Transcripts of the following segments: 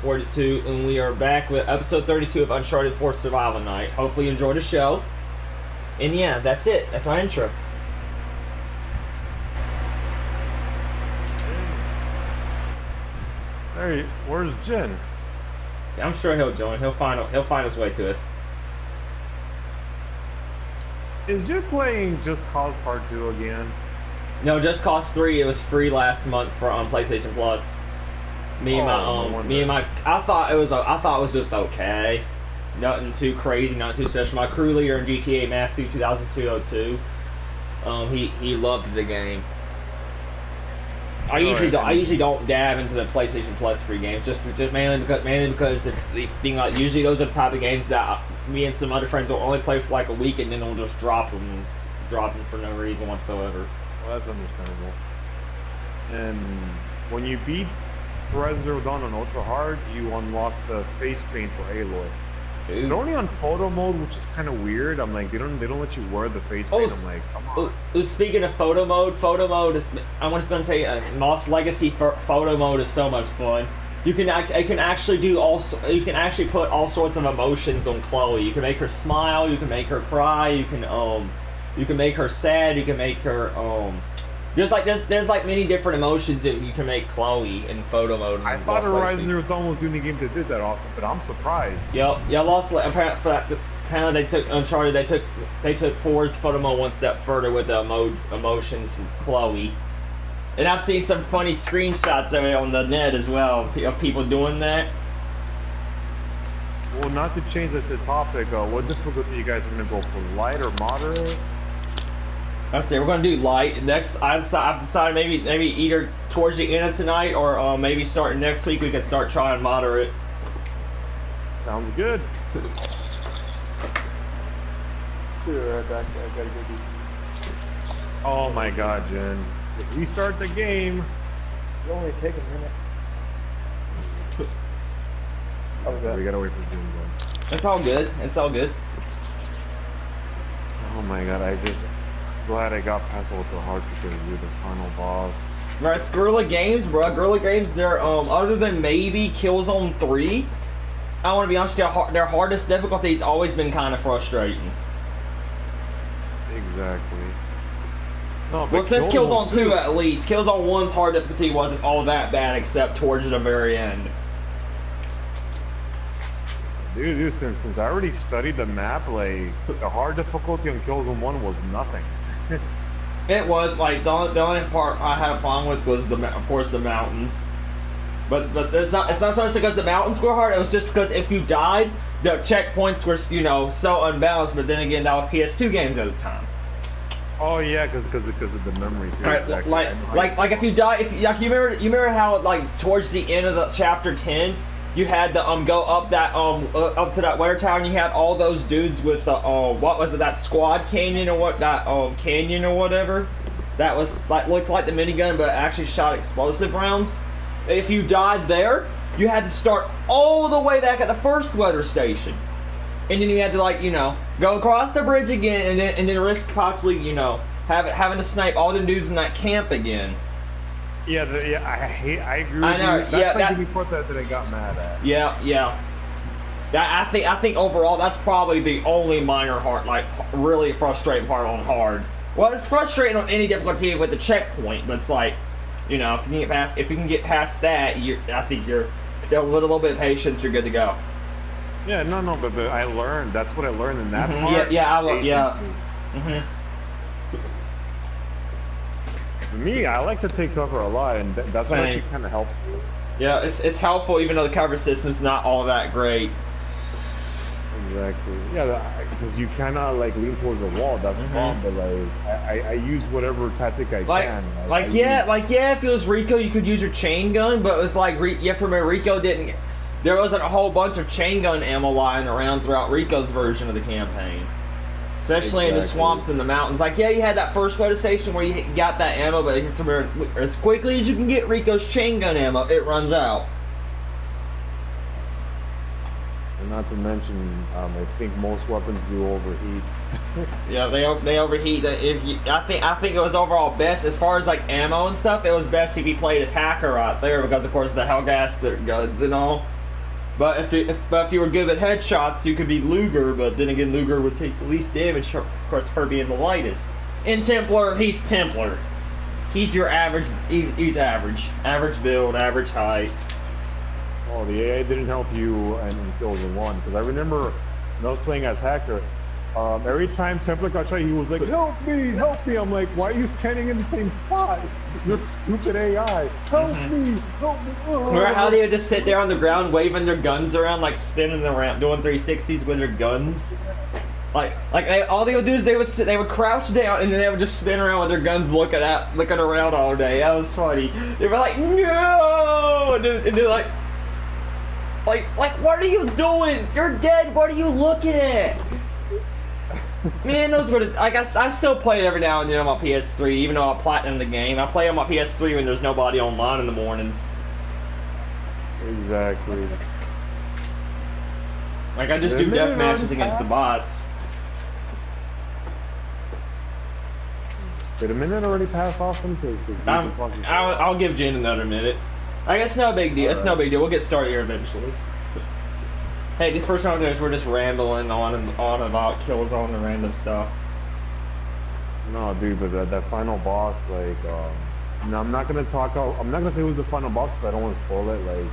42, and we are back with episode 32 of Uncharted 4 Survival Night. Hopefully you enjoyed the show. And yeah, that's it. That's my intro. Hey, where's Jen? Yeah, I'm sure he'll join. He'll find his way to us. Is Jen playing Just Cause Part 2 again? No, Just Cause 3. It was free last month for PlayStation Plus. I thought it was just okay. Nothing too crazy, not too special. My crew leader in GTA Matthew 2002, he loved the game. I usually don't dab into the PlayStation Plus free games, just mainly because usually those are the type of games that me and some other friends will only play for like a week and then we'll just drop them for no reason whatsoever. Well, that's understandable. And when you beat Zero Dawn on Ultra Hard, you unlock the face paint for Aloy. Dude. They're only on photo mode, which is kind of weird. I'm like, they don't let you wear the face paint. I'm like, come on. Speaking of photo mode is. I'm just gonna tell you, Lost Legacy photo mode is so much fun. You can actually put all sorts of emotions on Chloe. You can make her smile. You can make her cry. You can make her sad. You can make her There's like many different emotions that you can make Chloe in photo mode. I thought Horizon Zero Dawn was the only game that did that awesome, but I'm surprised. Yep. Yeah, apparently they took Uncharted. They took 4's photo mode one step further with the emotions from Chloe. And I've seen some funny screenshots of it on the net as well of people doing that. Well, not to change the topic, what difficulty you guys are gonna go for, light or moderate? I'd say we're gonna do light. Next, I've decided maybe either towards the end of tonight or maybe starting next week we can start trying moderate. Sounds good. Be right back. I gotta go do. Oh my God, Jen! If we start the game, It'll only take a minute. so we gotta wait for Jen. It's all good. It's all good. Oh my God! Glad I got past Ultra Hard because you're the final boss. Right, it's Guerrilla Games, bro. Guerrilla Games, they're other than maybe Killzone 3, I want to be honest, their hardest difficulty's always been kind of frustrating. Exactly. No, well, since Killzone 2 at least, Killzone 1's hard difficulty wasn't all that bad except towards the very end. Dude, since I already studied the map, like the hard difficulty on Killzone 1 was nothing. It was like the only part I had a problem with was of course the mountains, but it's not so much because the mountains were hard. It was just because if you died, the checkpoints were so unbalanced. But then again, that was PS2 games at the time. Oh yeah, because of the memory too. Right, exactly. like if you die, you remember how like towards the end of the chapter 10. You had to go up to that weather tower, and you had all those dudes with the what was it, that squad canyon or what, that canyon or whatever, that was like looked like the minigun but actually shot explosive rounds. If you died there, you had to start all the way back at the first weather station, and then you had to go across the bridge again, and then risk possibly having to snipe all the dudes in that camp again. Yeah, I agree with you. That's like the part that I got mad at. Yeah. I think overall that's probably the only minor really frustrating part on hard. Well, it's frustrating on any difficulty with the checkpoint, but it's like, if you can get past that, I think with a little bit of patience, you're good to go. Yeah, no, but I learned. That's what I learned in that part. Yeah. For me, I like to take cover a lot, and that's what actually kind of helps me. Yeah, it's helpful even though the cover system's not all that great. Exactly. Yeah, because you cannot lean towards the wall. That's the problem. But I use whatever tactic I can. If it was Rico, you could use your chain gun, but it was like you have to remember Rico didn't. There wasn't a whole bunch of chain gun ammo lying around throughout Rico's version of the campaign. Especially in the swamps and the mountains. You had that first weather station where you got that ammo, but you have to remember, as quickly as you can get Rico's chain gun ammo, it runs out. And not to mention, I think most weapons do overheat. Yeah, they overheat. I think it was overall best as far as ammo and stuff. It was best if you played as hacker right there because of course the Hellgas, their guns and all. But if you were good at headshots, you could be Luger. But then again, Luger would take the least damage. Of course, her being the lightest. In Templar, he's Templar. He's your average. He's average. Average build, average height. Oh, the AI didn't help you in Kills in 1, because I remember when I was playing as Hacker, every time Templar got shot, he was like, help me, help me. I'm like, why are you standing in the same spot? You're stupid AI. Help me, help me. Oh. Remember how they would just sit there on the ground waving their guns around, like spinning around, doing 360s with their guns? All they would do is they would crouch down and then they would just spin around with their guns looking around all day. That was funny. They were like, no! And they're like, what are you doing? You're dead. What are you looking at? Man, those were I guess I still play it every now and then on my PS3, even though I platinum the game. I play on my PS3 when there's nobody online in the mornings. Exactly. Like I just do death matches against the bots. Did a minute already pass off them? I'll give Jen another minute. I guess no big deal. It's no big deal. We'll get started here eventually. Hey, this first time we're just rambling on and on about Killzone and random stuff. No, dude, but that final boss, like, no, I'm not gonna say who's the final boss because I don't want to spoil it. Like,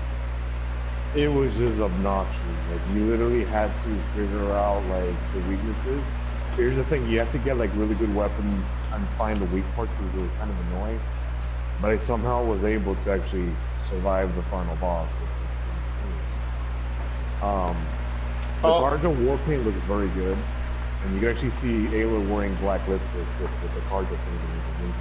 it was just obnoxious. Like, you literally had to figure out like the weaknesses. Here's the thing: you have to get like really good weapons and find the weak parts because it was kind of annoying. But I somehow was able to actually survive the final boss. The Guardian Warpaint looks very good, and you can actually see Ayla wearing black lipstick with the Guardian thing.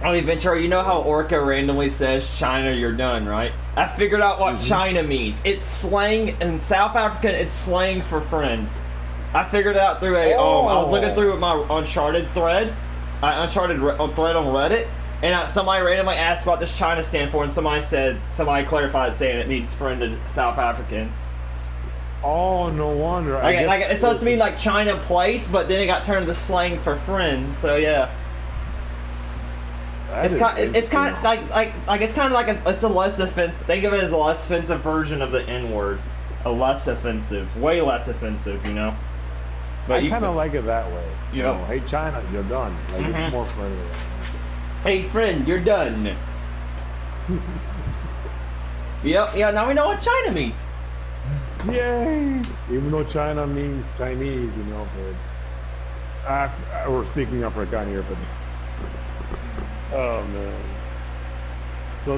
I mean, Ventura, you know how Orca randomly says China, you're done, right? I figured out what China means. It's slang in South African. It's slang for friend. I figured it out through I was looking through my Uncharted thread, thread on Reddit. And somebody randomly asked what does China stand for, and somebody clarified saying it means friend in South African. Oh, no wonder. It's supposed to mean like China plates, but then it got turned to slang for friends. So yeah, it's kind of like it's a less offensive. Think of it as a less offensive version of the N word, a less offensive, way less offensive, you know. But I kind of like it that way. You know, hey China, you're done. Like it's more friendly. Hey friend, you're done. Yep, yeah, now we know what China means. Yay! Even though China means Chinese, you know, but we're speaking African here, but oh man. So,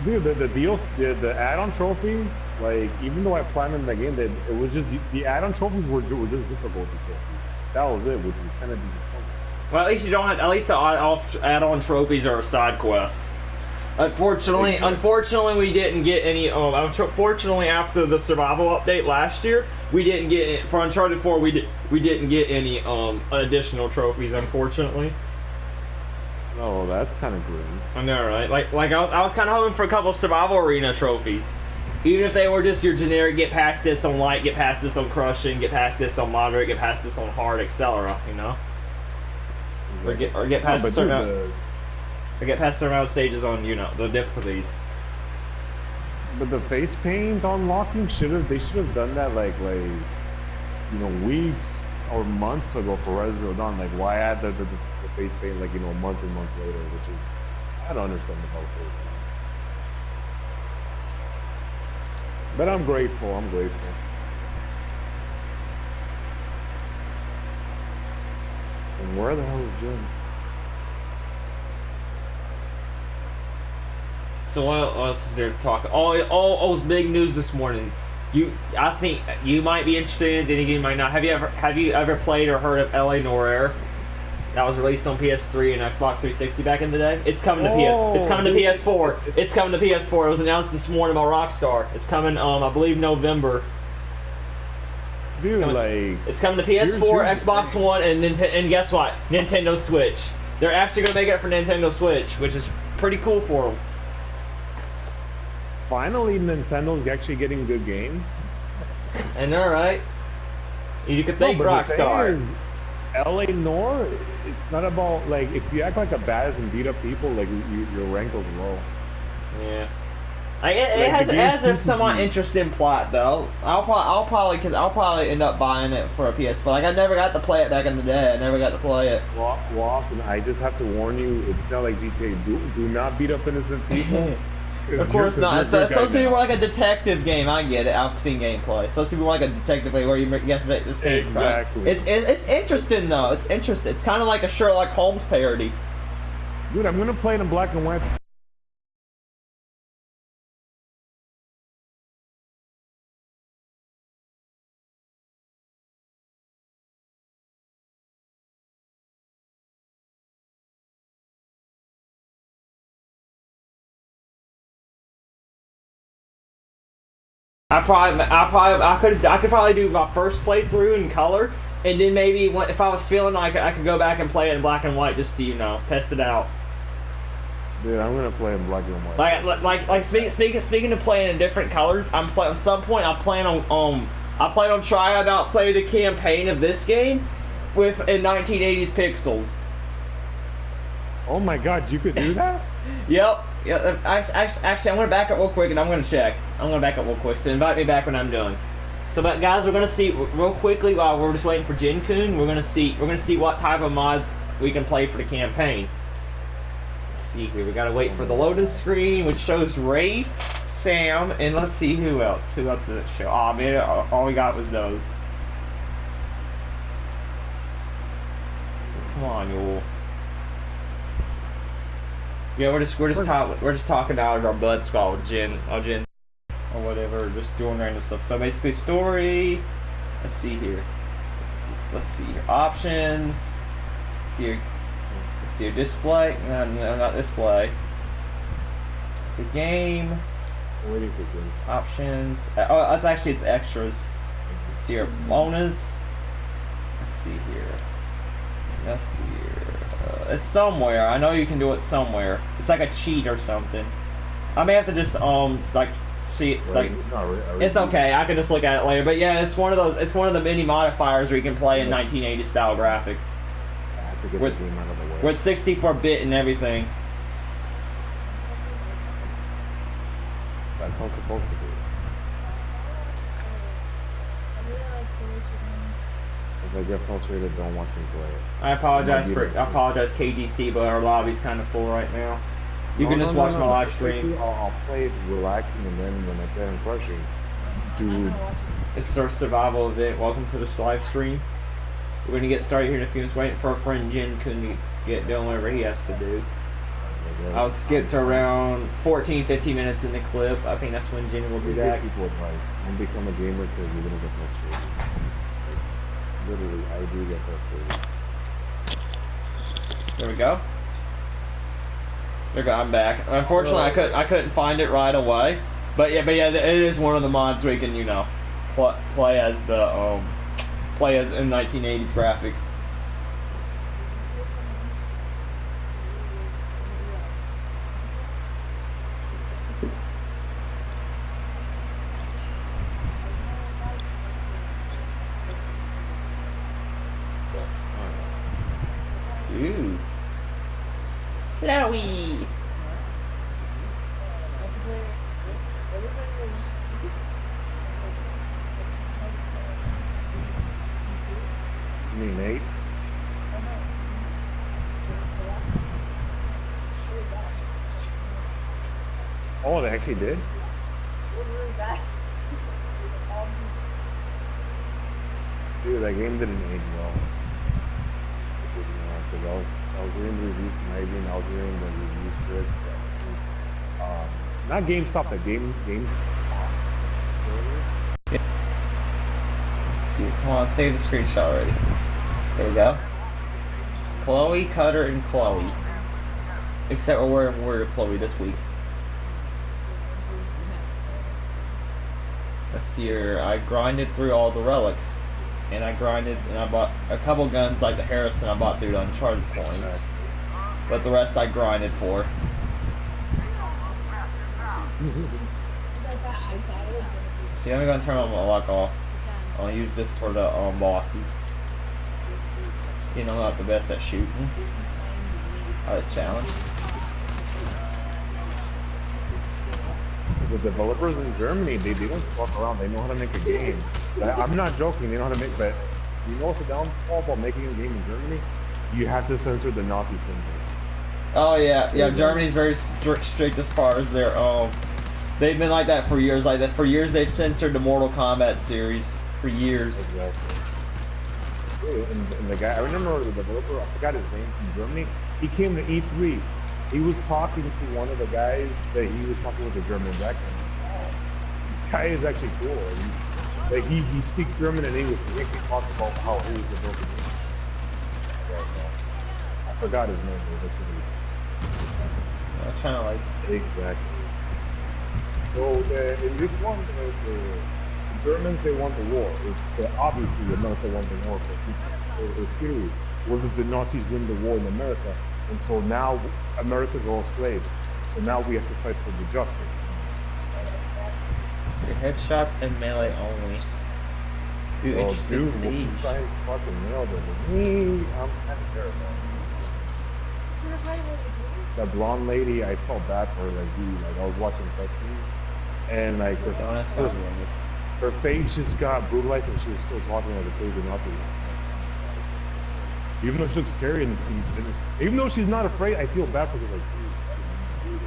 dude, the add-on trophies, like even though I planned the game, that it was just the add-on trophies were just difficult to kill. That was it, which was kind of disappointing. Well, at least you don't have. At least the add-on trophies are a side quest. Unfortunately, we didn't get any. Unfortunately, after the survival update last year, we didn't get for Uncharted 4. We didn't get any additional trophies. Unfortunately. Oh, that's kind of grim. I know, right? Like I was kind of hoping for a couple of survival arena trophies, even if they were just your generic. Get past this on light. Get past this on crushing. Get past this on moderate. Get past this on hard, etc. You know. Or get past certain amount of stages on, you know, the difficulties. But the face paint unlocking should have done that like you know, weeks or months ago for Red Zero Dawn. Like why add the face paint like, you know, months and months later, which is I don't understand the whole thing. But I'm grateful. And where the hell is Jim? So what else is there to talk? It's big news this morning. I think you might be interested. Then again, you might not. Have you ever played or heard of LA Noire? That was released on PS3 and Xbox 360 back in the day. It's coming to It's coming to PS4. It's coming to PS4. It was announced this morning by Rockstar. It's coming. I believe November. Dude, it's coming to PS4, Xbox One, and guess what? Nintendo Switch. They're actually going to make it for Nintendo Switch, which is pretty cool for them. Finally, Nintendo's actually getting good games. I know, right? You could thank Rockstar. LA Noire, it's not about, like, if you act like a badass and beat up people, like, your rank goes low. Yeah. Like it has a somewhat interesting plot though. I'll probably end up buying it for a PS4. Like I never got to play it back in the day. I never got to play it. Well, Austin, I just have to warn you. It's not like GTA. Do not beat up innocent people. Of course not. It's supposed to be more like a detective game. I get it. I've seen gameplay. It's supposed to be more like a detective game where you have to make mistakes. Exactly. Right? It's interesting though. It's interesting. It's kind of like a Sherlock Holmes parody. Dude, I'm gonna play it in black and white. I could probably do my first playthrough in color, and then maybe if I was feeling like I could go back and play it in black and white just to test it out. Dude, I'm gonna play in black and white. Speaking of playing in different colors, at some point I plan on trying out play the campaign of this game in 1980s pixels. Oh my God, you could do that? Yep. Yeah, actually, I'm gonna back up real quick and I'm gonna check. I'm gonna back up real quick. So invite me back when I'm done. So, but guys, we're gonna see real quickly while we're just waiting for Jin-kun. We're gonna see what type of mods we can play for the campaign. Let's see here. We gotta wait for the loading screen, which shows Rafe, Sam, and let's see who else. Who else does it show? Oh man, all we got was those. Come on, y'all. Yeah, we're just talking out of our blood squad with Jin or whatever, just doing random stuff. So basically, story. Let's see here. Let's see here. Options. Let's see your display. No, not display. It's a game. Waiting for game. Options. Oh, it's extras. Let's see your bonus. Let's see here. Let's see here. It's somewhere. I know you can do it somewhere. It's like a cheat or something. I may have to just see it, like it's okay. I can just look at it later. But yeah, it's one of those. It's one of the many modifiers where you can play in 1980 style graphics. I have to get the game out of the way. With 64-bit and everything. That's how it's supposed to be. If I get frustrated, don't watch me play it. I apologize KGC, but our lobby's kind of full right now. You can just watch my live stream. I'll play it relaxing, and then when I play on crushing, dude. It's our survival event. Welcome to this live stream. We're gonna get started here in a few minutes. Waiting for our friend Jin to get done whatever he has to do. I'll skip to around 14-15 minutes in the clip. I think that's when Jin will be back. People advice. Don't become a gamer because you're gonna get frustrated. Literally, I do get frustrated. There we go. There we go. I'm back. Unfortunately, I couldn't find it right away. But yeah, it is one of the mods where you can play as in 1980s graphics. Ooh. Flowey. You mean Nate? Oh, they actually did? It was really bad. Dude, that game didn't age well. Because I was reading the reviews from Adrian, I was reading the reviews for it. Not GameStop, that game. Let's see, come on, save the screenshot already. There we go. Chloe, Cutter, and Chloe. Except we're wearing Warrior Chloe this week. Let's see here. I grinded through all the relics. And I bought a couple guns like the Harrison I bought through the Uncharted coins. But the rest I grinded for. See, I'm gonna turn my lock off. I'll use this for the bosses. You know, I'm not the best at shooting. Challenge. Is it developers in Germany, they don't fuck around. They know how to make a game. I'm not joking. They know how to make. But you know what's the downfall about making a game in Germany? You have to censor the Nazi symbols. Oh yeah, yeah. Germany's very strict as far as their They've been like that for years. Like that for years, they've censored the Mortal Kombat series for years. Exactly. And the guy, I remember the developer. I forgot his name from Germany. He came to E3. He was talking to one of the guys that he was talking with the German accent. Oh, this guy is actually cool. He speaks German and English. He actually talked about how he was developing it. I forgot his name. I'm trying to like. Exactly. So in this one, the Germans, they won the war. Obviously America won the war, but this is a theory. Where did the Nazis win the war in America? And so now America's all slaves. So now we have to fight for the justice. Your headshots and melee only. Ooh, interesting siege. This guy fucking nailed it. Me, I'm kind of terrified. The blonde lady, I felt bad for her. Like I was watching cutscenes, and like her face just got brutalized, and she was still talking like a crazy Nazi. Even though she looks scary, and even though she's not afraid, I feel bad for her. Like, dude,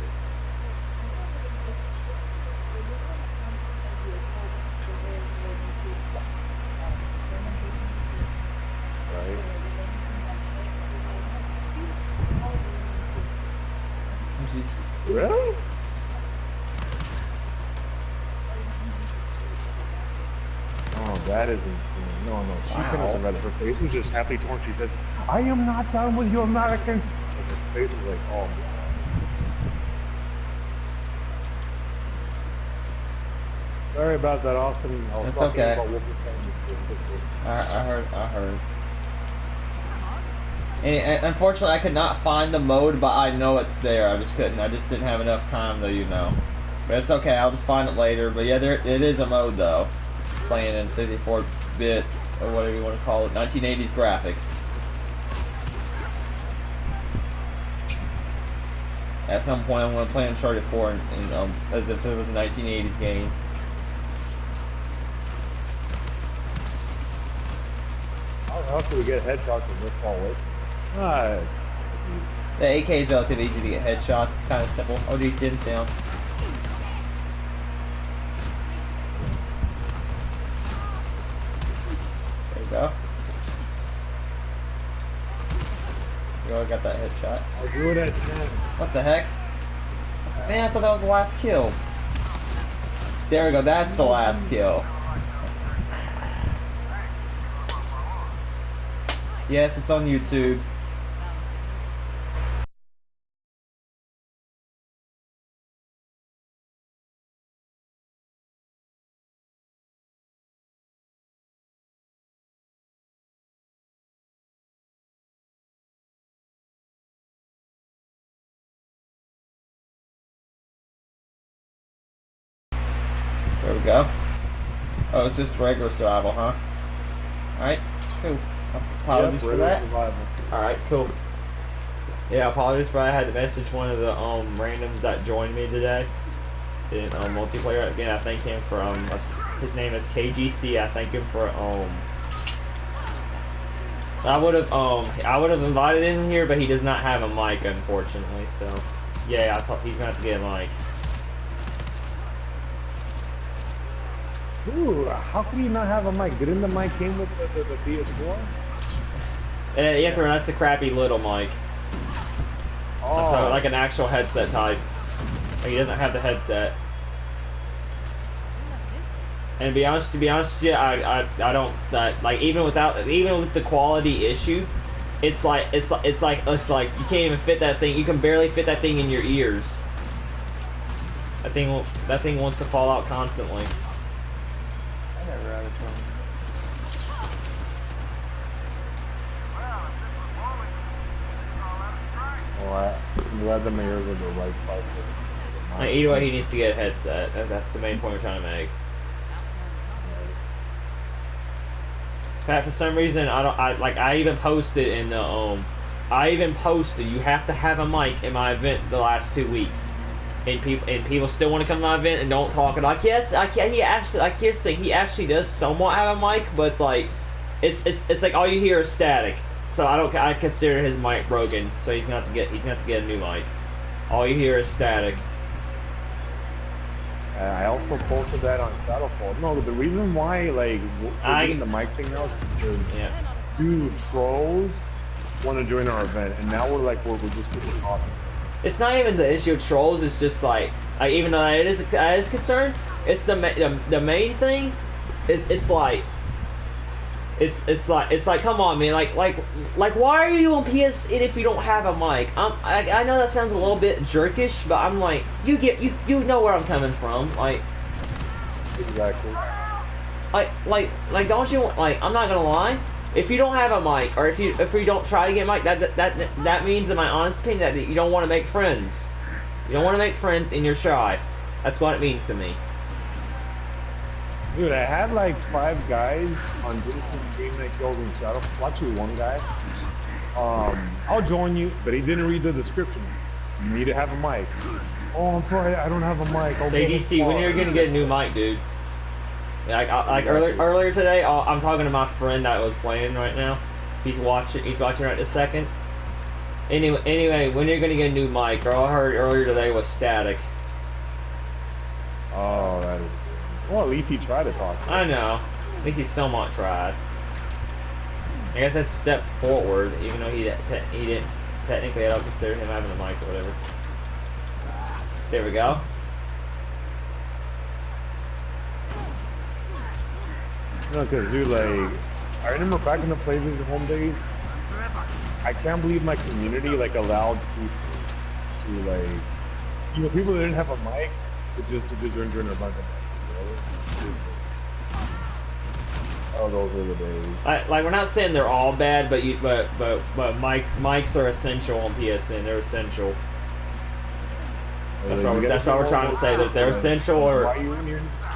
right? Really? Oh, that is insane. No, she couldn't have read it. Her face was just happily torn. She says, I am not done with you, American. And her face was like, oh, my God. Sorry about that, Austin. I was talking okay. about Wolfenstein. I heard. And unfortunately, I could not find the mode, but I know it's there. I just couldn't. I just didn't have enough time, though, you know. But it's okay. I'll just find it later. But yeah, it is a mode, though. Playing in 64-bit, or whatever you want to call it, 1980s graphics. At some point, I'm going to play Uncharted 4 as if it was a 1980s game. How can we get headshots in this far away? The AK is relatively easy to get headshots. It's kind of simple. Oh, these didn't down. There you go. You got that headshot. I'll do it at 10. What the heck? Man, I thought that was the last kill. There we go. That's the last kill. Yes, it's on YouTube. There we go. Oh, it's just regular survival, huh? Alright, cool. Apologies for that. Alright, cool. Yeah, apologies for I had to message one of the randoms that joined me today in multiplayer. Again, I thank him for his name is KGC. I thank him for I would have invited him in here, but he does not have a mic, unfortunately. So yeah, he's gonna have to get a mic. Ooh, how can you not have a mic? Didn't the mic came with the PS4? You have to run. That's the crappy little mic. Oh. So, like an actual headset type. Like, he doesn't have the headset. And to be honest with you, I don't like even with the quality issue, it's like you can't even fit that thing. You can barely fit that thing in your ears. That thing wants to fall out constantly. I never had a phone. Well, I'm glad the mirrors are the right size. Like, either way, he needs to get a headset. That's the main point we're trying to make. Pat, for some reason, I even posted in the I even posted you have to have a mic in my event the last 2 weeks. and people still want to come to my event and don't talk. And like, yes, he actually, like, here's the thing, he actually does somewhat have a mic, but it's like, it's like all you hear is static. So I consider his mic broken. So he's gonna have to get a new mic. All you hear is static. I also posted that on Shadowfall. No, the reason why, like, we're doing the mic thing now is because dude, trolls want to join our event, and now we're just people talking. It's not even the issue of trolls. It's just like even though it is concerned, it's the main thing. It's like come on, man, like why are you on PSN if you don't have a mic? I know that sounds a little bit jerkish, but I'm like, you know where I'm coming from, like exactly. Like don't you, like, I'm not gonna lie, if you don't have a mic, or if you don't try to get a mic, that means, in my honest opinion, that you don't want to make friends. You don't want to make friends and you're shy. That's what it means to me. Dude, I had like 5 guys on Jason Green Night Kills in Shadow. Actually, one guy. I'll join you, but he didn't read the description. You need to have a mic. Oh, I'm sorry, I don't have a mic. ADC, when you're gonna get a new mic, dude? Like earlier today, I'm talking to my friend that was playing right now. He's watching right this second. Anyway, when you're gonna get a new mic? All I heard earlier today was static. Oh, that is. Well, at least he tried to talk to I know. At least he somewhat tried. I guess that's a step forward, even though he didn't technically. I don't consider him having a mic or whatever. There we go. No, because dude, like, I remember back in the PlayStation home days, I can't believe my community like allowed people to like, people that didn't have a mic to just join their bunch of. Oh, those were the days. Like we're not saying they're all bad, but mics are essential on PSN. They're essential. That's what we're trying to say. That they're essential, or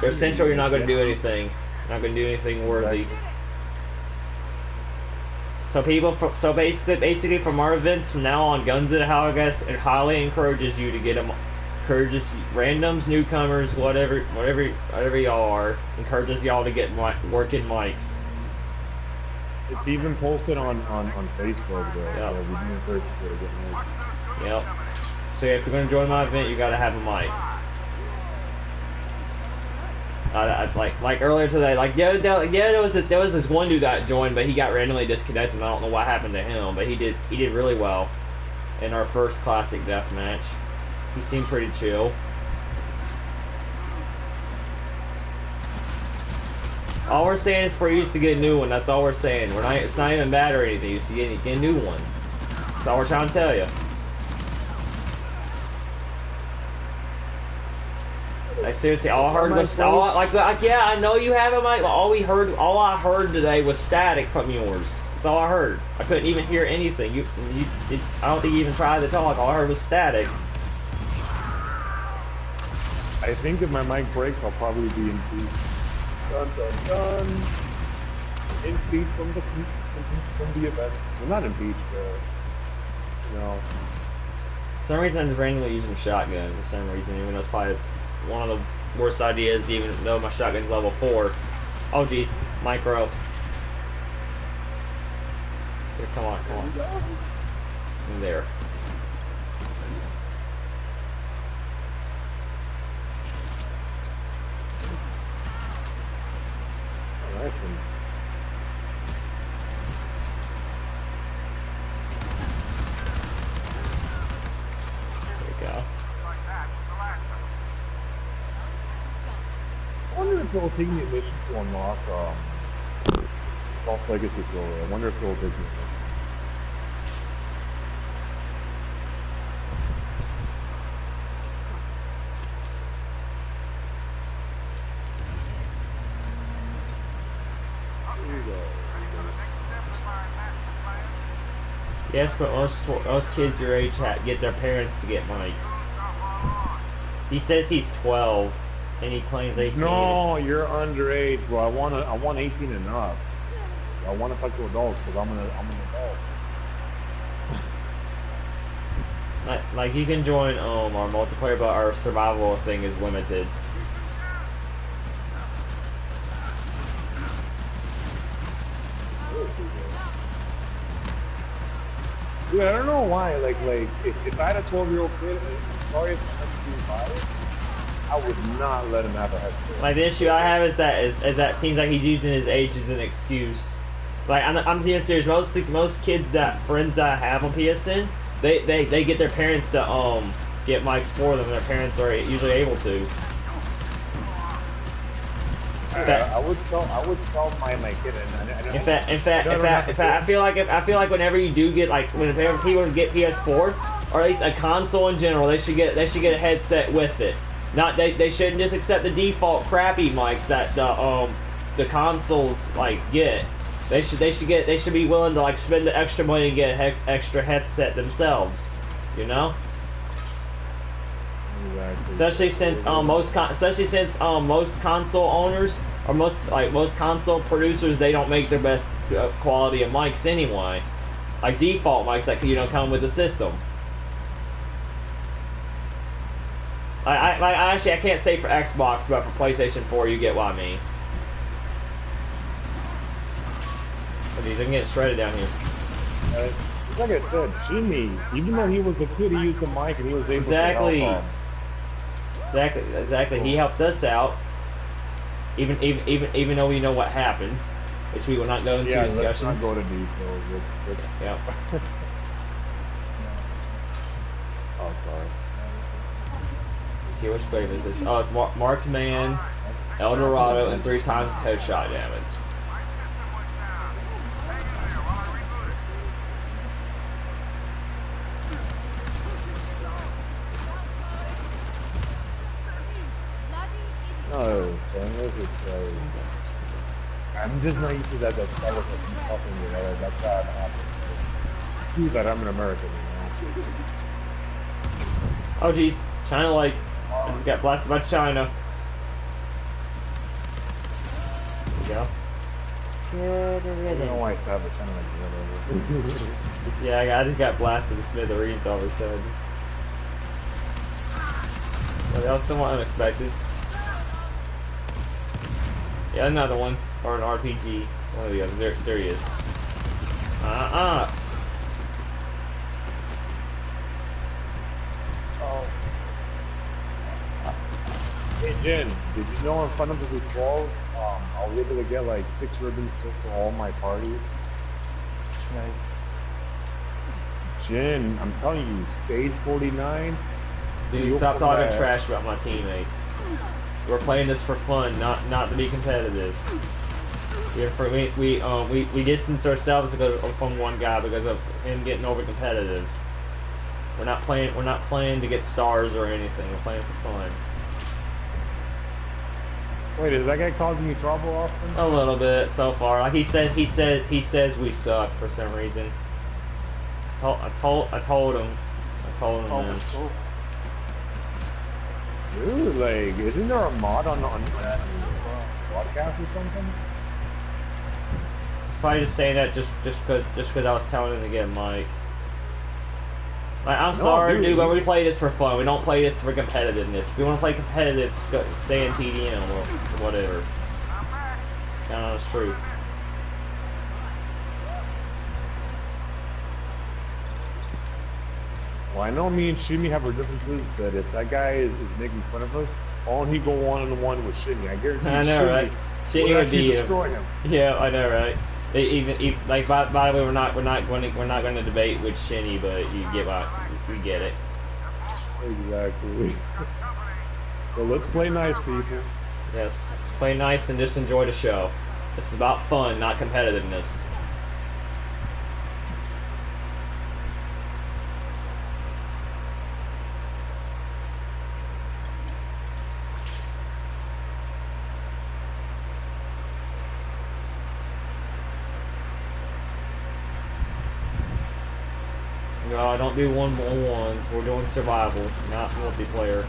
they're essential. You're not going to do anything. Not going to do anything worthy. So basically from our events from now on, Guns at How, I guess, it highly encourages you to get them. Encourages randoms, newcomers, whatever y'all are, encourages y'all to get working mics. It's even posted on Facebook though. Yep. So we do encourage people to get mics. Yep. So if you're gonna join my event, you gotta have a mic. Like earlier today, like there was this one dude that joined, but he got randomly disconnected. And I don't know what happened to him, but he did really well in our first classic deathmatch. He seemed pretty chill. All we're saying is for you to get a new one. That's all we're saying. It's not even bad or anything. Just get a new one. That's all we're trying to tell you. Like seriously, all I heard was yeah, I know you have a mic. All I heard today was static from yours. That's all I heard. I couldn't even hear anything. I don't think you even tried to talk. All I heard was static. I think if my mic breaks, I'll probably be in peace. Dun dun dun. Impeached from the event. Well, not impeached, but For some reason, I'm just randomly using shotgun. For some reason, even though it's probably one of the worst ideas, even though my shotgun's level 4. Oh jeez, micro. Here, come on. In there. I wonder if it will take me a mission to unlock Lost Legacy Glory. I wonder if it will take me a mission. Yes, but most kids your age get their parents to get mics. He says he's 12, and he claims 18. No, you're underage, bro. I want 18 and up. I want to talk to adults because I'm an adult. Like you can join our multiplayer, but our survival thing is limited. Dude, I don't know why. Like if I had a 12-year-old kid, sorry if I'm being biased, I would not let him have a headset. Like the issue I have is that it seems like he's using his age as an excuse. Like I'm being serious. Most kids friends that I have on PSN, they get their parents to get mics for them. And their parents are usually able to. I would tell my kid. In fact, I feel like whenever you do get whenever people get PS4 or at least a console in general, they should get a headset with it. Not they shouldn't just accept the default crappy mics that the consoles get. They should be willing to spend the extra money and get an extra headset themselves. You know. Exactly. Especially since most console owners or most console producers, they don't make their best quality of mics anyway, like default mics that come with the system. I actually I can't say for Xbox, but for PlayStation 4 you get what I mean. But these are getting shredded down here. Like I said, Jimmy, even though he was a kid, he used the mic and he was able to help. Exactly. He helped us out, even though we know what happened, which we will not go into discussions. Let's not go to details. Yep. Oh, sorry. See which flavor is this? Oh, it's Marked Man, El Dorado, and 3 times headshot damage. No, I'm just not used to that style of talking, you know, that's how it happens. See that I'm an American, you know. Oh geez, China I just got blasted by China. There you go. I don't know why I said it, China whatever. Yeah, I just got blasted to smithereens all of a sudden. Well, that was somewhat unexpected. Yeah, another one. Or an RPG. One of the other. There he is. Oh. Hey Jen, did you know in Final Fantasy 12, I was able to get like 6 ribbons for all my parties? Nice. Jen, I'm telling you, stage 49. Dude, stop talking trash about my teammates. We're playing this for fun, not to be competitive. We distance ourselves from one guy because of him getting over competitive. We're not playing to get stars or anything. We're playing for fun. Wait, is that guy causing you trouble often? A little bit so far. Like he says we suck for some reason. I told him. Man. Dude, like, isn't there a mod on that broadcast or something? He's probably just saying that just because I was telling him to get a mic. Like, I'm sorry, dude, but we play this for fun. We don't play this for competitiveness. If you want to play competitive, just go stay in TDM or whatever. Kind of honest truth. Well, I know me and Shimmy have our differences, but if that guy is making fun of us, why don't he go one-on-one with Shimmy? I guarantee I know, right? Shimmy would be destroy him. Yeah, I know, right? Even like by the way, we're not going to debate with Shinny, but you get it. Exactly. So let's play nice, people. Yes, let's play nice and just enjoy the show. This is about fun, not competitiveness. No, don't do 1v1s. We're doing survival, not multiplayer.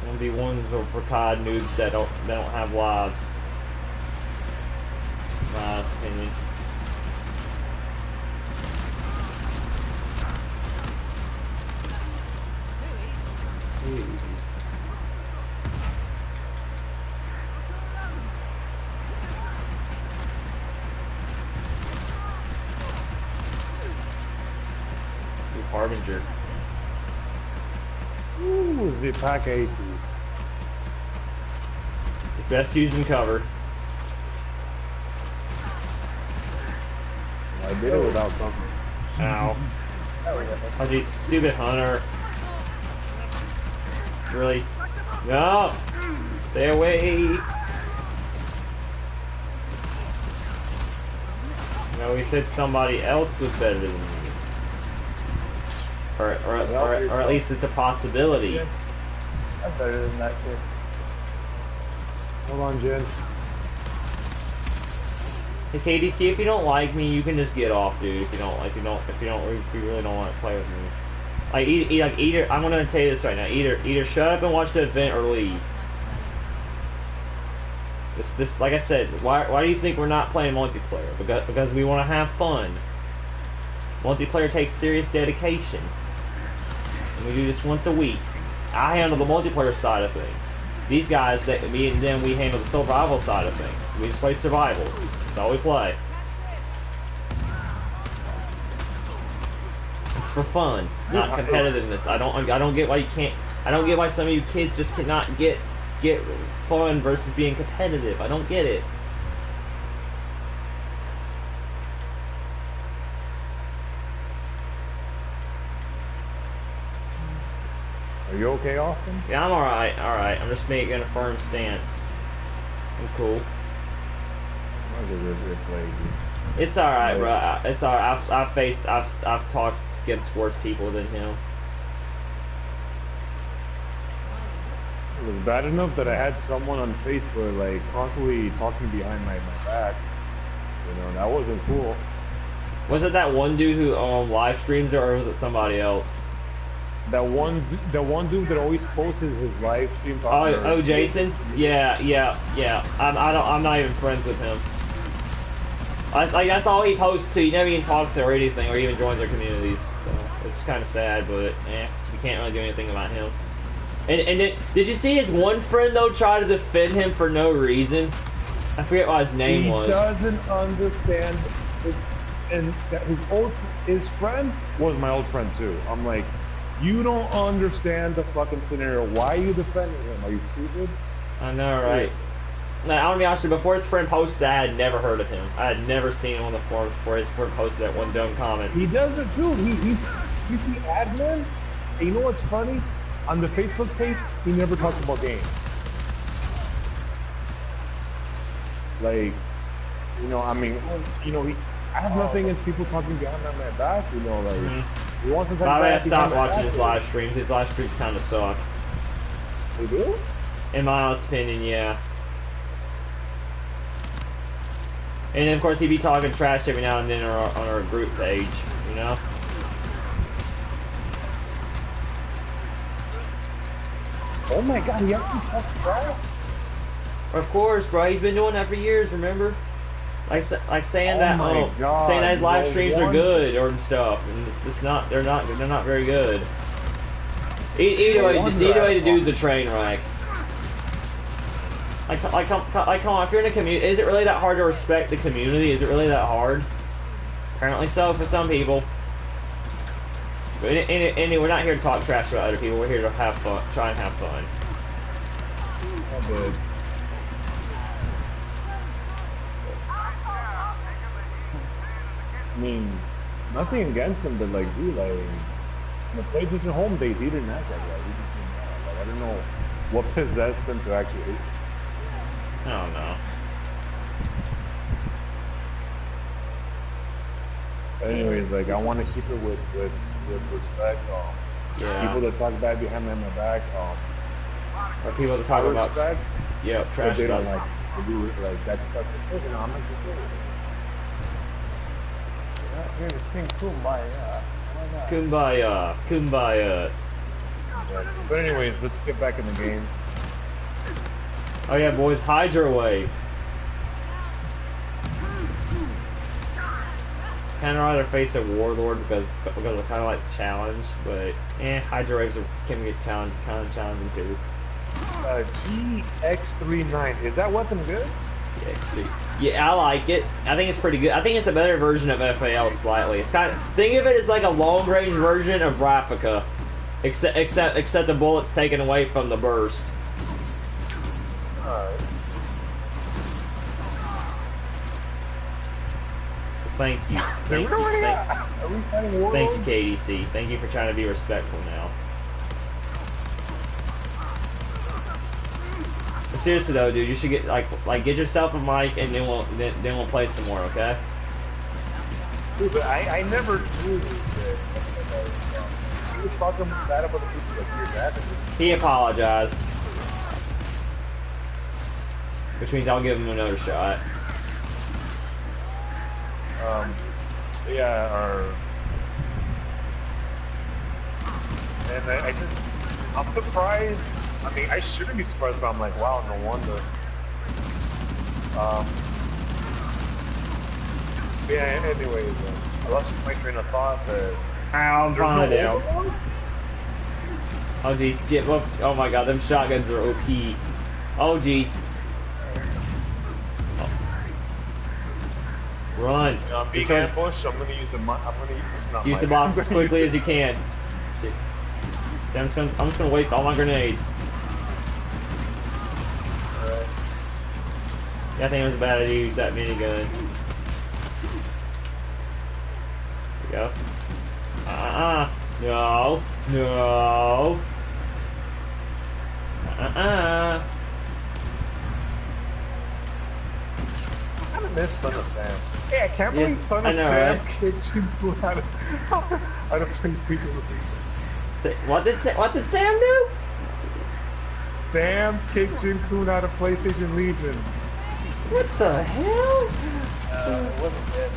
One v ones are for COD noobs that don't have lives. My opinion. Harbinger. Ooh, the pack 80. It's best used in cover. I did it without something. Ow. Oh geez, stupid hunter. Really? No! Stay away! No, we said somebody else was better than me. Or at least it's a possibility. I'm better than that kid. Hold on, Jen. Hey KDC, if you don't like me, you can just get off, dude. If you really don't want to play with me. Like either I'm gonna tell you this right now. Either shut up and watch the event or leave. This like I said, why do you think we're not playing multiplayer? Because we want to have fun. Multiplayer takes serious dedication. And we do this once a week. I handle the multiplayer side of things. These guys, me and them, we handle the survival side of things. We just play survival. That's all we play. It's for fun, not competitiveness. I don't get why you can't. I don't get why some of you kids just cannot get fun versus being competitive. I don't get it. Are you okay, Austin? Yeah, I'm alright, alright. I'm just making a firm stance. I'm cool. It's alright, bro. It's alright. I've talked against worse people than him. It was bad enough that I had someone on Facebook like constantly talking behind my back. You know, that wasn't cool. Was it that one dude who live streams it, or was it somebody else? That one dude that always posts his live stream. Oh, Jason? Yeah. I'm not even friends with him. Like that's all he posts to. He never even talks to or anything, or even joins their communities. So it's kind of sad, but we can't really do anything about him. And did you see his one friend though try to defend him for no reason? I forget what his name was. He doesn't understand. His friend was my old friend too. I'm like, you don't understand the fucking scenario. Why are you defending him? Are you stupid? I know, right? Now, I'm gonna be honest with you, before his friend posted, I had never heard of him. I had never seen him on the forums before his friend posted that one dumb comment. He does it too. He's the admin. And you know what's funny? On the Facebook page, he never talks about games. Like, you know, I mean, you know, I have nothing against people talking behind my back, you know, like, he wants to talk I stopped watching his live streams. His live streams kind of suck. They do? In my honest opinion, yeah. And then, of course, he'd be talking trash every now and then on our group page, you know? Oh my god, he actually talks trash? Of course, bro. He's been doing that for years, remember? Like saying saying that his live streams are good or stuff, and it's not. They're not very good. Either way, the dude's a train wreck. Like, come on. If you're in a community, is it really that hard to respect the community? Is it really that hard? Apparently so for some people. But anyway, we're not here to talk trash about other people. We're here to have fun. Try and have fun. I'm good. I mean, nothing against him, but like, dude, like, in the PlayStation home days, he didn't act like that. He just didn't act like, I don't know what possessed him to actually hate. I don't know. But anyways, like, I want to keep it with respect. Yeah. People that talk bad behind my back, Or people that talk about respect, yeah, but trash they don't about. like to do it. Like, that's the thing. I'm not sure. Here to sing Kumbaya. Kumbaya, kumbaya. But anyways, let's get back in the game. Oh yeah, boys, Hydro Wave. Kind of rather face a Warlord because I kind of like the challenge, but Hydro Waves can get kind of challenging too. GX39, is that weapon good? Yeah, I like it. I think it's pretty good. I think it's a better version of FAL slightly. It's kind of, think of it as like a long range version of Ravnica, except the bullets taken away from the burst. Alright. Thank you. Thank you. Thank you, KDC. Thank you for trying to be respectful now. But seriously though, dude, you should get like get yourself a mic and then we'll play some more, okay? Dude, but I never knew that he was talking bad about the people like your dad. He apologized. Which means I'll give him another shot. Yeah, and I'm surprised. I mean, I shouldn't be surprised, but I'm like, wow, no wonder. Yeah, anyways, I lost my train of thought that... I'm fine now. Oh jeez, oh my god, them shotguns are OP. Oh jeez. Run. Being ambushed, I'm gonna use the use the box as quickly as you can. I'm just gonna waste all my grenades. Alright. Yeah, I think it was bad to use that minigun. There we go. No. No. I kind of miss Son of Sam. Hey, I can't believe Son of Sam kicked him out of PlayStation Legion. What did Sam do? Sam kicked Jin Kun out of PlayStation Legion. What the hell? It wasn't it.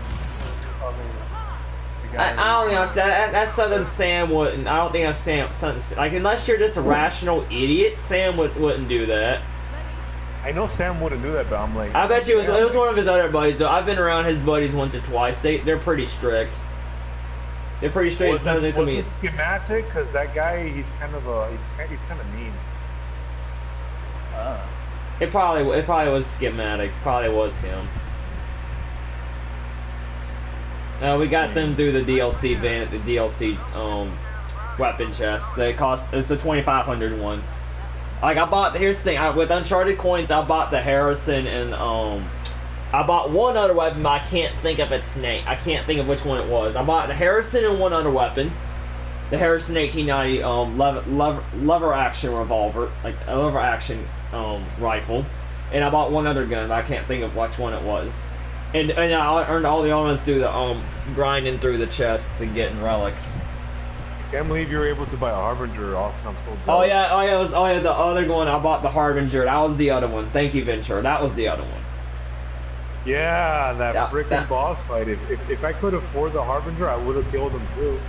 I don't know. That's something Sam wouldn't. I don't think that's something like unless you're just a rational idiot, Sam wouldn't do that. I know Sam wouldn't do that, but I'm like. I bet you it was one of his other buddies. Though I've been around his buddies once or twice. They're pretty strict. They're pretty strict. Was it schematic? Because that guy, he's kind of mean. It probably was schematic. Probably was him. We got them through the DLC van, the DLC weapon chest. It's the 2500 one. Like here's the thing, with Uncharted coins I bought the Harrison and I bought one other weapon, but I can't think of its name. I can't think of which one it was. I bought the Harrison and one other weapon. The Harrison 1890 lever action revolver, like a lever action rifle. And I bought one other gun, but I can't think of which one it was. And I earned all the elements through the grinding through the chests and getting relics. Can't believe you were able to buy a Harbinger, Austin. I'm so jealous. Oh yeah, the other one. I bought the Harbinger. That was the other one. Thank you, Ventura. That was the other one. Yeah, that freaking boss fight. If I could afford the Harbinger, I would have killed him too.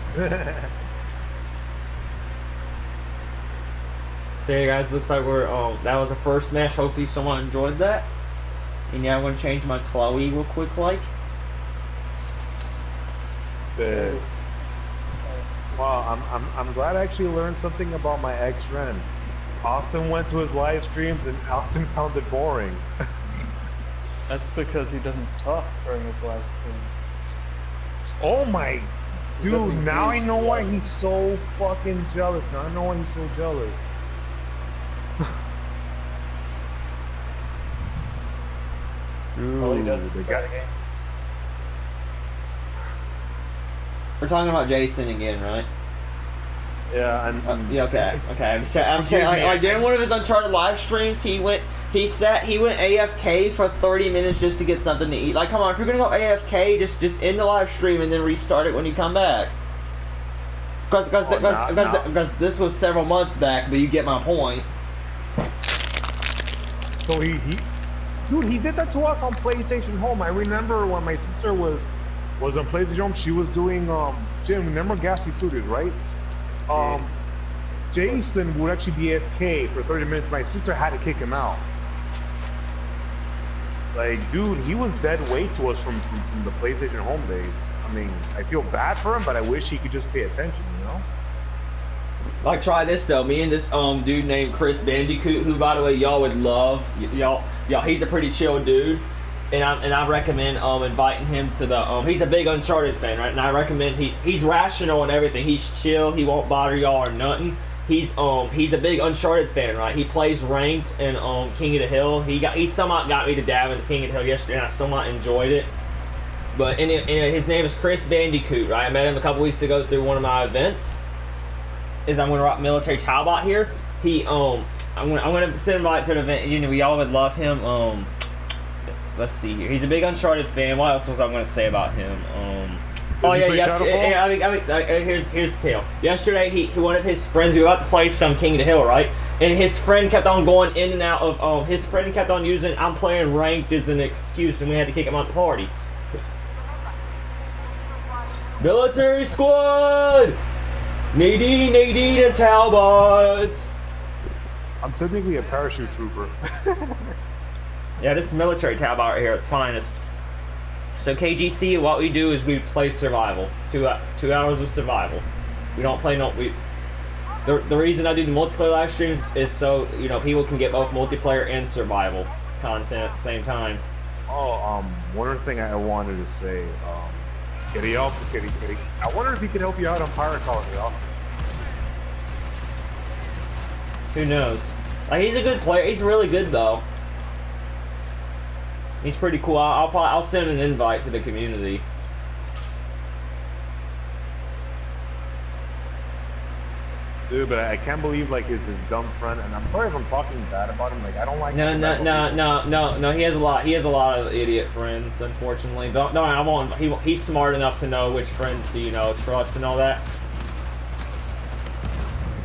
So you guys, looks like we're that was the first match. Hopefully someone enjoyed that. And yeah, I'm gonna change my Chloe real quick, like. Wow, I'm glad I actually learned something about my ex-friend. Austin went to his live streams and Austin found it boring. That's because he doesn't talk during his live stream. Oh my, dude! Now I know why he's so fucking jealous. Now I know why he's so jealous. Dude, All he does is play the game. We're talking about Jason again, right? Yeah, and yeah, okay. I'm checking. Like during one of his Uncharted live streams, he went AFK for 30 minutes just to get something to eat. Like, come on, if you're gonna go AFK, just end the live stream and then restart it when you come back. Because this was several months back, but you get my point. So dude, he did that to us on PlayStation Home. I remember when my sister was on PlayStation Home, she was doing Jim, remember Ghastly Studios, right? Jason would actually be AFK for 30 minutes. My sister had to kick him out. Like, dude, he was dead weight to us from the PlayStation Home days. I mean, I feel bad for him, but I wish he could just pay attention, you know? Like, try this though. Me and this dude named Chris Bandicoot, who by the way y'all would love. Y'all, he's a pretty chill dude, and I recommend inviting him to the He's a big Uncharted fan, right? And I recommend he's rational and everything. He's chill. He won't bother y'all or nothing. He's a big Uncharted fan, right? He plays ranked in King of the Hill. He somewhat got me to dab in King of the Hill yesterday, and I somewhat enjoyed it. But his name is Chris Bandicoot, right? I met him a couple weeks ago through one of my events. I'm gonna rock military Talbot here. I'm gonna send him out to the event. You know, we all would love him. Let's see here. He's a big Uncharted fan. What else was I gonna say about him? Oh yeah, here's the tale. Yesterday, one of his friends, we were about to play some King of the Hill, right? And his friend kept on going in and out of. His friend kept on using "I'm playing ranked" as an excuse, and we had to kick him out the party. Military squad. Nadine and Talbot. I'm technically a parachute trooper. Yeah, this is military Talbot right here. It's finest. So KGC, what we do is we play survival. 2 hours of survival. We don't play The reason I do the multiplayer live streams is so people can get both multiplayer and survival content at the same time. Oh, one other thing I wanted to say. Kitty. I wonder if he could help you out on Pirate Call, y'all. Who knows? Like, he's a good player. He's really good though. He's pretty cool. I'll send an invite to the community. Dude, but I can't believe like his dumb friend, and I'm sorry if I'm talking bad about him. Like I don't like. No. He has a lot. He has a lot of idiot friends, unfortunately. I won't. He's smart enough to know which friends to trust and all that.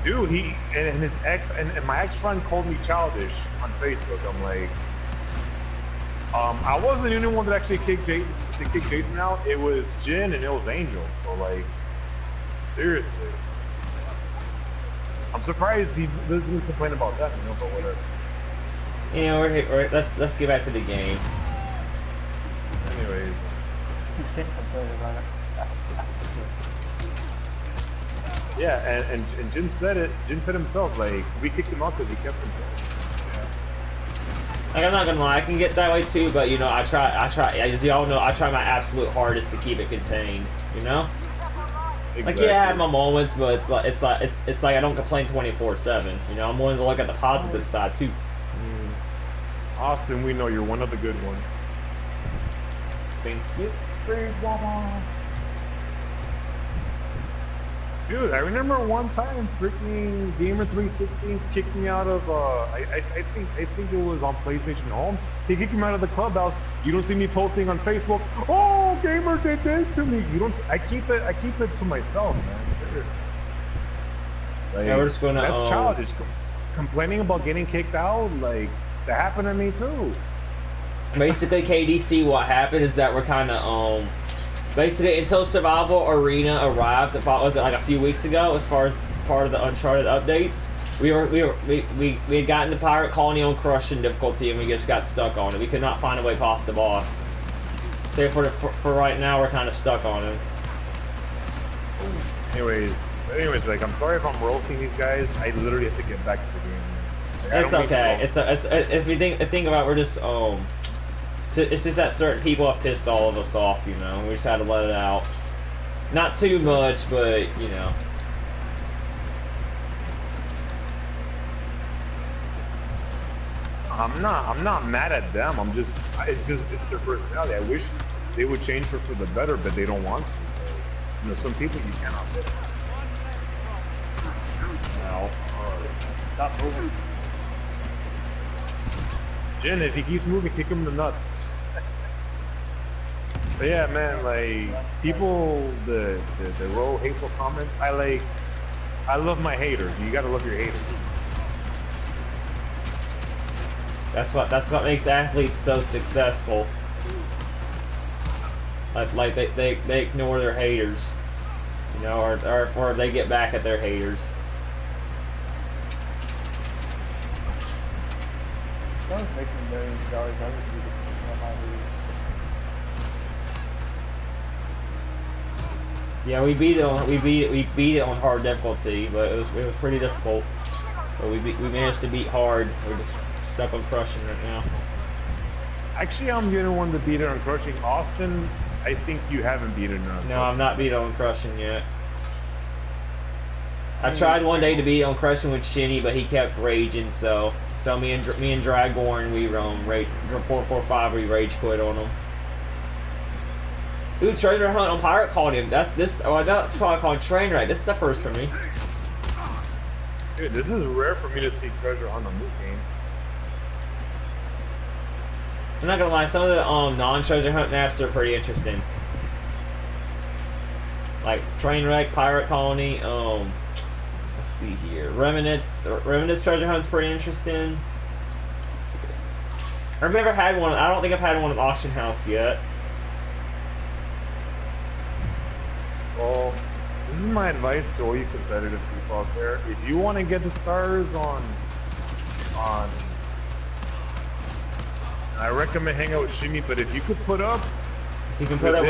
Dude, he and his ex and my ex friend called me childish on Facebook. I'm like, I wasn't the only one that actually kicked Jason out. It was Jin and it was Angel. So like, seriously. I'm surprised he doesn't complain about that, but whatever. Let's get back to the game. Anyways. You can't complain about it. Yeah, and Jin said it. Jin said himself, like, we kicked him out because he kept him going. Like, I'm not gonna lie, I can get that way too, but I try, as y'all know, I try my absolute hardest to keep it contained, Exactly. Like, yeah, I have my moments, but it's like I don't complain 24/7. I'm willing to look at the positive side too. Austin, we know you're one of the good ones. Thank you. Dude, I remember one time freaking Gamer 316 kicked me out of I think it was on PlayStation Home. He kicked me out of the clubhouse. You don't see me posting on Facebook, "Oh, Gamer did this to me." You don't. I keep it to myself, man. Seriously. Like, Yeah, we're just gonna. That's childish. Complaining about getting kicked out, like that happened to me too. Basically, KDC, what happened is that we're kind of basically until Survival Arena arrived, was it like a few weeks ago, as far as part of the Uncharted updates. We had gotten the Pirate Colony on Crushing difficulty, and we just got stuck on it. We could not find a way past the boss. So for right now, we're kind of stuck on it. Anyways, like I'm sorry if I'm roasting these guys. I literally have to get back to the game. Like, It's okay. It's if you think about it, we're just it's just that certain people have pissed all of us off. We just had to let it out. Not too much, but I'm not mad at them. It's their personality. I wish they would change for the better, but they don't want to. Some people you cannot fix. No. Stop moving. Jin, if he keeps moving, kick him in the nuts. But yeah, man, like people, the roll hateful comments. I love my haters. You gotta love your haters. that's what makes athletes so successful. Like they ignore their haters, or they get back at their haters. I was making millions of dollars. I would do this on my Yeah, we beat it on hard difficulty, but it was pretty difficult. But we managed to beat hard. We're just stuck on crushing right now. Actually, I'm the only one to beat it on crushing. Austin, I think you haven't beat it enough. No, I'm not beat it on crushing yet. I tried one day to beat it on crushing with Shinny, but he kept raging. So me and Dragorn, we 4-4-5, we rage quit on him. Ooh, treasure hunt on pirate called him. That's probably called Trainwreck. This is the first for me. Dude, this is rare for me to see treasure hunt on this game. I'm not gonna lie, some of the non-treasure hunt maps are pretty interesting. Like Trainwreck, Pirate Colony, let's see here. Remnants treasure hunt's pretty interesting. I've never had one. I don't think I've had one at Auction House yet. Well, this is my advice to all you competitive people out there. If you want to get the stars on, I recommend hang out with Shimmy. But if you could put up, if you can put up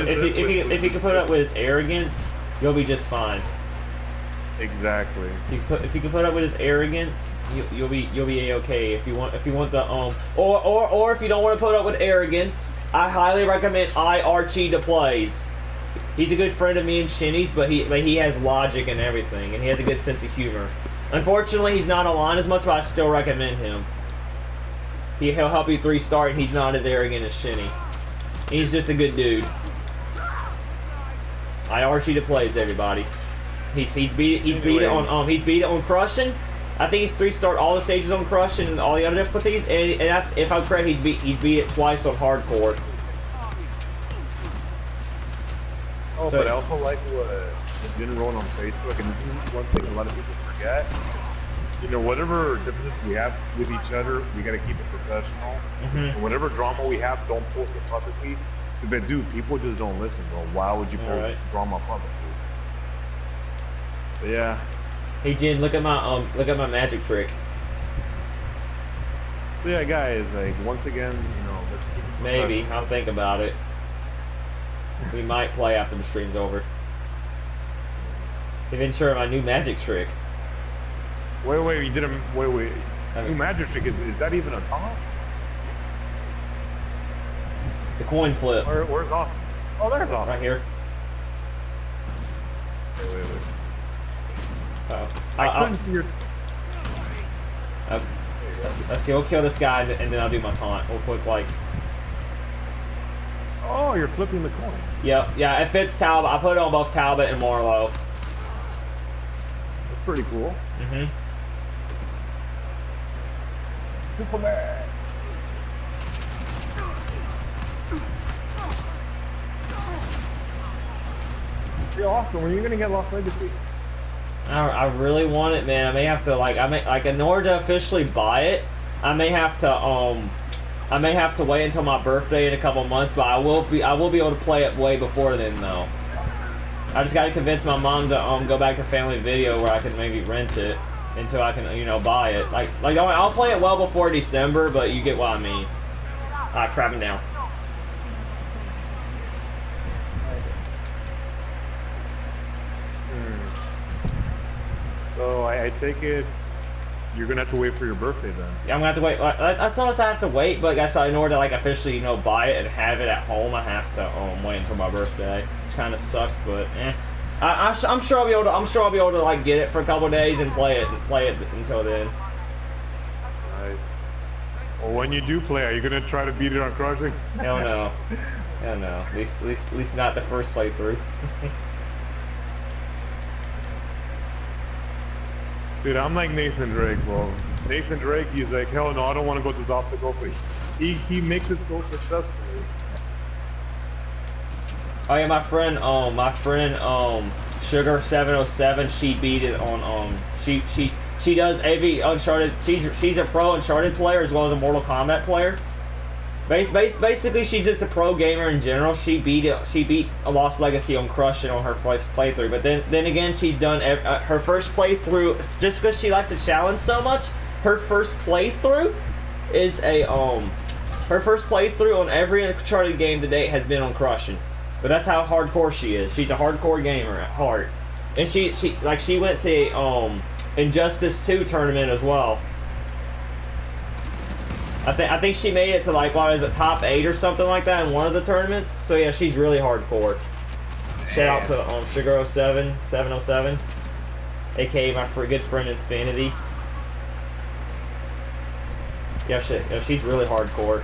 with his arrogance, you'll be just fine. Exactly. If you can put up with his arrogance, you'll be a-okay. If you want the or if you don't want to put up with arrogance, I highly recommend Archie to plays. He's a good friend of me and Shinny's, but he has logic and everything, and he has a good sense of humor. Unfortunately, he's not online as much, but I still recommend him. He'll help you 3-star, and he's not as arrogant as Shinny. He's just a good dude. Archie to plays, everybody. He's beat it on crushing. I think he's 3-starred all the stages on crushing and all the other difficulties. And if I'm correct, he's beat it twice on hardcore. Oh, so, but I also like what didn't roll on Facebook, and this is one thing a lot of people forget. You know, whatever differences we have with each other, we gotta keep it professional. And whatever drama we have, don't post it publicly. If they do, people just don't listen, bro. Why would you post drama publicly? But yeah. Hey Jin, look at my magic trick. So yeah, guys, like once again, you know, let's keep it maybe I'll think about it. We might play after the stream's over. Even sure my new magic trick. Wait, you didn't. Wait. New magic trick, is that even a taunt? The coin flip. Where's Austin? Oh, there's Austin. Right here. Wait. Uh-oh. I couldn't see your. Let's go kill this guy, and then I'll do my taunt real quick, like. Oh, you're flipping the coin. Yep, yeah, it fits Talbot. I put it on both Talbot and Marlowe. That's pretty cool. Superman. Hey, Austin, when are you gonna get Lost Legacy? I really want it, man. I may have to in order to officially buy it, I may have to wait until my birthday in a couple months, but I will be able to play it way before then, though. I just got to convince my mom to go back to Family Video where I can maybe rent it until I can, you know, buy it. Like I'll play it well before December, but you get what I mean. Alright, crab him down. So I take it you're gonna have to wait for your birthday then. Yeah, I'm gonna have to wait. That's not I have to wait, but I guess in order to like officially, you know, buy it and have it at home, I have to wait until my birthday. Which kind of sucks, but I'm sure I'll be able to. I'm sure I'll be able to like get it for a couple of days and play it until then. Nice. Well, when you do play, are you gonna try to beat it on crushing? Hell no. Hell no. At least not the first playthrough. Dude, I'm like Nathan Drake, bro. Nathan Drake, he's like, hell no, I don't want to go to this obstacle, but he makes it so successfully. Oh yeah, my friend Sugar 707, she beat it on she does every Uncharted. She's a pro Uncharted player as well as a Mortal Kombat player. Basically, she's just a pro gamer in general. She beat a Lost Legacy on Crush on her playthrough. But then again, she's done her first playthrough just because she likes to challenge so much. Her first playthrough is her first playthrough on every Uncharted game to date has been on Crushing. But that's how hardcore she is. She's a hardcore gamer at heart. And she went to a Injustice 2 tournament as well. I think she made it to like what is it, top 8 or something like that in one of the tournaments. So yeah, she's really hardcore. Shout out to Sugar07 707, aka my good friend Infinity. Yeah, she's really hardcore.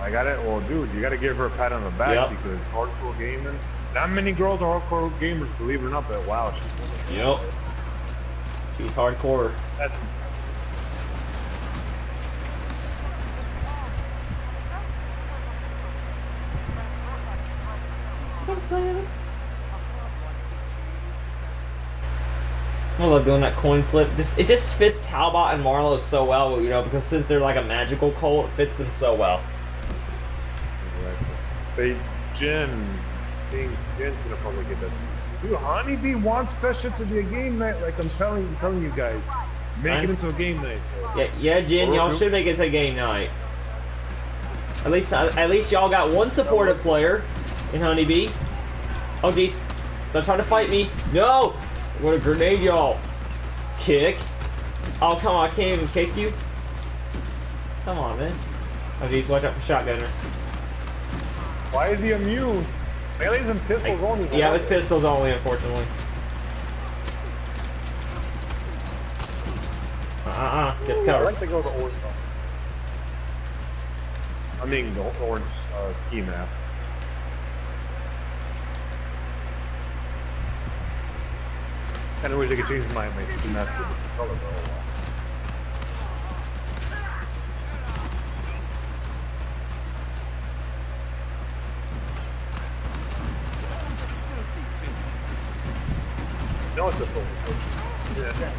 I got it. Well, dude, you got to give her a pat on the back because hardcore gaming. Not many girls are hardcore gamers, believe it or not. But wow, she's she's hardcore. That's. I love doing that coin flip. It just fits Talbot and Marlowe so well, you know, because since they're like a magical cult, it fits them so well. But Jen, Jen's gonna probably get this. Dude, Honeybee wants that shit to be a game night. Like I'm telling you guys, make it into a game night. Yeah, Jen, y'all should make it to a game night. At least y'all got one supportive player in Honeybee. Oh jeez, don't try to fight me. No, I'm gonna grenade y'all. Kick. Oh come on, I can't even kick you. Come on, man. Oh jeez, watch out for shotgunner. Why is he immune? Melee's and pistols only. Yeah, it's pistols only, unfortunately. Get covered. I like to go to the orange one. I mean, the orange ski mask. Kinda wish I could change my ski mask to a different color though. No, it's a full. Yeah.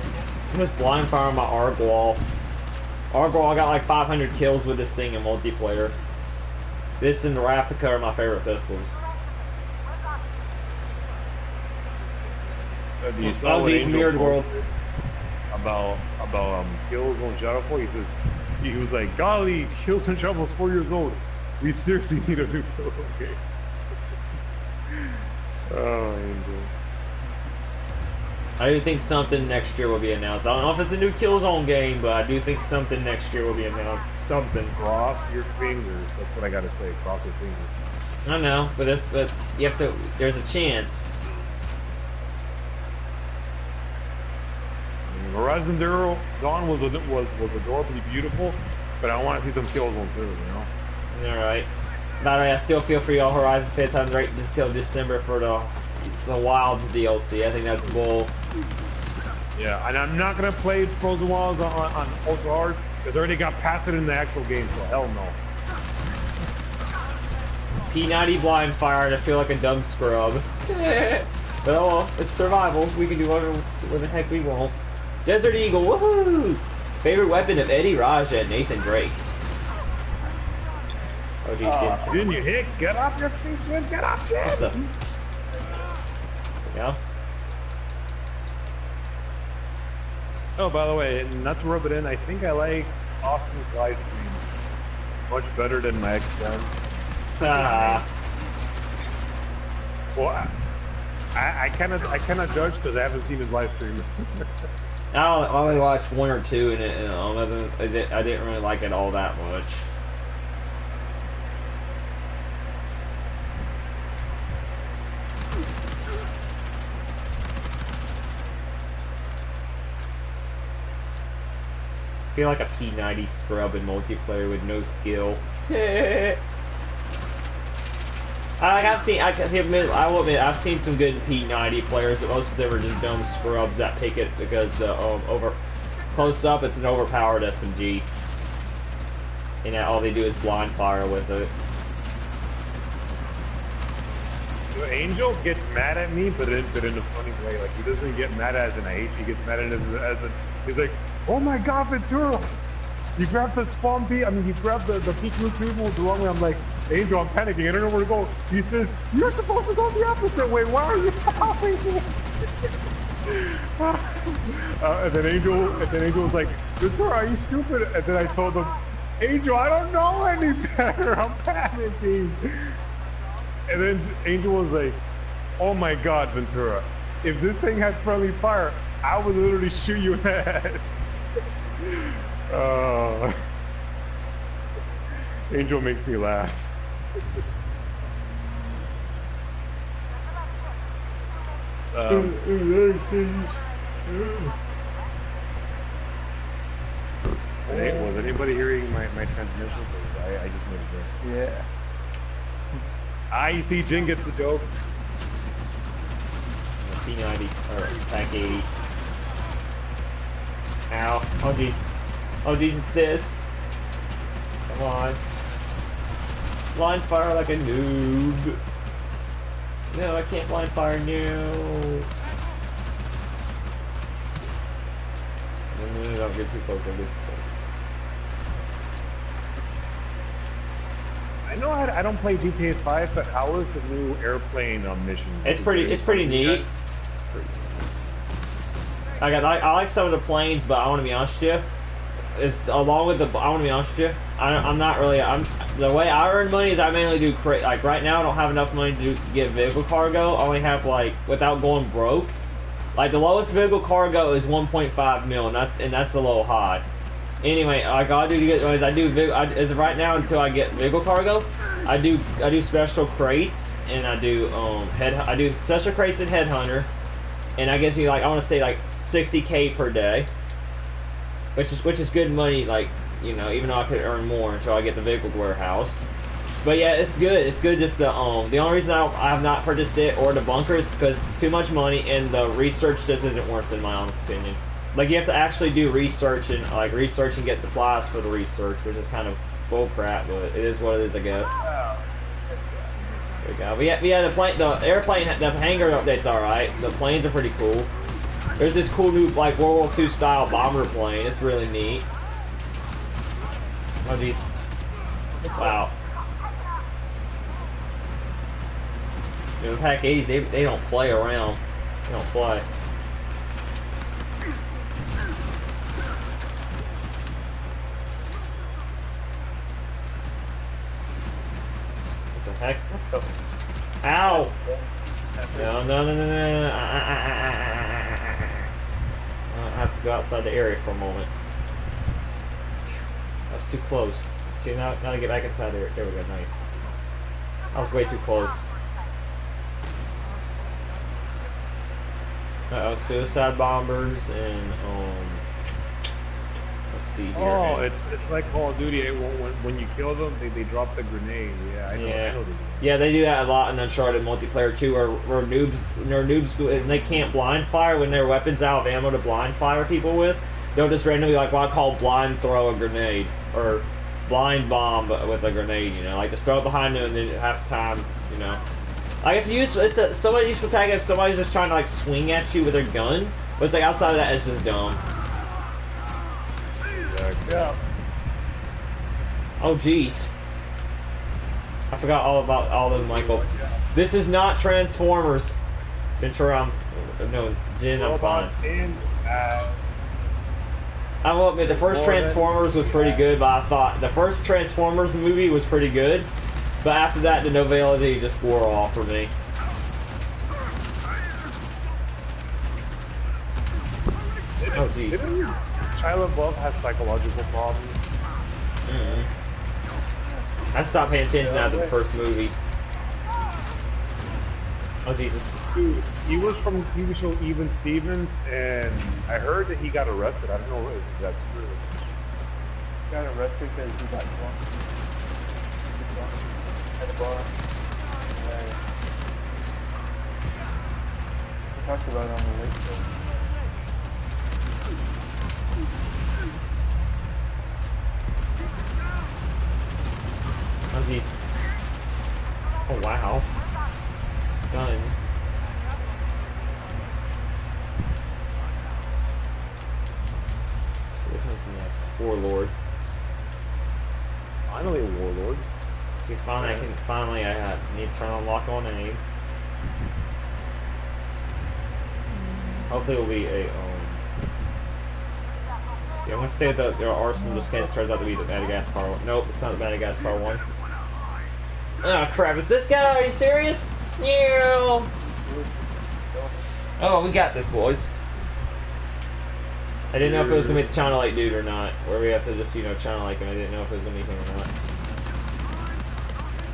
I'm just blind firing my ARG wall. ARG wall, I got like 500 kills with this thing in multiplayer. This and the Raffica are my favorite pistols. You saw what Angel Mirrored World. About kills on Shadowfall. He was like, golly, Kills on Shadowfall's 4 years old. We seriously need a new Kills on game. Oh, Angel. I do think something next year will be announced. I don't know if it's a new Killzone game, but I do think something next year will be announced. Something. Cross your fingers. That's what I gotta say. Cross your fingers. I know, but you have to. There's a chance. Horizon Zero Dawn was adorably beautiful, but I want to see some Killzone too. You know. All right. By the way, I still feel for y'all Horizon fans. I'm right until December for the Wilds DLC. I think that's bull. Yeah, and I'm not gonna play Frozen Wilds on Ultra Hard because I already got past it in the actual game, so hell no. P90 blind fire, and I feel like a dumb scrub. But oh well, it's survival. We can do whatever the heck we want. Desert Eagle, woohoo! Favorite weapon of Eddie Raja and Nathan Drake. Oh geez, didn't you hit? Get off your feet, man! Get off, shit! Yeah. Oh, by the way, not to rub it in, I think I like Austin's live stream much better than my ex-friend. Well, I cannot judge because I haven't seen his live stream. I only watched one or two, and I didn't really like it all that much. I feel like a P90 scrub in multiplayer with no skill. I will admit, I've seen some good P90 players, but most of them are just dumb scrubs that pick it because over close up it's an overpowered SMG, and all they do is blind fire with it. Angel gets mad at me, but in a funny way. Like, he doesn't get mad as in I hate you. He gets mad at it as in, he's like, oh my god, Ventura! You grabbed the spawn beat, you grabbed the peak retrieval the wrong way. I'm like, Angel, I'm panicking. I don't know where to go. He says, you're supposed to go the opposite way. Why are you following me? And then Angel was like, Ventura, are you stupid? And then I told him, Angel, I don't know any better. I'm panicking. And then Angel was like, "Oh my God, Ventura! If this thing had friendly fire, I would literally shoot you in the head." Angel makes me laugh. Hey, was anybody hearing my transmission? 'Cause I just made a joke. Yeah. I see Jin gets the joke. P90 or Pack 80. Ow. Oh jeez. Oh jeez, it's this. Come on. Blind fire like a noob. No, I can't blind fire, no. No, don't get too close, don't get too close. I know I don't play GTA 5, but how is the new airplane mission? It's pretty neat. It's pretty I like some of the planes, but I want to be honest with you. It's along with I want to be honest with you. I'm not really. The way I earn money is I mainly do like right now I don't have enough money to get vehicle cargo. I only have like without going broke. Like the lowest vehicle cargo is 1.5 mil, and that's a little high. Anyway, like all I do to get is as of right now until I get vehicle cargo, I do special crates and I do special crates and headhunter, and I guess I want to say like 60K per day, which is good money. Like even though I could earn more until I get the vehicle warehouse. But yeah, it's good. It's good. Just the only reason I have not purchased it or the bunker is because it's too much money and the research just isn't worth it in my honest opinion. Like you have to actually do research and get supplies for the research, which is kind of bull crap, but it is what it is, I guess. There we go. But yeah, the airplane, the hangar update's all right. The planes are pretty cool. There's this cool new like World War II style bomber plane. It's really neat. Oh geez. Wow. The Pack 80, they don't play around. They don't play. What the heck? What the? Ow! No. I have to go outside the area for a moment. That's too close. See, now to get back inside there. There we go, nice. I was way too close. Uh-oh, suicide bombers and let's see here. Oh, it's like Call of Duty. When you kill them, they drop the grenade. Yeah, I know. Yeah, they do that a lot in Uncharted multiplayer too, where noobs and they can't blind fire when their weapons out of ammo to blind fire people with. They'll just randomly what I call blind throw a grenade or blind bomb with a grenade. Like just throw it behind them and then half the time, I guess somebody's useful tag if somebody's just trying to like swing at you with their gun, but it's like outside of that, it's just dumb. Yeah. Oh jeez, I forgot all about all of them, Michael. This is not Transformers. Ventura, no, Jin, I'm fine. I will admit the first Transformers was pretty good, but I thought the first Transformers movie was pretty good. But after that, the novelty just wore off for me. Oh, geez. Didn't Shia LaBeouf have psychological problems? I stopped paying attention after the first movie. Oh, Jesus. Dude, he was from the TV show Even Stevens, and I heard that he got arrested. I don't know if that's true. He got arrested because he got drunk. At a bar. We talked about it on the late show. Oh, geez. Oh, wow. Done. So which one's next? Warlord. Finally a warlord. See, finally I need to turn on lock on aim. Hopefully it'll be a, see, I'm gonna stay at the arsenal just in case it turns out to be the Madagascar one. Nope, it's not the Madagascar one. Oh crap, is this guy? Are you serious? Yeah. Oh, we got this, boys. I didn't know if it was gonna be the China Lake dude or not. Where we have to just, China Lake him. I didn't know if it was gonna be him or not.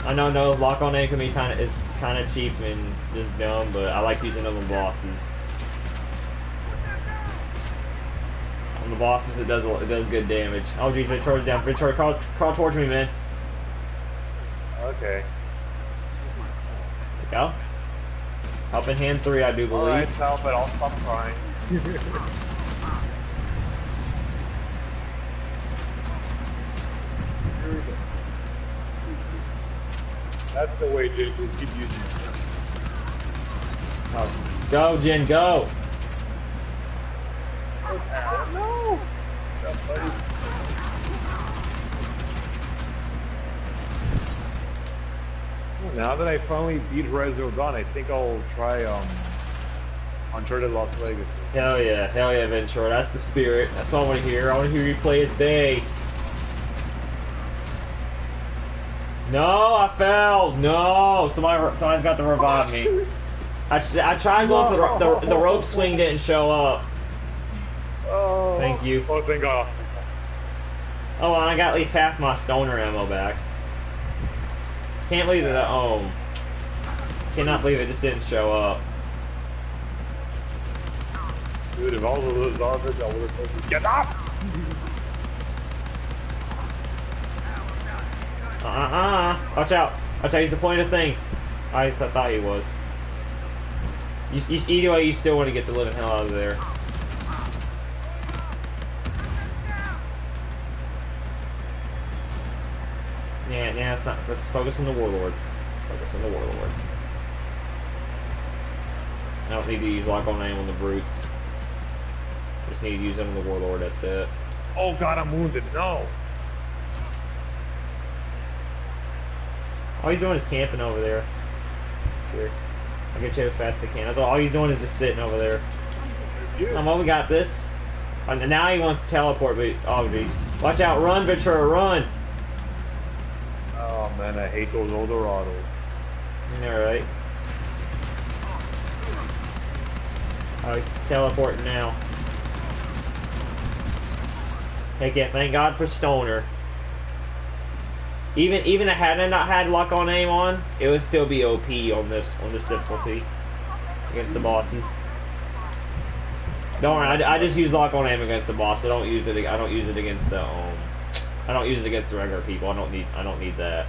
I know, no, lock on name can be kind of cheap and just dumb, but I like using them on bosses. On the bosses, it does good damage. Oh geez, Victoria's down. Victoria, crawl towards me, man. Okay. Let's go. Helping hand 3, I do believe. Alright, Sal, but I'll stop crying. That's the way, Jake. We'll keep using it. Oh, go, Jen, go! No! Now that I finally beat Horizon Dawn, I think I'll try Uncharted Las Vegas. Hell yeah, Ventura. That's the spirit. That's what I want to hear. I want to hear you play as Bay. No, I fell. No, somebody's got to revive me. I tried going for the rope swing didn't show up. Oh, thank you. Oh, thank God. Oh, well, I got at least half my stoner ammo back. Can't believe that. Cannot believe it just didn't show up. Dude, if all of those garbage, I would have told you, get up! Watch out. Watch out, he's deploying a thing. I thought he was. Either way, you still want to get the living hell out of there. Yeah, it's not. Let's focus on the Warlord. Focus on the Warlord. I don't need to use lock on aim on the brutes. Just need to use them on the Warlord, that's it. Oh God, I'm wounded, no! All he's doing is camping over there. Sure. I'll get you as fast as I can. That's all he's doing is just sitting over there. Well, we got this. And now he wants to teleport, but oh geez. Watch out, run, Ventura, run! Oh man, I hate those Eldorados. Alright. Oh, he's teleporting now. Heck yeah, thank God for Stoner. Even if I had not had luck on aim on, it would still be OP on this difficulty against the bosses. Don't worry, I just use lock on aim against the boss. I don't use it against the I don't use it against the regular people. I don't need that.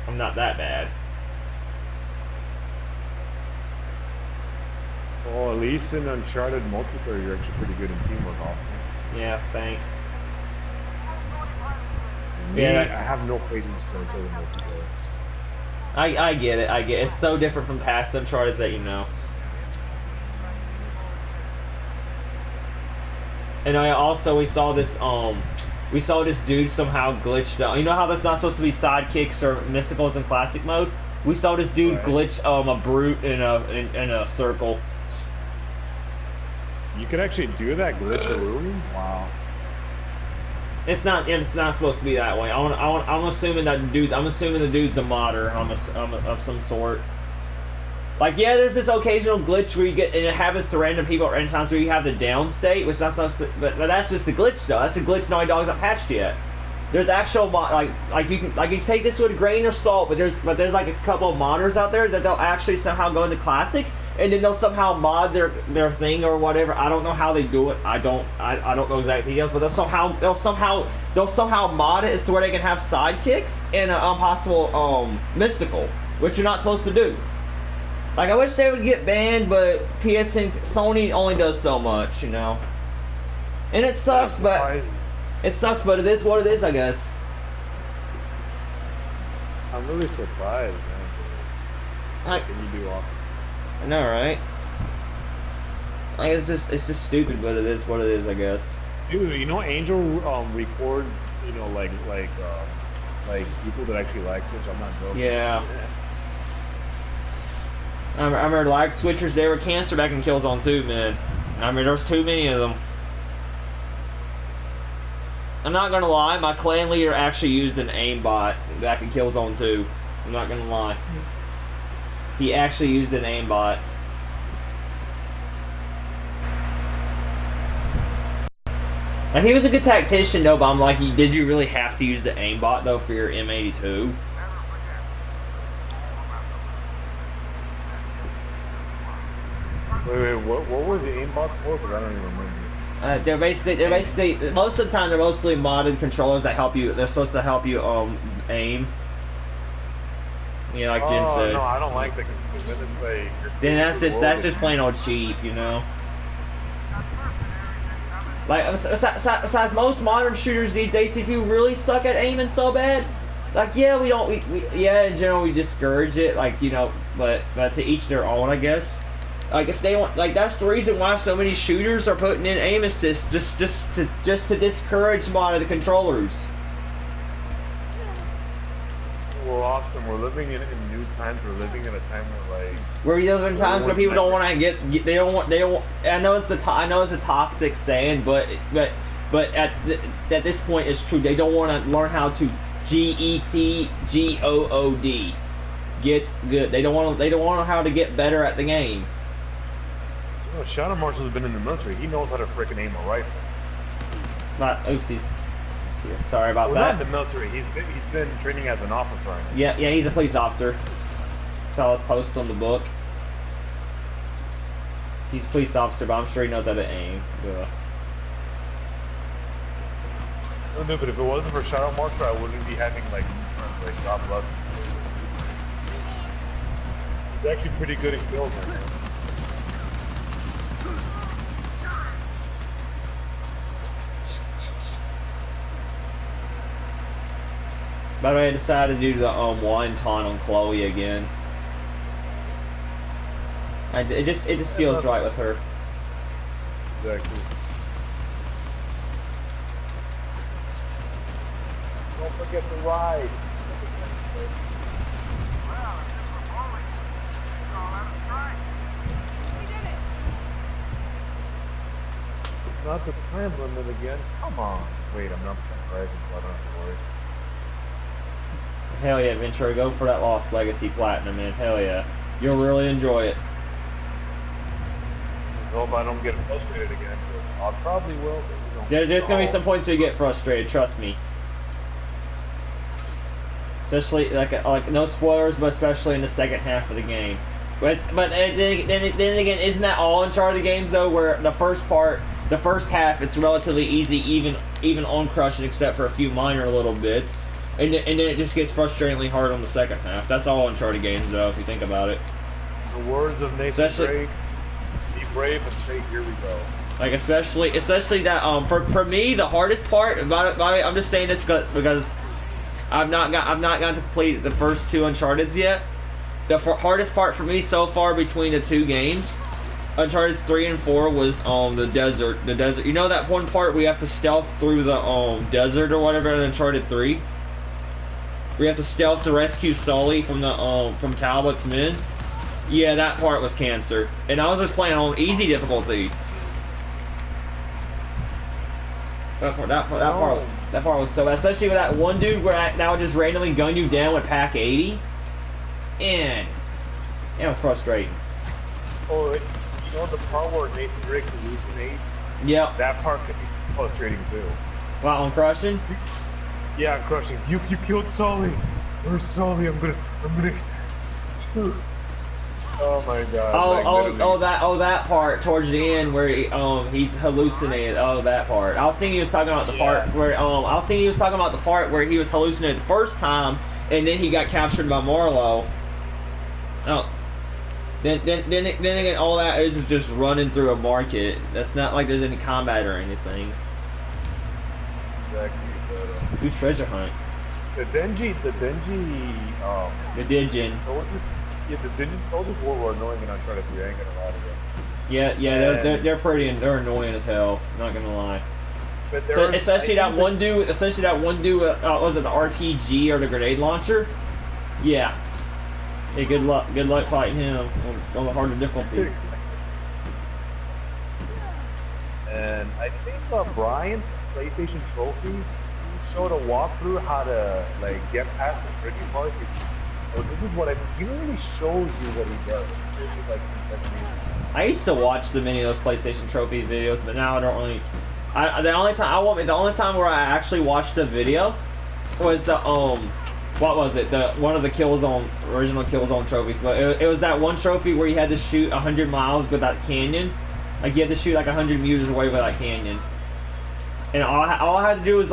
I'm not that bad. Well, at least in Uncharted multiplayer, you're actually pretty good in teamwork, Austin. Yeah, thanks. Me, Yeah, I have no patience to Uncharted multiplayer. I get it. It's so different from past Uncharted that you know. And we saw this dude somehow glitched out. You know how there's not supposed to be sidekicks or mysticals in classic mode? We saw this dude glitch a brute in a circle. You could actually do that glitch a room? Wow. It's not supposed to be that way. I'm assuming the dude's a modder of some sort. Like, yeah, there's this occasional glitch where you get, and it happens to random people at random times where you have the down state, which that's not, but that's just the glitch though. That's a glitch Naughty Dog's not patched yet. There's actual you can take this with a grain of salt, but there's like a couple of modders out there that they'll actually somehow go into classic, and then they'll somehow mod their thing or whatever. I don't know how they do it. I don't know exact details, but they'll somehow mod it as to where they can have sidekicks and a possible mystical, which you're not supposed to do. Like, I wish they would get banned, but Sony only does so much, you know. And it sucks, but it is what it is, I guess. I'm really surprised, man. What can you do awesome? I know, right? Like, it's just stupid, but it is what it is, I guess. Dude, you know, Angel records, you know, like people that actually like Switch. I'm not joking. Yeah. I remember lag switchers, they were cancer back in Killzone 2, man. I mean, there's too many of them. I'm not gonna lie, my clan leader actually used an aimbot back in Killzone 2. I'm not gonna lie. He actually used an aimbot. Like, he was a good tactician though, but I'm like, did you really have to use the aimbot though for your M82? Wait, what was the aimbot for? Because I don't even remember. They're basically most of the time they're mostly modded controllers that help you. They're supposed to help you aim. You know, like Jen said. No, I don't like that because then it's like. Then that's just plain old cheap, you know. Like besides most modern shooters these days, if you really suck at aiming so bad, like yeah, we yeah, in general we discourage it, like, you know, but to each their own, I guess. Like if they want, like that's the reason why so many shooters are putting in aim assist just to discourage modded controllers. Well, Austin, we're living in new times. We're living in a time where like we're living in times where people don't want to get they don't want. I know it's a toxic saying, but at this point it's true. They don't want to learn how to GETGOOD. Get good. They don't want to know how to get better at the game. You know, Shadow Marshal's been in the military. He knows how to frickin' aim a rifle. Oopsies. Sorry about that. Not in the military. He's been training as an officer. Right now. Yeah, he's a police officer. Saw his post on the book. He's a police officer, but I'm sure he knows how to aim. Yeah. No, but if it wasn't for Shadow Marshal, I wouldn't be having like God bless him. He's actually pretty good at kills, man. By the way, I decided to do the one taunt on Chloe again. It just feels right with her. Exactly. Don't forget to ride. It's not the time limit again. Come on. Wait, I'm not driving, so I don't have to worry. Hell yeah, Ventura, go for that Lost Legacy Platinum, man. Hell yeah. You'll really enjoy it. I hope I don't get frustrated again. I probably will, but you know. There's gonna be some points where you get frustrated, trust me. Especially, like no spoilers, but especially in the second half of the game. But then again, isn't that all Uncharted games, though, where the first half, it's relatively easy, even on crushing, except for a few minor little bits. And then it just gets frustratingly hard on the second half. That's all Uncharted games, though, if you think about it. The words of Nathan Drake, be brave and say, here we go. Like, especially that, for me, the hardest part, by the way, I'm just saying this because I've not gotten to complete the first two Uncharted's yet. The hardest part for me so far between the two games, Uncharted 3 and 4, was the desert. The desert. You know that one part where you have to stealth through the desert or whatever in Uncharted 3? We have to stealth to rescue Sully from the from Talbot's men. Yeah, that part was cancer, and I was just playing on easy difficulty. That part was so bad, especially with that one dude where that would just randomly gun you down with Pack 80, and it was frustrating. Oh, you know the part where Nathan Drake hallucinates? Yep. That part could be frustrating too. Wow, on crushing? Yeah, I'm crushing. You killed Sully. Where's Sully? I'm gonna. Oh my god. That part towards the end where he's hallucinated. Oh, that part. I was thinking he was talking about the part where he was hallucinated the first time, and then he got captured by Marlowe. Oh. Then again, all that is just running through a market. That's not like there's any combat or anything. Exactly. Do treasure hunt. The Denji, the Dingin. soldiers, the Dingin soldiers were annoying in Uncharted 3. I ain't gonna lie to them. Yeah, they're annoying as hell. Not gonna lie. But especially that one dude. Was it the RPG or the grenade launcher? Yeah. Hey, good luck fighting him on the harder difficulties. And I think Brian, PlayStation Trophies, he showed a walkthrough how to like get past the tricky part. But this is what he really shows you what he does. It's like some techniques. I used to watch the many of those PlayStation Trophy videos, but now I don't really. The only time where I actually watched a video was the what was it? One of the original Killzone trophies. But it was that one trophy where you had to shoot 100 miles with that canyon. Like you had to shoot like 100 meters away with that canyon. And all I had to do was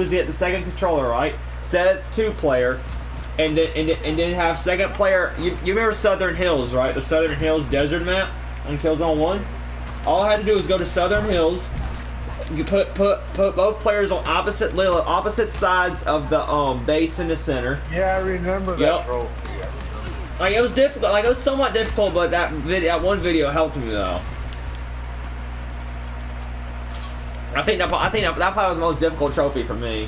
get the second controller right, set it to 2-player, and then have second player. You remember Southern Hills, right? The Southern Hills desert map on Killzone 1. All I had to do was go to Southern Hills. You put both players on opposite sides of the base in the center. Yeah, I remember that trophy. Like it was difficult. Like it was somewhat difficult, but that one video helped me though. I think that probably was the most difficult trophy for me.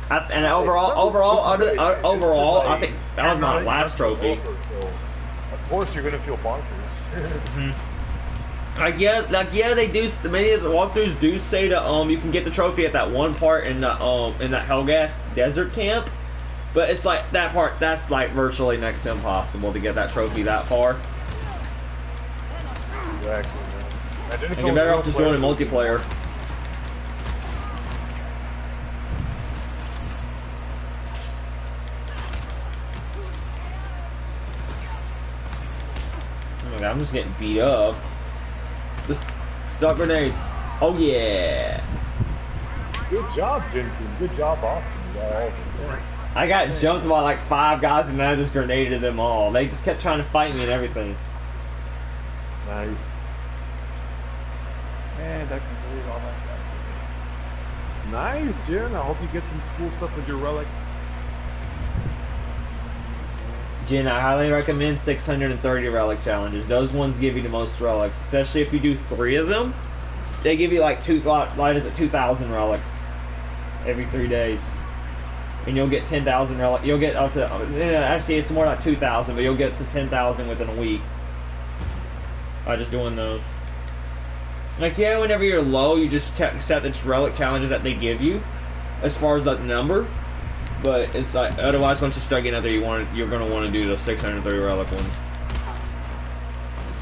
And overall, I think that was my last trophy. So, of course, you're gonna feel bonkers. Like yeah, they do. Many of the walkthroughs do say that you can get the trophy at that one part in the Hellgas desert camp, but it's like that part that's like virtually next to impossible to get that trophy that far. Exactly. And you're better off just doing a multiplayer. Oh my god, I'm just getting beat up. Just stop grenades. Oh yeah. Good job, Jenkins. Good job, Austin. I got jumped by like 5 guys and I just grenaded them all. They just kept trying to fight me and everything. Nice. And I can believe all that. Nice, Jen. I hope you get some cool stuff with your relics. Jen, I highly recommend 630 relic challenges. Those ones give you the most relics, especially if you do 3 of them. They give you like 2,000 relics every 3 days, and you'll get 10,000 relics. You'll get up to actually it's more like 2,000, but you'll get to 10,000 within a week by just doing those. Like yeah, whenever you're low, you just set the relic challenges that they give you, as far as the number. But it's like otherwise, once you start getting out there, you're gonna want to do the 630 relic ones.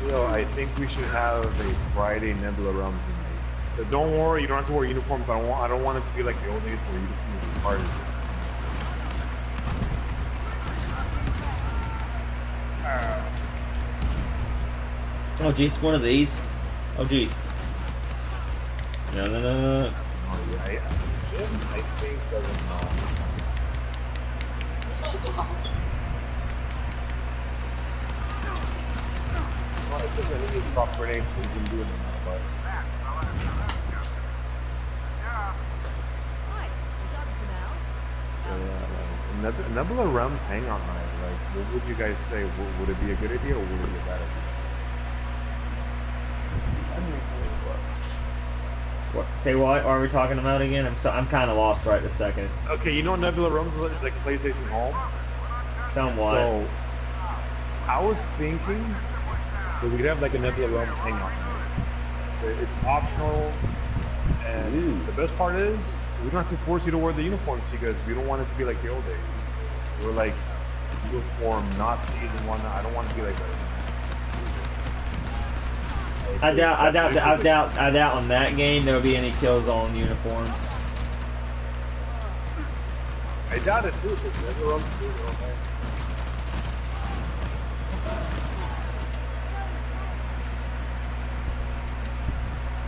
You know, I think we should have a Friday Nebula Realms in May. But don't worry, you don't have to wear uniforms. I don't want it to be like the old days where uniforms were parties. Oh geez, one of these. Oh geez. No. Oh yeah, Jim, I think doesn't know. Well, it doesn't need to stop grenades, so you can do it now, but... Right, we're done for now. Yeah, Nebula Realms Hangout Night, like, what would you guys say? Would it be a good idea or would it be a bad idea? What? Say what are we talking about again? I'm kind of lost right this second. Okay, you know Nebula Realms is like PlayStation Home? Somewhat. So, I was thinking that we could have like a Nebula Realms Hangout night. It's optional, and the best part is, we don't have to force you to wear the uniforms because we don't want it to be like the old days. We're like uniform Nazis and whatnot. I don't want to be like that. I doubt on that game there'll be any Killzone uniforms. I doubt it too, because Nebula Realms is doing it all day.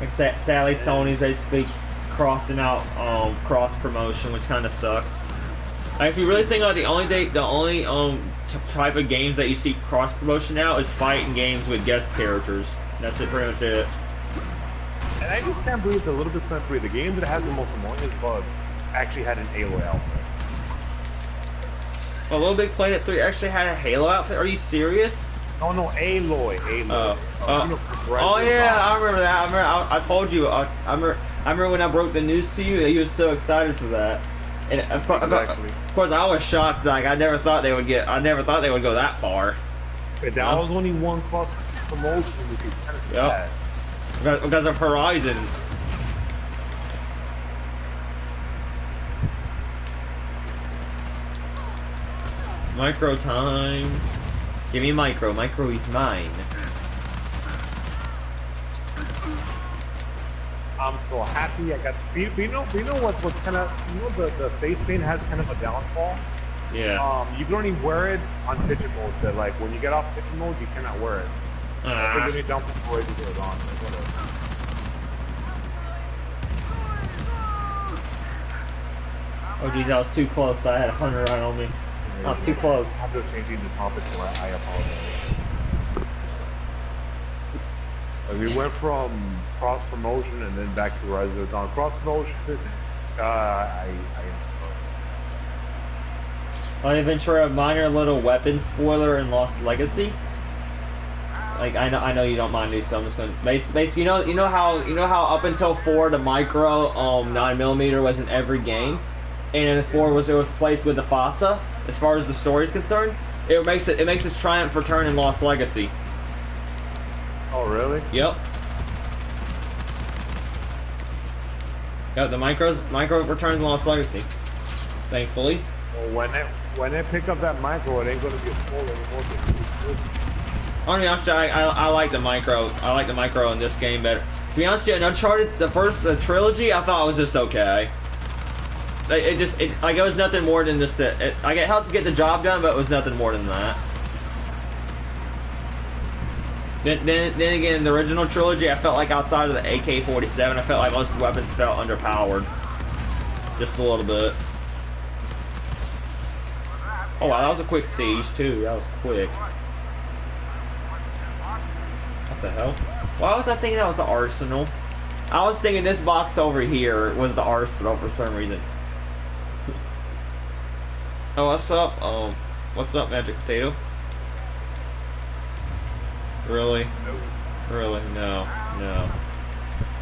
Like sadly, Sony's basically crossing out cross promotion, which kind of sucks. Like, if you really think about it, the only type of games that you see cross promotion now is fighting games with guest characters. That's it, pretty much it. And I just can't believe it's a little bit free. The game that has the most annoying bugs actually had an Aloy outfit. A Little Big Planet 3 actually had a Halo outfit? Are you serious? Oh no, Aloy. Oh yeah, I remember that. I told you. I remember when I broke the news to you. You were so excited for that. And of course, I was shocked. Like I never thought they would go that far. But that was only one cross promotion, which is kind of sad. Because of Horizon. Micro time. Give me micro. Micro is mine. I'm so happy I got. You know what's kind of, the face paint has kind of a downfall. Yeah. You can only wear it on pitcher mode. That like when you get off pitcher mode, you cannot wear it. That's like when you dump before it goes on. Like, whatever. Oh geez, I was too close. I had a hunter right on me. I was too close. After changing the topic, so I apologize. We went from cross promotion and then back to Rise of Dawn. Cross promotion. I am sorry. I venture a minor little weapon spoiler in Lost Legacy. Like I know you don't mind me, so I'm just gonna basically you know how up until 4 the micro 9mm was in every game, and in 4 it was replaced with the FASA. As far as the story is concerned, it makes its triumph return in Lost Legacy. Oh really? Yep. Yep, the micro returns in Lost Legacy. Thankfully. Well, when they pick up that micro, it ain't gonna be a spoiler anymore. To be honest, I like the micro. I like the micro in this game better. To be honest, in Uncharted, the trilogy, I thought it was just okay. It was nothing more than just it helped to get the job done, but it was nothing more than that. Then again, in the original trilogy, I felt like outside of the AK-47, I felt like most of the weapons felt underpowered. Just a little bit. Oh wow, that was a quick siege too. That was quick. What the hell? Why was I thinking that was the arsenal? I was thinking this box over here was the arsenal for some reason. Oh, what's up? What's up, Magic Potato? Really? Really? No. No.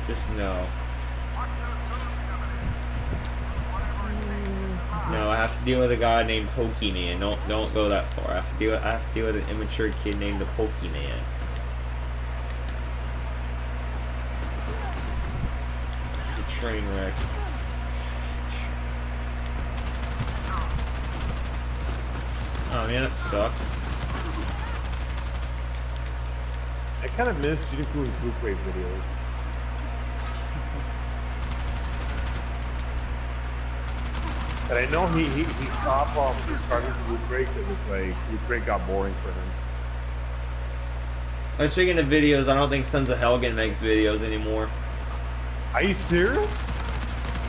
Just no. No, I have to deal with a guy named Pokemon. Don't go that far. I have to deal with an immature kid named the Pokemon. It's a train wreck. Oh man, that sucks. I kind of miss Jinku's Loot Crate videos. And I know he stopped starting to Loot Crate because it's like Loot Crate got boring for him. Speaking of videos, I don't think Sons of Helgen makes videos anymore. Are you serious?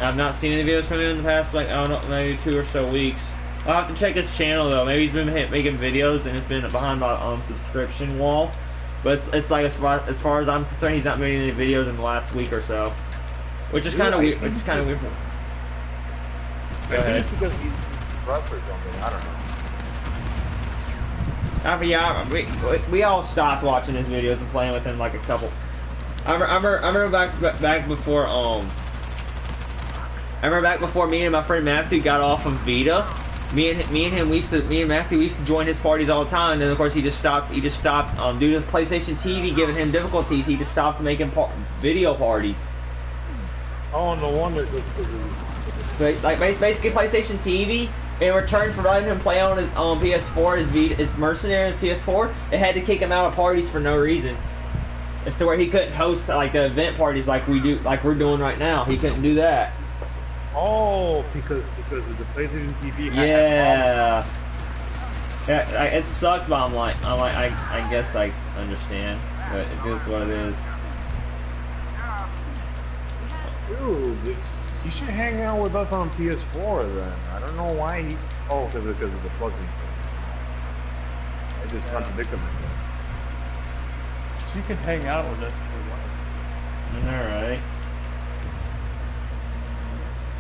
I've not seen any videos from him in the past, like, I don't know, maybe 2 or so weeks. I'll have to check his channel though. Maybe he's been making videos and it's been behind my subscription wall. But it's like as far as I'm concerned, he's not making any videos in the last week or so, which is kind of weird. Which is kind of weird. Go ahead. It's because he's depressed or something. I don't know. Yeah, we all stopped watching his videos and playing with him like a couple. I remember back before I remember back before me and my friend Matthew got off of Vita. Me and Matthew used to join his parties all the time, and then of course he just stopped due to PlayStation TV giving him difficulties. He just stopped making video parties. Oh, no wonder. Like basically PlayStation TV, in return for letting him play on his PS4, his Mercenary, his PS4, it had to kick him out of parties for no reason. It's to where he couldn't host like the event parties like we're doing right now. He couldn't do that. Oh, because of the PlayStation TV. Yeah. Yeah, it sucked, but I'm like, I guess I understand, but it is what it is. Dude, he should hang out with us on PS4 then. I don't know why he. Oh, because of the plugs and stuff. I just contradicted myself. You can hang out with us for a while. Alright.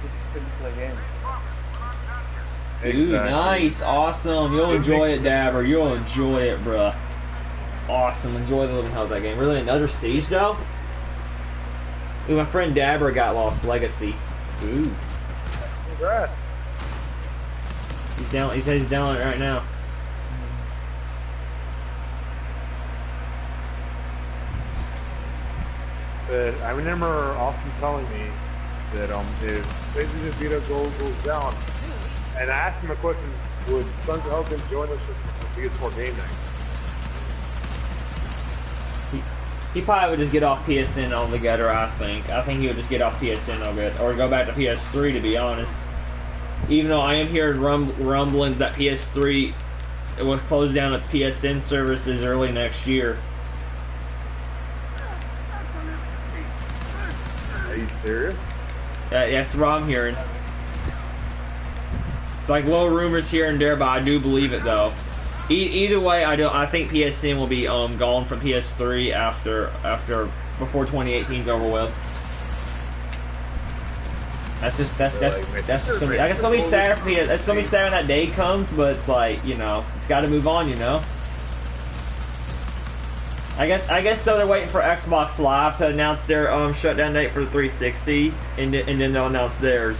We just couldn't play games. Dude, nice, awesome. You'll enjoy it, Dabber. You'll enjoy it, bruh. Awesome. Enjoy the living hell of that game. Really, another siege though? Ooh, my friend Dabber got Lost Legacy. Ooh. Congrats. He says he's down on it right now. But I remember Austin telling me that if PlayStation Vita goes down, and I asked him a question Would Sons of Elton join us for PS4 game night? He probably would just get off PSN altogether, I think. I think he would just get off PSN altogether. Or go back to PS3, to be honest. Even though I am hearing rumblings that PS3 will close down its PSN services early next year. Are you serious? That's what I'm hearing. It's like little rumors here and there, but I do believe it though. Either way, I think PSN will be gone from PS3 before 2018 is over with. That's just gonna be, I guess it's gonna be sad for PS. It's gonna be sad when that day comes, but it's like, you know, it's got to move on, you know. I guess though they're waiting for Xbox Live to announce their shutdown date for the 360, and then they'll announce theirs.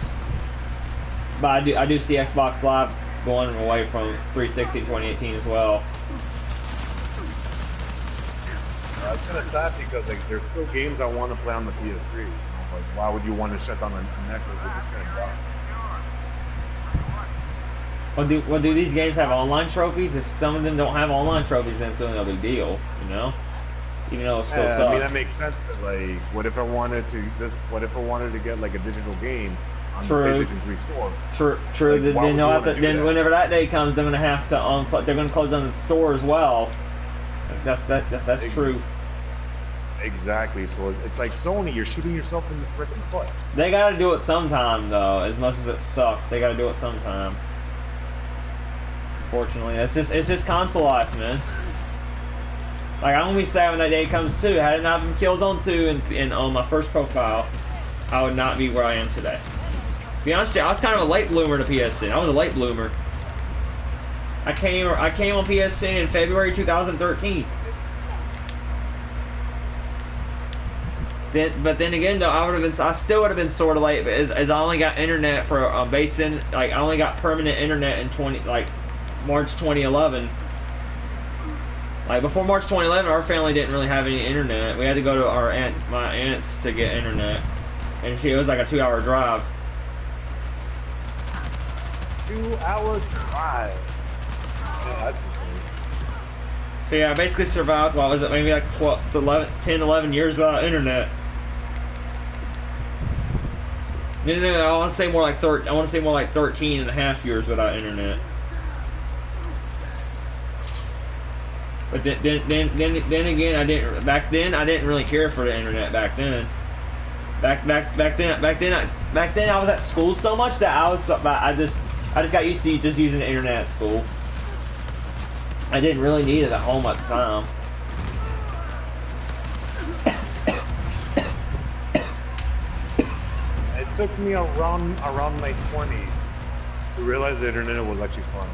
But I do see Xbox Live going away from 360 in 2018 as well. It's kind of sad because like there's still games I want to play on the PS3. You know? Like, why would you want to shut down a network with this kind of stuff? Well, do these games have online trophies? If some of them don't have online trophies, then it's really no big deal, you know. Even though it still sucks. I mean, that makes sense. But like, what if I wanted to get like a digital game on the PlayStation 3 store? True. Like, then whenever that day comes, they're gonna have to they're gonna close down the store as well. That's true. Exactly. So it's like Sony, you're shooting yourself in the freaking foot. They gotta do it sometime though. As much as it sucks, they gotta do it sometime. Fortunately, it's just console life, man. Like, I'm gonna be sad when that day comes too. Had it not been Killzone 2 in on my first profile, I would not be where I am today. To be honest with you, I was kind of a late bloomer to PSN. I was a late bloomer. I came on PSN in February 2013. But then again, though, I still would have been sort of late, but as I only got internet for I only got permanent internet in March 2011. Like, before March 2011, our family didn't really have any internet. We had to go to my aunt's to get internet, and it was like a 2-hour drive. 2-hour drive. Yeah, that's insane. So yeah, I basically survived. What was it? Maybe like 10, 11 years without internet. No, I want to say more like 13. I want to say more like 13 and a half years without internet. But then again, I didn't. Back then, I didn't really care for the internet. Back then, back then, I was at school so much that I just got used to just using the internet at school. I didn't really need it at home at the time. It took me around my 20s to realize the internet was actually fun.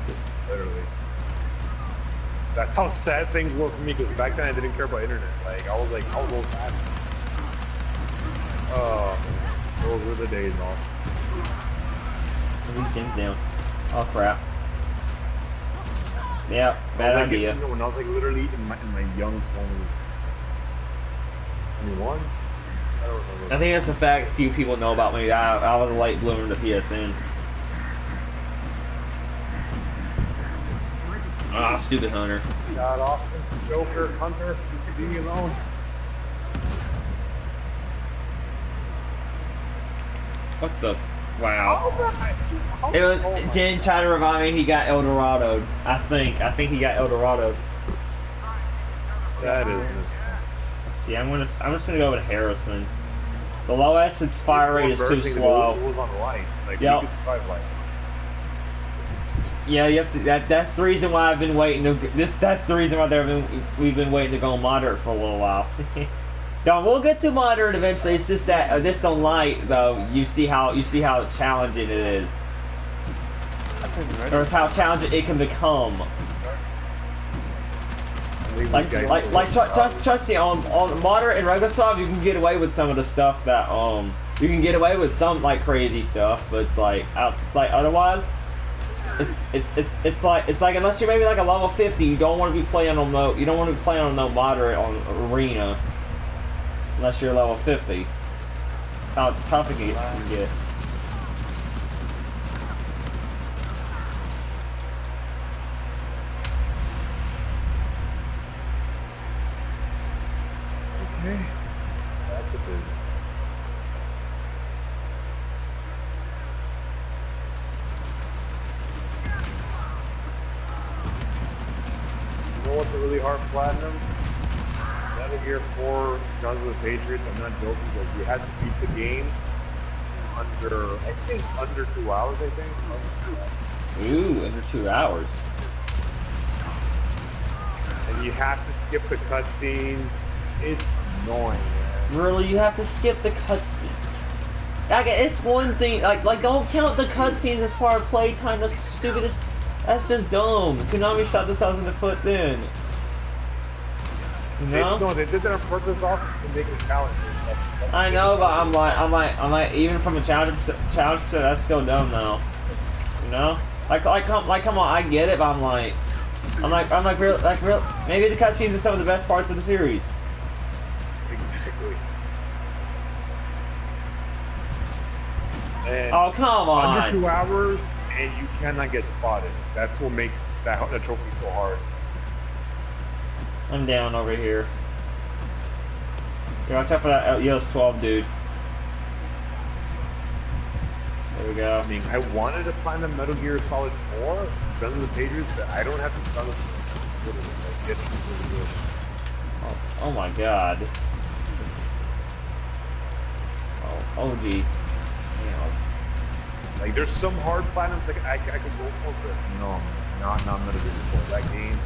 Literally. That's how sad things were for me, because back then I didn't care about internet. Like, I was old fashioned. Oh, those were the days, man. These things down. Oh crap. Yeah, bad idea. When I was like literally in my young 20s. 21? I don't remember. I think that's a fact few people know about me. I was a late bloomer to PSN. Ah, stupid Hunter. Got off, Joker, Hunter, you can leave me alone. What the? Wow. It was Jen tried to revive me. He got El Dorado. I think he got El Dorado. That is. Let's see. I'm just gonna go with Harrison. The lowest its fire rate is too slow. It was on light. Like, yep. You could survive light. Yeah, you have to, that's the reason why I've been waiting to that's the reason why we've been waiting to go moderate for a little while. Now we'll get to moderate eventually. It's just that just on light though, you see how challenging it is, or how challenging it can become. Trust me, on moderate and regular stuff, you can get away with some of the stuff that you can get away with some like crazy stuff, but it's like otherwise. It's like unless you're maybe like a level 50, you don't want to be playing on no moderate on arena unless you're level 50. How tough it can get. what's a really hard platinum? Metal Gear 4 Guns of the Patriots, I'm not joking, because you had to beat the game under 2 hours, I think. Ooh, under 2 hours. And you have to skip the cutscenes. It's annoying, man. Really, you have to skip the cutscenes. Like, it's one thing, like don't count the cutscenes as part of playtime. That's stupid. That's just dumb. Konami shot themselves in the foot then. You know? No, they did that on purpose also to make it challenging. I know, but I'm like, even from a challenge perspective, that's still dumb though. You know? Like, come on, I get it, but I'm like, real, maybe the cutscenes are some of the best parts of the series. Exactly. And Oh, come on. under 2 hours, and you cannot get spotted. That's what makes that trophy so hard. I'm down over here. Yeah, watch out for that US-12 dude. There we go. I mean, I wanted to find a Metal Gear Solid 4, Guns of the Patriots, but I don't have the stuff to get really good. Oh my god. Oh geez. Yeah. Like, there's some hard platinums like I could go for, but no, not Metal Gear 4. That game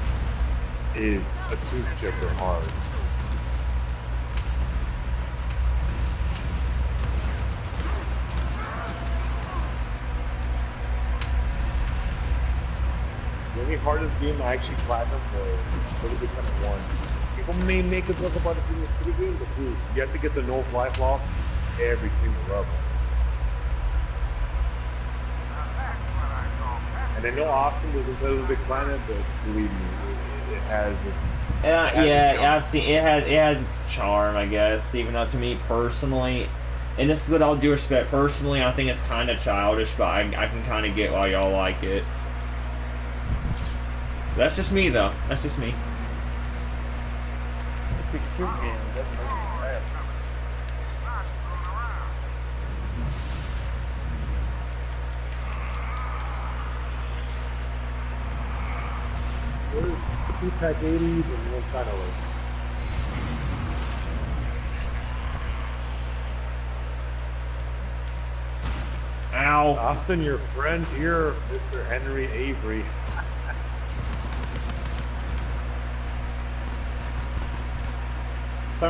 is a tooth-chipper hard. The only hardest game I actually platinum was Little Big Kind of 1. People may make us look about it being a pretty game, but dude, you have to get the no life loss every single level. And I know Austin was a Little Big Planet, but believe me, it has its... Yeah, I've seen it has its charm, I guess. Even though to me personally, and this is with all due respect, personally, I think it's kind of childish, but I can kind of get why y'all like it. That's just me, though. That's just me. It's a cute game. That's not bad. There's 2-pack 80s and one kind of like... Ow. Austin, your friend here, Mr. Henry Avery. For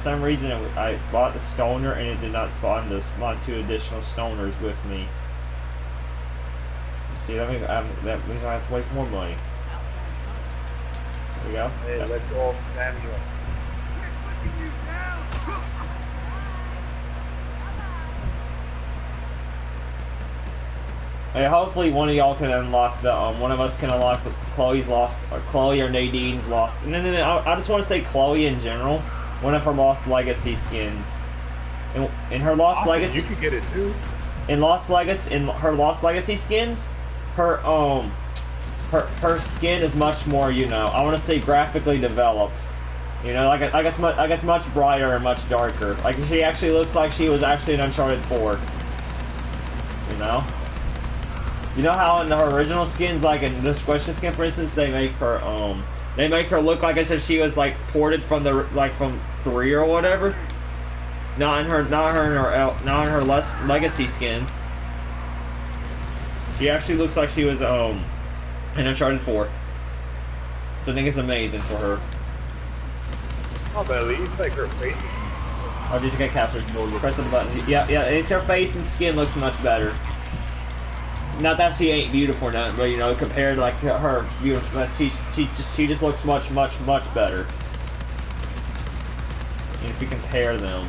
some reason, I bought the stoner and it did not spawn 2 additional stoners with me. See, that means I have to waste more money. There we go. Hey, let go of Samuel. Hey, hopefully one of y'all can unlock the one of us can unlock the Chloe or Nadine's lost. No. I just want to say Chloe in general. One of her Lost Legacy skins. In her Lost Legacy, you could get it too. In her Lost Legacy skins, her skin is much more, you know, I want to say graphically developed. You know, like it's much brighter and much darker. Like she actually looks like she was actually in Uncharted 4. You know. You know how in her original skins, like in this question skin, for instance, they make her look like as if she was like ported from from 3 or whatever. Not in her legacy skin. She actually looks like she was in Uncharted 4. So I think it's amazing for her. Oh, but at least like her face. Oh, did you get captured? Press the button. Yeah, it's her face and skin looks much better. Not that she ain't beautiful or nothing, but you know, compared to like her beautiful, she just looks much better. And if you compare them.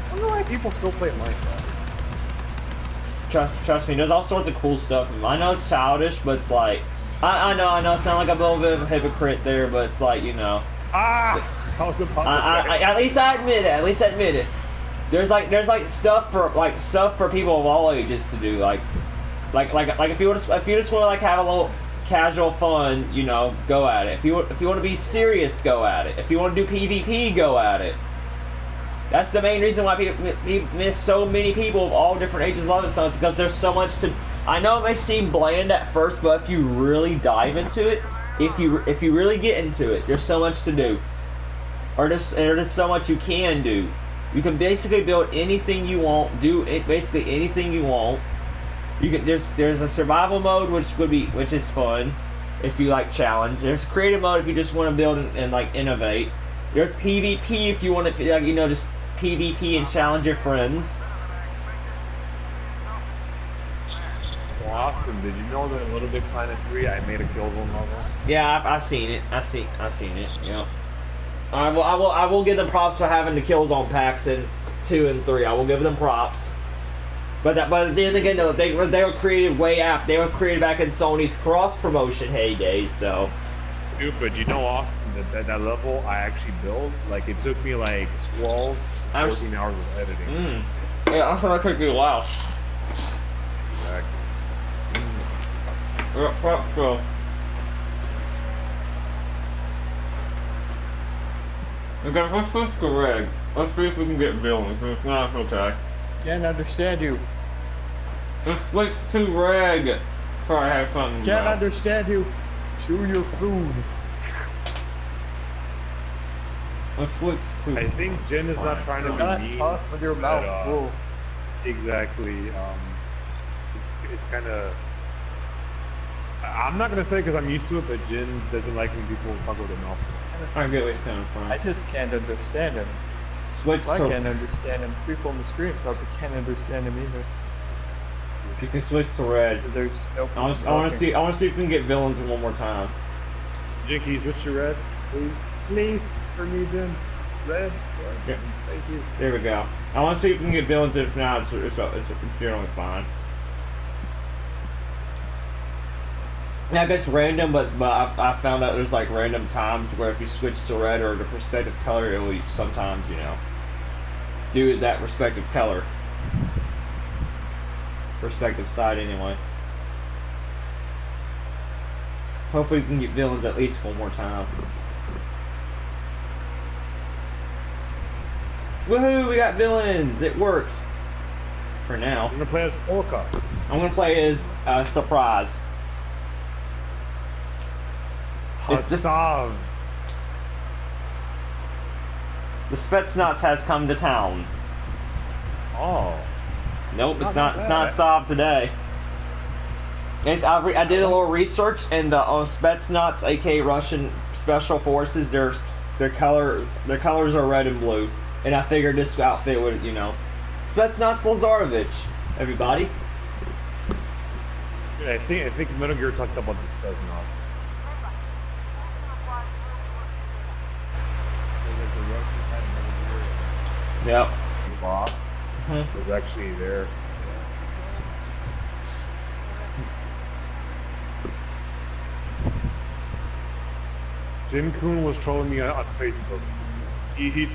I wonder why people still play Minecraft. Trust me, there's all sorts of cool stuff. I know it's childish, but it's like, I know, I sound like a little bit of a hypocrite there, but it's like, you know. I was about to say. At least I admit it. There's like stuff for people of all ages to do. Like if you just want to like have a little casual fun, you know, go at it. If you want to be serious, go at it. If you want to do PvP, go at it. That's the main reason why people miss so many people of all different ages love it so much, because there's so much to. I know it may seem bland at first, but if you really dive into it, if you really get into it, there's so much to do, or there's so much you can do. You can basically build anything you want, do it basically anything you want. You can there's a survival mode which is fun if you like challenge. There's creative mode if you just want to build and like innovate. There's PvP if you want to like, you know, just PvP and challenge your friends. Well, Austin, did you know that in Little Big Planet 3 I made a Killzone level? Yeah, I've seen it. I've seen it. Yeah. I will give them props for having the Killzone packs in 2 and 3. I will give them props. But then again, though, they were created way after. They were created back in Sony's cross promotion heyday. So. Dude, but you know, Austin, that level I actually built, like it took me like 12, 14 hours of editing. Yeah, I thought that could be a while. Exactly. Let's go. Okay, let's switch to Reg. Let's see if we can get villains. If not, it's okay. Can't understand you. Let's switch to Reg. Sorry, I have something. Can't understand you. Chew your food. Let's switch to. I think Jen is not trying to Do be not mean. talk with your mouth full. Exactly. It's kind of. I'm not gonna say because I'm used to it, but Jen doesn't like when people talk with their mouth. I get where it's coming from. I just can't understand him. Switch I to. can't understand him. People on the screen probably can't understand him either. You can switch to Red. There's no. I want to see. I want to see if we can get villains one more time. Jen, can you switch to red, please? Please, for me, Jen. Red. Yeah. Thank you. There we go. I want to see if we can get villains. If not, it's generally fine. Now it gets random, but I found out there's like random times where if you switch to red or the respective color, it will sometimes, you know, do that respective color. Respective side anyway. Hopefully we can get villains at least one more time. Woohoo, we got villains! It worked. For now. I'm gonna play as Polka. I'm gonna play as Surprise. It's just- Hassan. The Spetsnaz has come to town. Oh. Nope, it's Not not. It's bad. not solved today. I did a little research, and the Spetsnaz, aka Russian Special Forces, their colors are red and blue, and I figured this outfit would, you know, Spetsnaz Lazarevich, everybody. I think Metal Gear talked about the Spetsnaz. Yep. The boss was actually there. Jim Kuhn was trolling me on Facebook. He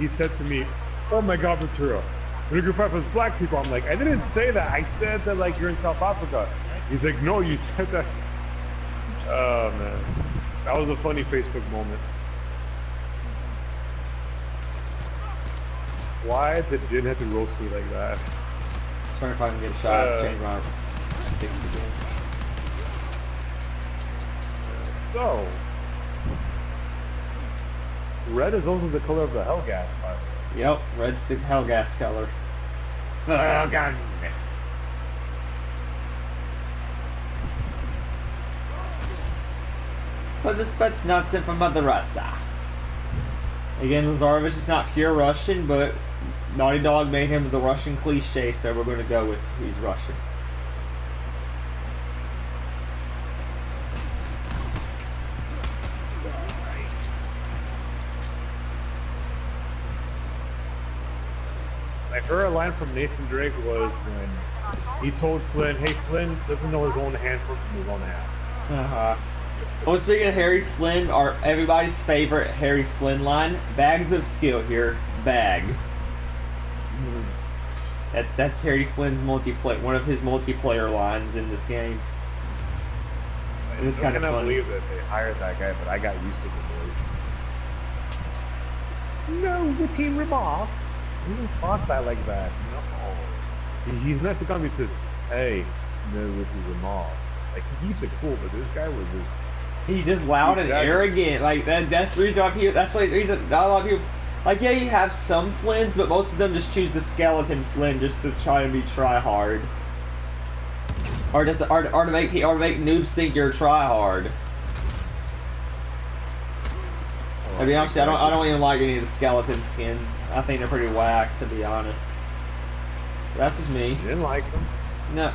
said to me, "Oh my God, Ventura, when you fight with black people," I'm like, "I didn't say that. I said that like you're in South Africa." He's like, "No, you said that." Oh man, that was a funny Facebook moment. Why did Jin have to roast me like that? Trying if I can get a shot. Change my things again. So, red is also the color of the Hellgas, by the way. Yep, red's the Hellgas color. Oh God. But the Spetsnaz sent from Mother Russia. Again, Lazarevich is not pure Russian, but Naughty Dog made him the Russian cliche, so we're going to go with he's Russian. My favorite line from Nathan Drake was when he told Flynn, "Hey, Flynn doesn't know his own hand from his own ass." Well, speaking of Harry Flynn, everybody's favorite Harry Flynn line, bags of skill here, bags. That's Harry Flynn's one of his multiplayer lines in this game. It was kind of I fun. believe that they hired that guy, but I got used to the voice. No. witty remarks. He doesn't talk that like that. No. He's nice to come. He says, "Hey, no witty remarks." Like he keeps it cool, but this guy was just. He's just loud and arrogant. Like that's the reason why people. That's why the reason not a lot of people. Like yeah, you have some Flynns, but most of them just choose the skeleton Flynn just to try and be try hard. Or to make noobs think you're try hard. To be honest, I don't even like any of the skeleton skins. I think they're pretty whack, to be honest. That's just me. You didn't like them? No.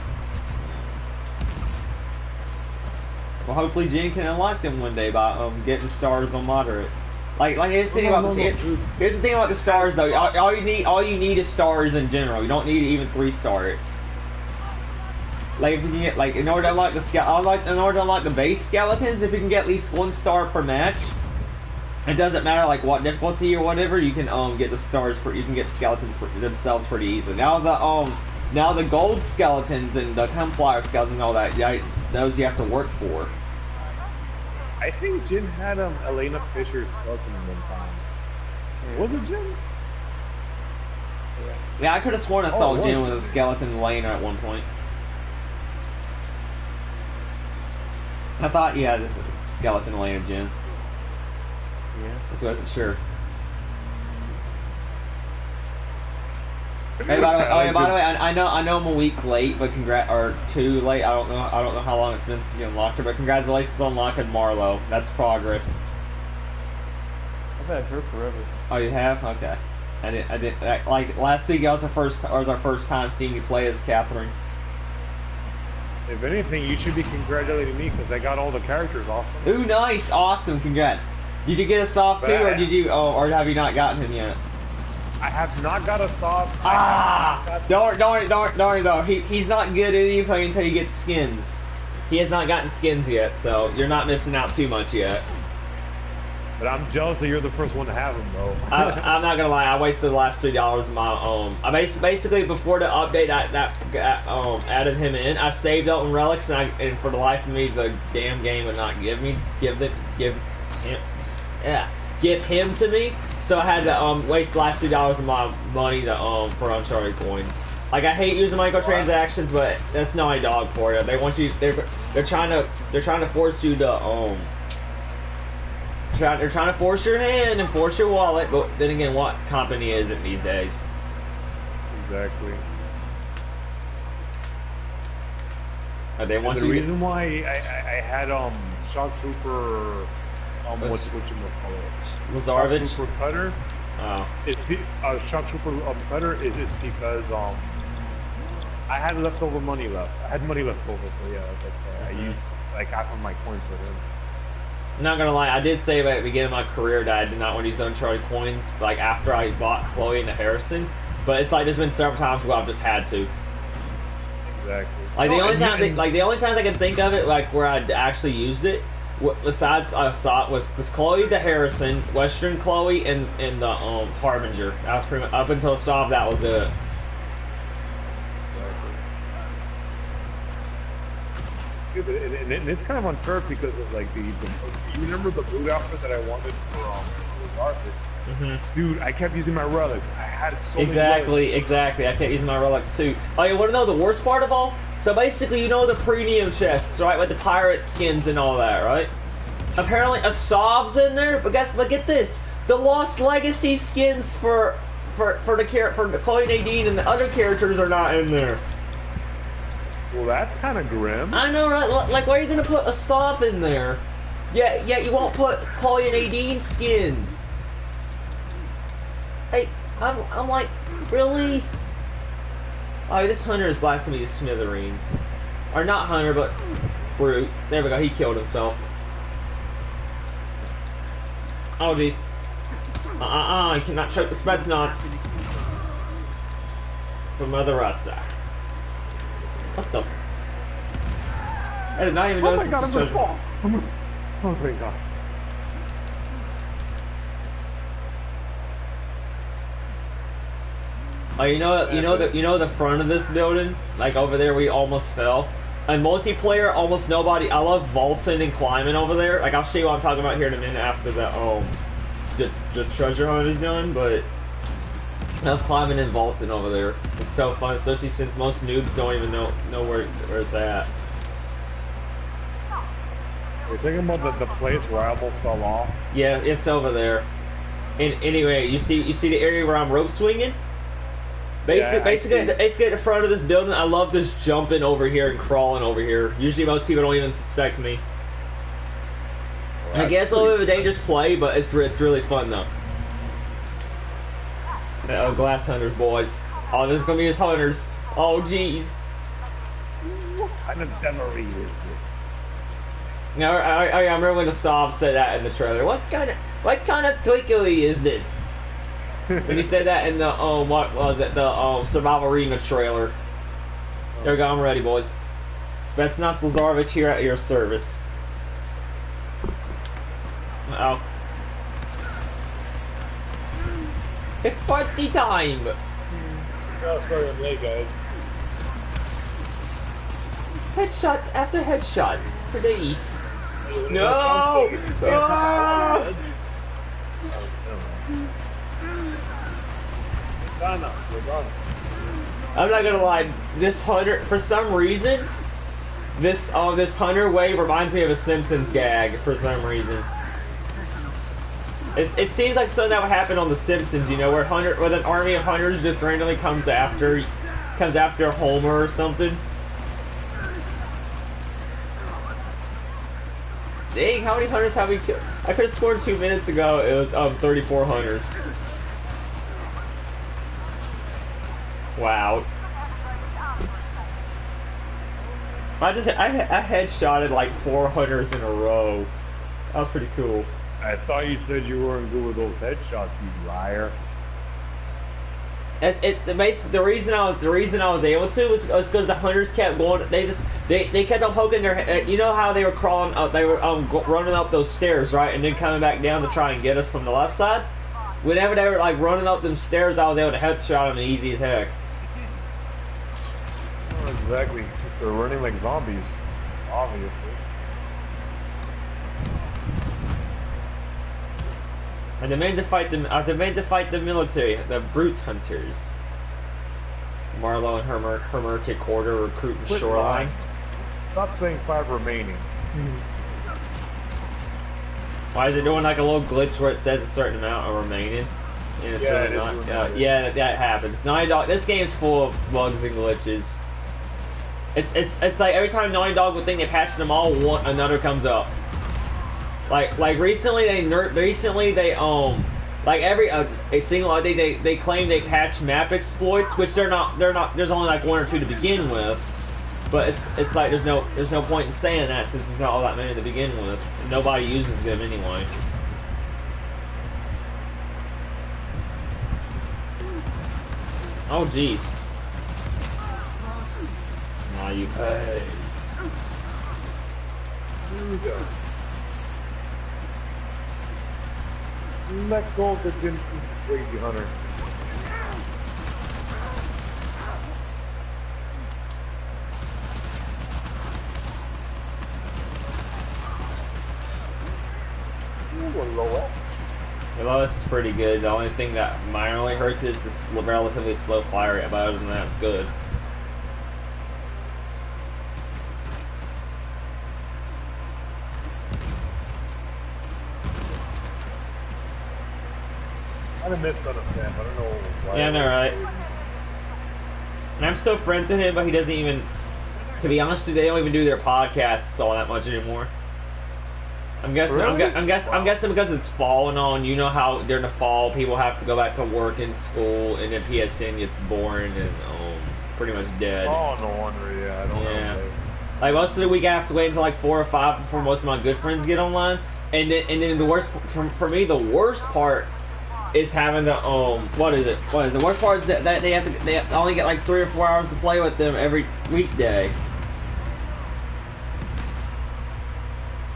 Well, hopefully Jen can unlock them one day by getting stars on moderate. Like here's the thing about here's the thing about the stars though. All you need is stars in general. You don't need to even 3-star it. Like if you can get in order to unlock the base skeletons, if you can get at least 1 star per match, it doesn't matter like what difficulty or whatever. You can get the stars. You can get the skeletons themselves pretty easily. Now the gold skeletons and the campfire skeletons and all that, those you have to work for. I think Jin had Elena Fisher's skeleton one time. Was it Jin? Yeah, I could have sworn I saw Jin with a skeleton Elena at one point. I thought you had a skeleton Elena Jin. Yeah. I wasn't sure. Hey, by the way, I know I'm a week late, but or too late. I don't know how long it's been since you unlocked her, but congratulations on unlocking Marlo. That's progress. I've had her forever. Oh, you have? Okay. I did. Like last week, was our first time seeing you play as Catherine. If anything, you should be congratulating me because I got all the characters awesome. Ooh, nice, awesome, congrats. Did you get a soft too, or did you? Oh, or have you not gotten him yet? I have not got a soft. Don't worry though. He's not good at anything until he gets skins. He has not gotten skins yet, so you're not missing out too much yet. But I'm jealous that you're the first one to have him, though. I'm not gonna lie. I wasted the last $3 of my own. I basically before the update added him in. I saved up in relics, and for the life of me, the damn game would not give him to me. So I had to waste the last $2 of my money to for Uncharted coins. Like I hate using microtransactions, but that's Naughty Dog for you. They want you. They're trying to force you to They're trying to force your hand and force your wallet. But then again, what company is it these days? Exactly. They want the reason why I had Shock Trooper. What you call it? Lazarevich? Shock Trooper Cutter. Oh. Shock Trooper Cutter is because I had leftover money left. I had money left over, so yeah, I used like half of my coins for him. I'm not gonna lie, I did say at the beginning of my career that I did not want to use the Uncharted coins, like after I bought Chloe and the Harrison. But it's like there's been several times where I've just had to. Exactly. Like the only times I can think of it, like where I actually used it. Besides I saw it was Chloe the Harrison, Western Chloe, and the Harbinger. That was pretty much up until I saw that was it. And it's kind of unfair because of like you remember the boot outfit that I wanted for Uncharted? Dude, I kept using my relics. I had so many relics. Exactly. I kept using my relics too. Oh, you want to know the worst part of all? So basically, you know the premium chests, right, with the pirate skins and all that, right? Apparently, a Sob's in there, but get this: the Lost Legacy skins for Chloe Nadine and the other characters are not in there. Well, that's kind of grim. I know, right? Like, why are you gonna put a Sob in there? Yeah, you won't put Chloe and Nadine skins. Hey, I'm like, really? Oh, this Hunter is blasting me to smithereens. Or not Hunter, but Brute. There we go, he killed himself. Oh, jeez. You cannot choke the Spetsnaz. For Mother Russia. What the? I did not even notice. Oh my god, I'm gonna fall. Oh thank god. Oh, you know the front of this building, like over there, we almost fell. In multiplayer, almost nobody. I love vaulting and climbing over there. Like I'll show you what I'm talking about here in a minute after the the treasure hunt is done, but I'm climbing in vaulting over there. It's so fun, especially since most noobs don't even know where it's at. You're thinking about the place where I almost fell off? Yeah, it's over there. And anyway, you see the area where I'm rope swinging? Basically at the front of this building, I love this jumping over here and crawling over here. Usually most people don't even suspect me. Well, I guess it's a little bit of a dangerous play, but it's really fun though. Oh, glass hunters, boys. Oh, there's gonna be his hunters. Oh, jeez. What kind of devilry is this? Now, I remember when the Saab said that in the trailer. What kind of twinkly is this? When he said that in the what was it? The Survival Arena trailer. There we go. I'm ready, boys. Spetsnaz Lazarevich here at your service. Uh oh. It's party time! Oh, sorry I'm late, guys. Headshots after headshots for days. No! Ah! I'm not gonna lie, this hunter, for some reason, this hunter wave reminds me of a Simpsons gag for some reason. It seems like something that would happen on The Simpsons, you know, where an army of hunters just randomly comes after Homer or something. Dang, how many hunters have we killed? I could have scored 2 minutes ago. It was 34 hunters. Wow. I headshotted like 4 hunters in a row. That was pretty cool. I thought you said you weren't good with those headshots, you liar. The reason I was able to was because the hunters kept going. They kept on poking their. You know how they were crawling up? They were running up those stairs, right, and then coming back down to try and get us from the left side. Whenever they were like running up them stairs, I was able to headshot them easy as heck. Not exactly. They're running like zombies, obviously. I demand to fight the military, the brute hunters. Marlowe and Hermetic Quarter recruit the shoreline. Stop saying 5 remaining. Why is it doing like a little glitch where it says a certain amount are remaining? And it's Yeah, really it is not. remaining. Yeah, that happens. Naughty Dog. This game's full of bugs and glitches. It's like every time Naughty Dog would think they patched them all, another comes up. Like recently they like every a single update they claim they patch map exploits, which they're not. There's only like 1 or 2 to begin with, but it's like there's no point in saying that since there's not all that many to begin with, and nobody uses them anyway. Oh jeez. Nah, you. Hey. Here we go. Let go of the crazy hunter. The lowest is pretty good. The only thing that minorly hurts is the relatively slow fire rate, but other than that, it's good. I miss Son of Sam. I don't know why. Yeah, I know, right? And I'm still friends with him, but he doesn't even. To be honest, they don't even do their podcasts all that much anymore. I'm guessing. Really? I'm guessing because it's fall and on. You know how during the fall people have to go back to work and school, and then PSN gets boring and pretty much dead. Oh, no wonder. Yeah, I don't know. Like most of the week, I have to wait until like 4 or 5 before most of my good friends get online, and then the worst for me, the worst part is having to what is the worst part is that they only get like 3 or 4 hours to play with them every weekday.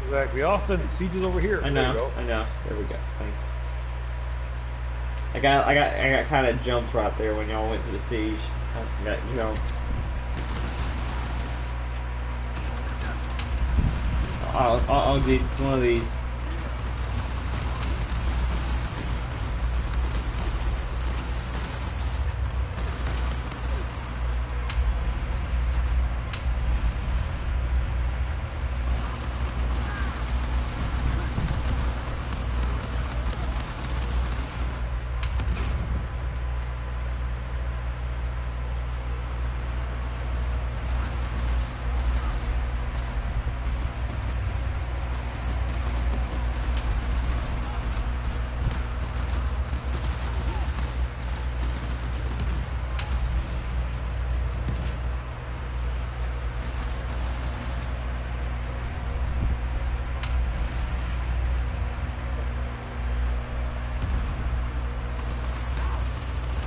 Exactly. Austin, Siege is over here. I know. There we go. Thanks. I got kind of jumped right there when y'all went to the siege. I got jumped. Oh, geez, it's one of these.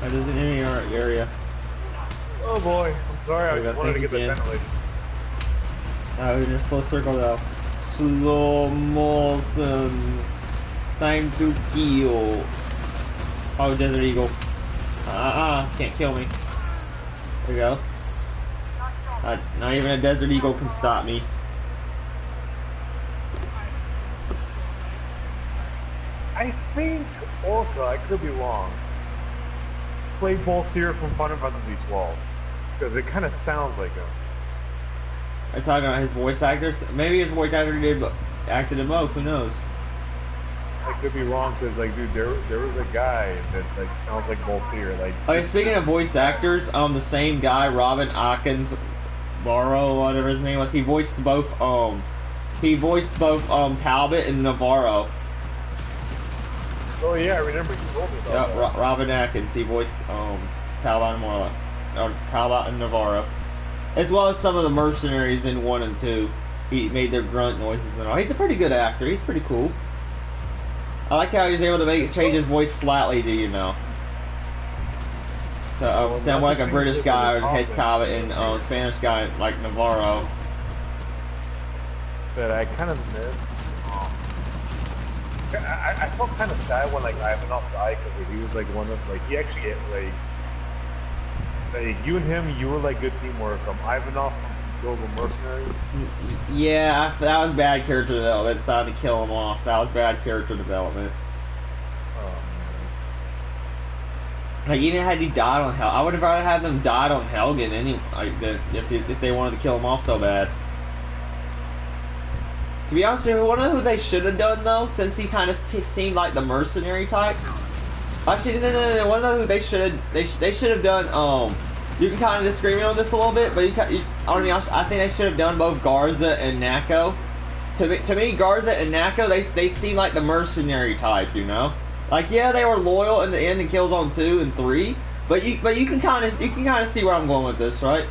That isn't in our area. Oh boy, I'm sorry, I Okay, just wanted to thank get you, the Jen. ventilation. We just slow circle though. Slow motion. Time to kill. Oh, Desert Eagle. Can't kill me. There we go. Not even a Desert Eagle can stop me. I think Orca, I could be wrong, played both here from Final Fantasy 12. Because it kind of sounds like him. Are you talking about his voice actors? Maybe his voice actor did acted him both, who knows? I could be wrong because, like, dude, there was a guy that like sounds like both here. Like, Okay, speaking of voice actors, the same guy, Robin Atkins, Barrow, whatever his name was, he voiced both Talbot and Navarro. Oh yeah, I remember you told me about Yeah, that. Robin Atkins, he voiced Talbot and Navarro, or Talbot and Navarro, as well as some of the mercenaries in 1 and 2. He made their grunt noises and all. He's a pretty good actor. He's pretty cool. I like how he was able to change his voice slightly, do you know? So sound like a British guy, or his Talbot, and Spanish guy like Navarro. That I kind of miss. I felt kind of sad when like Ivanov died because he was like one of like he actually had, like you and him, you were like good teamwork. Ivanov from Global Mercenaries. Yeah, that was bad character development. Decided to kill him off. That was bad character development. Like even had he died on Hel, I would have rather had them died on Helgen if they wanted to kill him off so bad. To be honest with you, one of who they should have done though, since he kind of seemed like the mercenary type. Actually, no. One of who they should have done. You can kind of disagree on this a little bit, but I think they should have done both Garza and Nako. To me, Garza and Nako, they seem like the mercenary type, you know. Like yeah, they were loyal in the end in Killzone 2 and 3, but you can kind of see where I'm going with this, right?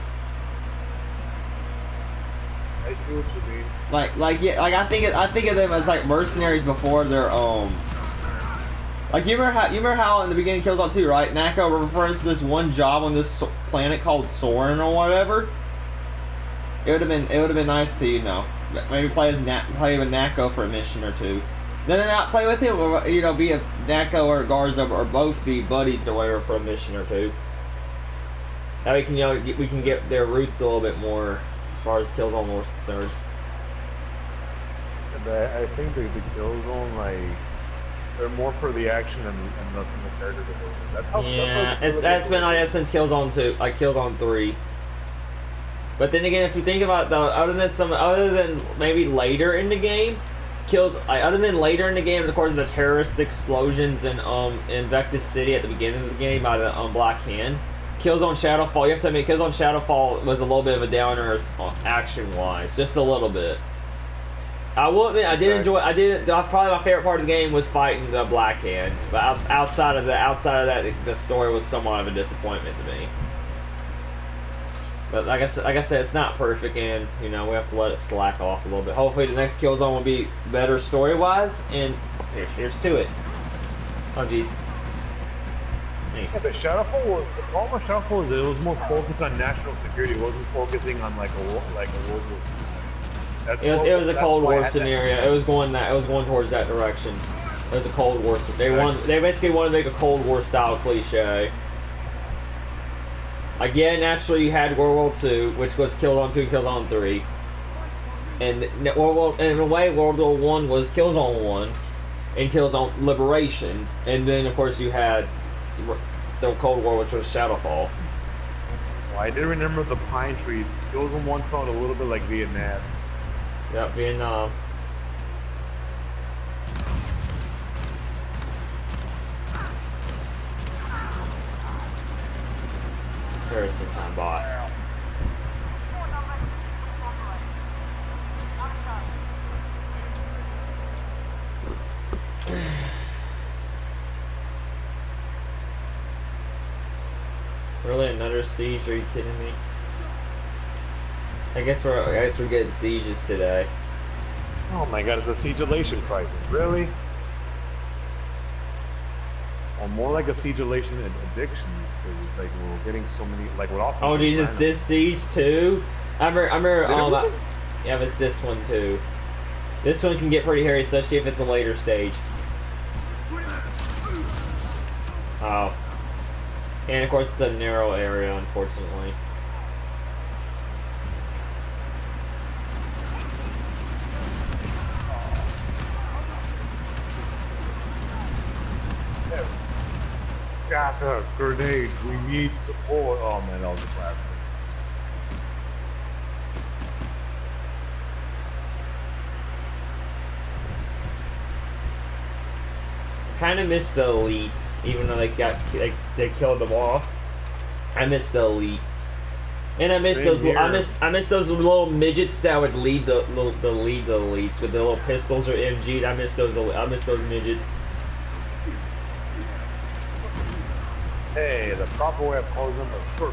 I see what you mean. I think of them as like mercenaries before they're like you remember how in the beginning of Killzone 2, right? Nako refers to this one job on this planet called Soren or whatever. It would have been nice to, you know, maybe play with Nako for a mission or two. Then not play with him, or you know, be a Nako or Garza or both be buddies or whatever for a mission or two. Now we can get their roots a little bit more as far as Killzone was concerned. I think the Killzone, like, they're more for the action and less in the character development. That's how. That's been like that since Killzone 2, like Killzone 3. But then again, if you think about other than maybe later in the game, other than later in the game, of course, the terrorist explosions in Vectis City at the beginning of the game by the Black Hand. Killzone Shadowfall, you have to admit, Killzone Shadowfall was a little bit of a downer action-wise, just a little bit. I will admit, probably my favorite part of the game was fighting the Black Hand, but outside of that, the story was somewhat of a disappointment to me. But like I said, it's not perfect, and you know we have to let it slack off a little bit. Hopefully, the next Killzone will be better story-wise, and here's to it. Oh jeez. Nice. Yeah, but the problem with Shadowfall is it was more focused on national security. It wasn't focusing on like a World War II. It was a Cold War scenario. It was going towards that direction. It was a Cold War. They basically wanted to make a Cold War style cliche. Again, naturally, you had World War II, which was Killzone 2 and Killzone 3. And in a way, World War 1 was Killzone 1 and Killzone Liberation. And then, of course, you had the Cold War, which was Shadowfall. Well, I did remember the pine trees. Killzone 1 felt a little bit like Vietnam. Yep, Vietnam. Comparison time bot. Really, another siege? Are you kidding me? I guess we're getting sieges today. Oh my god, it's a siegulation crisis. Really? or more like a siegulation addiction, because it's like we're getting so many, like with Austin. Oh, Jesus, this Siege 2? I remember, yeah, it's this one too. This one can get pretty hairy, especially if it's a later stage. Oh. And of course it's a narrow area, unfortunately. Got a grenade. We need support. Oh man, that was a classic. Kind of miss the elites, even though they killed them off. I miss the elites, and I miss I miss those little midgets that would lead the elites with the little pistols or MGs. I miss those midgets. Hey, the proper way of calling them a short.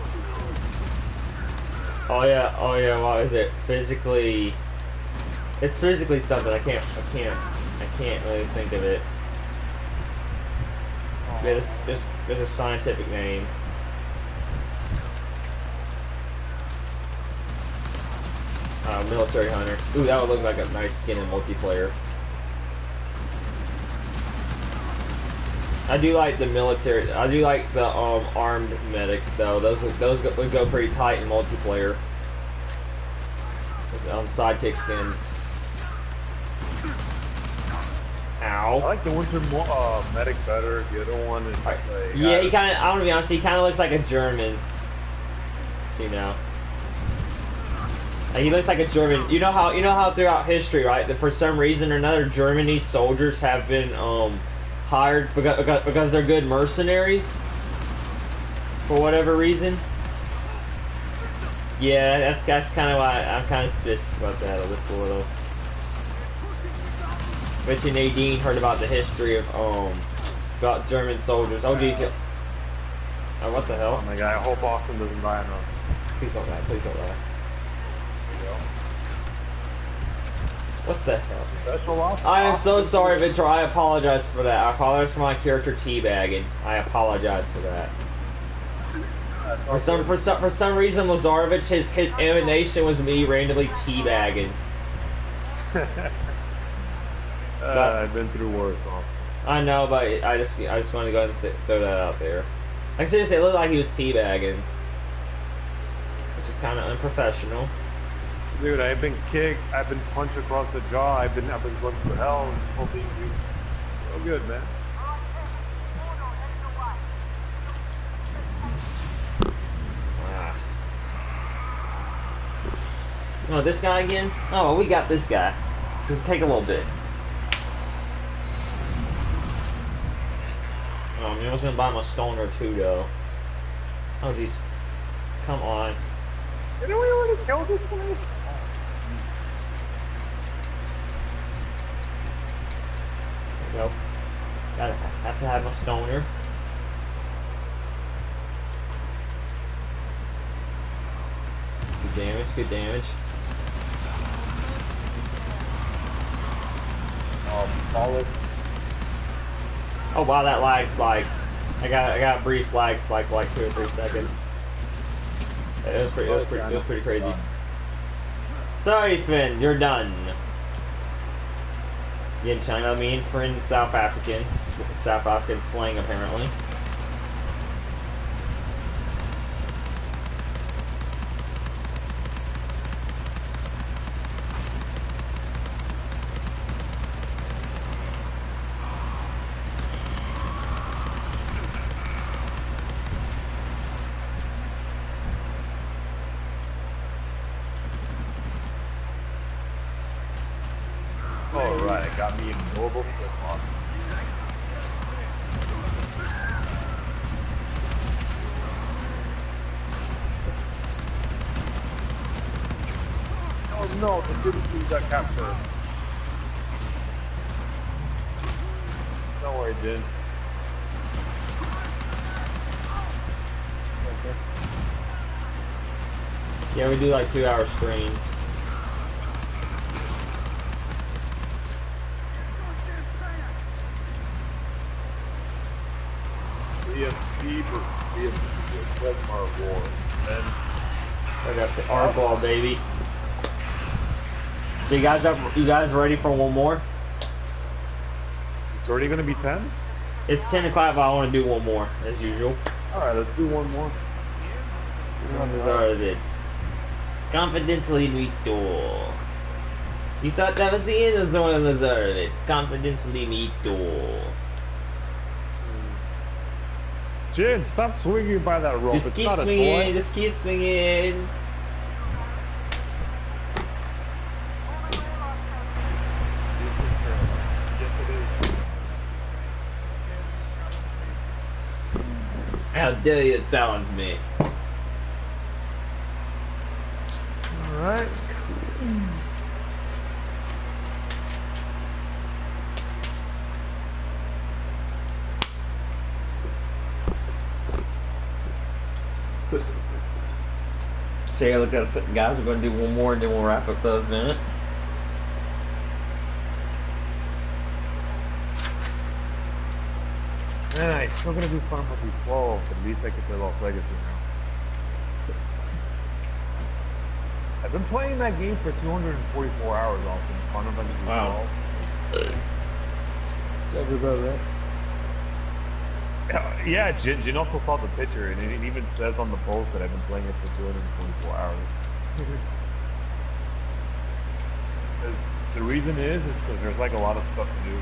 Oh yeah, what is it? Physically, it's physically something. I can't really think of it. There's a scientific name. Military hunter. Ooh, that would look like a nice skin in multiplayer. I do like the military. I do like the armed medics though. Those would go pretty tight in multiplayer. Sidekick skins. Ow. I like the winter medic better. The other one is like, yeah, he kind of. I want to be honest. He kind of looks like a German. See now. Like, he looks like a German. You know how throughout history, right? That for some reason or another, Germany's soldiers have been hired because they're good mercenaries. For whatever reason. Yeah, that's kind of why I'm kind of suspicious about that a little. Bet you Nadine heard about the history of about German soldiers. Oh geez. Oh, what the hell? Oh my god, I hope Austin doesn't die on us. Please don't die, please don't die. What the hell? Special ops? I am so sorry, Victor. I apologize for that. I apologize for my character teabagging. I apologize for that. For some reason, Lazarevich, his animation was me randomly teabagging. I've been through worse, Austin. I know, but I just want to go ahead and throw that out there. Like seriously, it looked like he was teabagging, which is kind of unprofessional. Dude, I've been kicked. I've been punched across the jaw. I've been going through hell and still being used. So good, man. Oh, this guy again? Oh, we got this guy. So take a little bit. Oh, I was gonna buy him a stoner too, though. Oh, jeez. Come on. You know we already killed this guy? There we go. Have to have a stoner. Good damage, good damage. Solid. Oh wow, that lag spike. I got a brief lag spike for like 2 or 3 seconds. It was pretty crazy. Sorry, Finn, you're done. You in China, I mean, friend South African slang apparently. Alright, it got me in mobile flip flop. Oh no, the Philippines got captured. Don't worry, Jin. Yeah, we do like 2-hour streams. Beaver. Westmar War. And I got the hardball, baby. So you guys ready for one more? it's already gonna be 10? It's 10 o'clock, but I want to do one more, as usual. Alright, let's do one more. It's confidentially meet door. You thought that was the end of Zone of Reserve. It's confidentially meet door. Jin, stop swinging by that rope. Just It's keep not a swinging, toy. just keep swinging. How dare you challenge me? Alright. So yeah, look at us, guys. We're gonna do one more, and then we'll wrap up the event. Nice. Still gonna do Final Fantasy 12, but at least I can play Lost Legacy now. I've been playing that game for 244 hours also. Final Fantasy 12. Wow. Sounds about right. Yeah, Jin also saw the picture, and it even says on the post that I've been playing it for 244 hours. 'Cause the reason is because there's like a lot of stuff to do.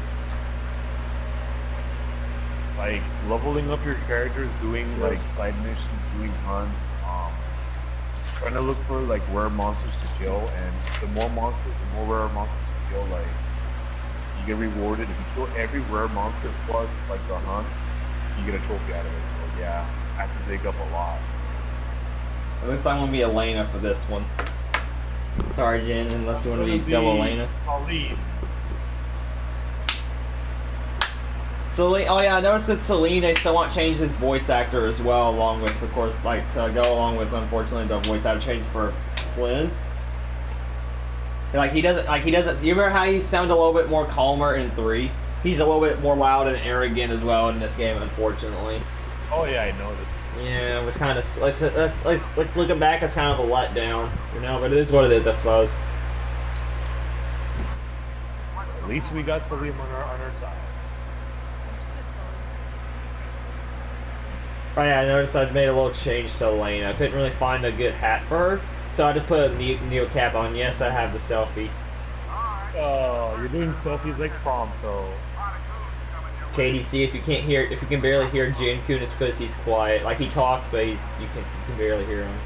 Like leveling up your characters, doing like side missions, doing hunts, trying to look for like rare monsters to kill, and the more monsters, the more rare monsters to kill, like you get rewarded. If you kill every rare monster plus like the hunts, you get a trophy out of it. So yeah, I had to dig up a lot. It looks like I'm gonna be Elena for this one. Sorry, Jen, unless you want to be double Elena. Salim. Celine, oh yeah, I noticed that Celine, they still want to change his voice actor as well, along with, of course, like, to go along with, unfortunately, the voice actor change for Flynn. He doesn't, you remember how he sounded a little bit more calmer in 3? He's a little bit more loud and arrogant as well in this game, unfortunately. Oh yeah, I noticed. Yeah, which kind of, let's looking back, it's kind of a letdown, you know, but it is what it is, I suppose. At least we got Salim on our side. Oh yeah, I noticed I've made a little change to Elena. I couldn't really find a good hat for her, so I just put a Neo cap on. Yes, I have the selfie. Oh, you're doing selfies like Prompto. KDC, if you can barely hear Jin Kun, it's because he's quiet. Like he talks, but you can barely hear him.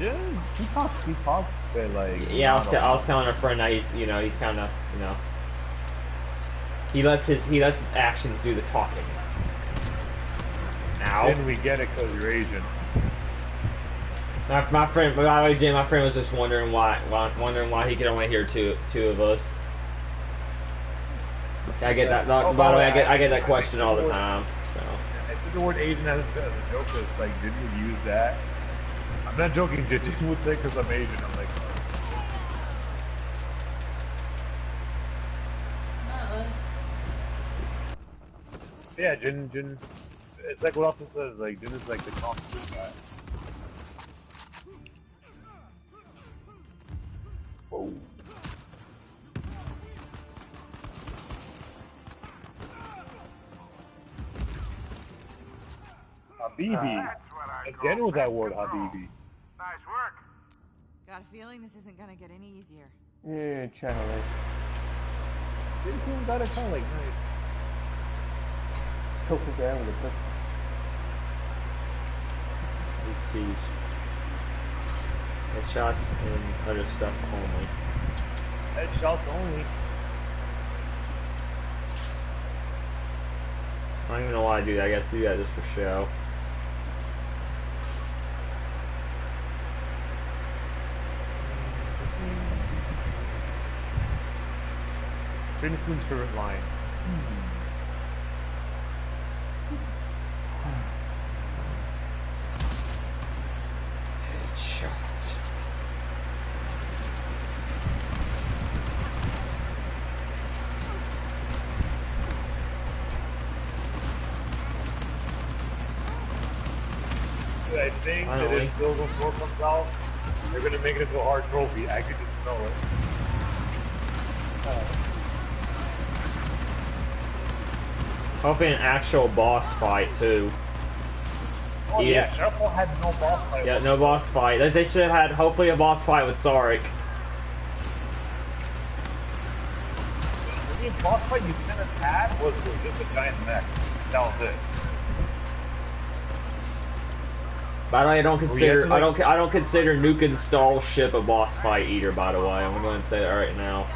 Yeah, he talks, but like. Yeah, I was telling our friend that he's kind of, he lets his actions do the talking. Ow. Then we get it because you're Asian. My friend, by the way, Jim, my friend was just wondering why he could only hear two of us. I get that. Oh, by the way, I get that question all the time. So. I said the word Asian as a joke. It's like, didn't you use that? I'm not joking. Jin would say because I'm Asian. I'm like. Yeah, Jin. It's like what Austin says. Like Jin is like the confident guy. Whoa. Habibi. Again with that word, Habibi. Nice work. Got a feeling this isn't gonna get any easier. Yeah, channel it. Jin got it kind of like nice. Choke it down with a pistol. Let's see. Headshots and other stuff only. Headshots only. I don't even know why I do that. I guess do that just for show. Jin Kun's favorite line. Headshots. I think that Finally. if Silver 4 comes out, they're gonna make it into a hard trophy. I could just know it. Hopefully an actual boss fight too. Oh yeah, Sharpfall had no boss fight. Yeah, no boss fight. They should have had hopefully a boss fight with Sarek. The only boss fight you kind of had was just a giant mech. That was it. By the way, I don't consider to, like- I don't consider Nuke Stall ship a boss fight either. By the way, I'm going to say that right now.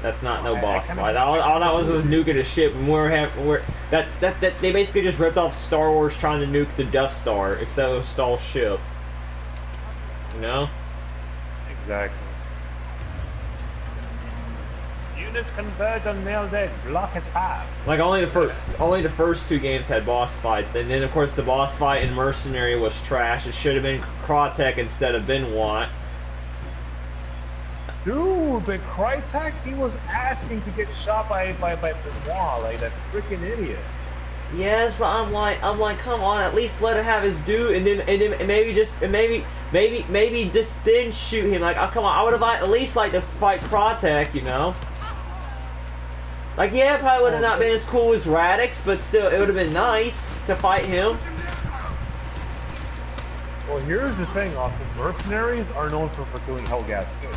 That's not no boss fight. All that was nuking a ship, and they basically just ripped off Star Wars trying to nuke the Death Star, except it was Stall's ship. You know? Exactly. Units converge on male dead. Block his path. Like only the first two games had boss fights, and then of course the boss fight in Mercenary was trash. It should have been Krytek instead of Benoit. Dude, the Krytek, he was asking to get shot by Benoit, like that freaking idiot. Yes, but I'm like, come on, at least let him have his due, and then maybe just then shoot him. Like, oh, come on, I would have at least liked to fight Krytek, you know. Like, yeah, it probably would have not been as cool as Radix, but still, it would have been nice to fight him. Well, here's the thing, Austin. Mercenaries are known for doing Hellgas too.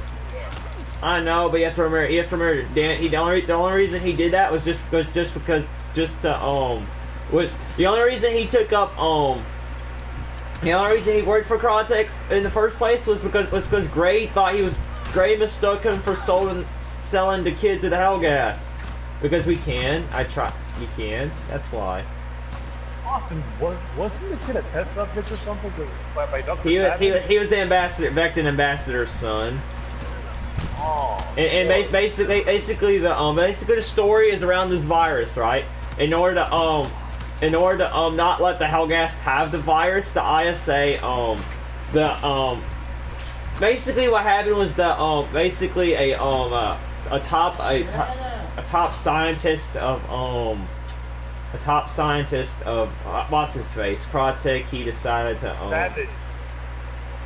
I know, but you have to remember, Dan. The only reason he did that was just because was the only reason he took up the only reason he worked for Krytek in the first place was because Gray mistook him for selling the kid to the Hellgas. Because we can. You can. That's why. Austin, wasn't the kid a test subject or something by Dr. He was the ambassador, Vectin ambassador's son. Oh. And basically the story is around this virus, right? In order to not let the Hellgast have the virus, the ISA basically what happened was that basically a top scientist of what's his face, Krytek, he decided to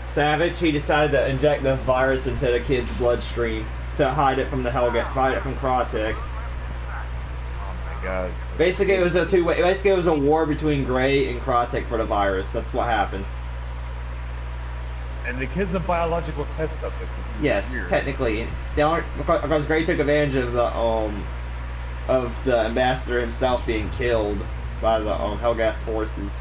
Savage, he decided to inject the virus into the kid's bloodstream to hide it from the hide it from Krytek. Oh my god. Basically, it was a two-way. Basically, it was a war between Gray and Krytek for the virus. That's what happened. And the kid's a biological test subject. Yes, weird. Technically, because Gray took advantage of the ambassador himself being killed by the Hellgast forces.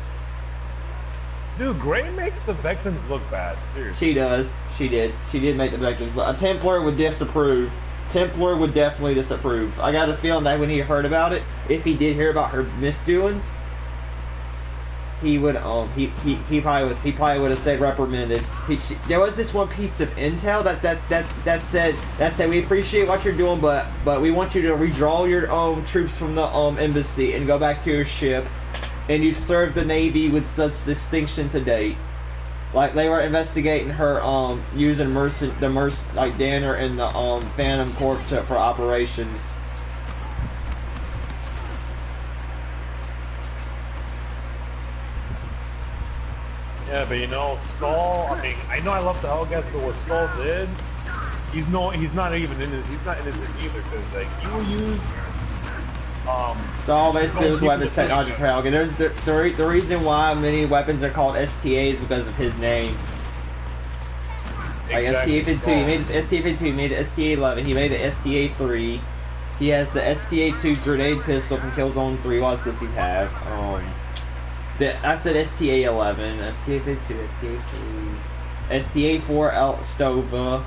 Dude, Gray makes the Vectans look bad. Seriously. She does. She did. She did make the Vectans. A Templar would disapprove. Templar would definitely disapprove. I got a feeling that when he heard about it, if he did hear about her misdoings, he would he probably would have said reprimanded. There was this one piece of intel that said we appreciate what you're doing, but we want you to redraw your troops from the embassy and go back to your ship, and you've served the Navy with such distinction to date. Like they were investigating her using like Danner and the Phantom Corps for operations. Yeah, but you know, Stahl, I mean, I know I love the Hellgas, but what Stahl did, he's not innocent either, because, like, he will use, Stahl basically was weapons technology for Hellgas. There's the reason why many weapons are called STAs because of his name. Like exactly, STA-52, he made the STA-52, he made the STA-11, he made the STA-3. He has the STA-2 grenade pistol from Killzone 3. What else does he have? I said STA-11, STA-52, STA-3, STA-4 Stova.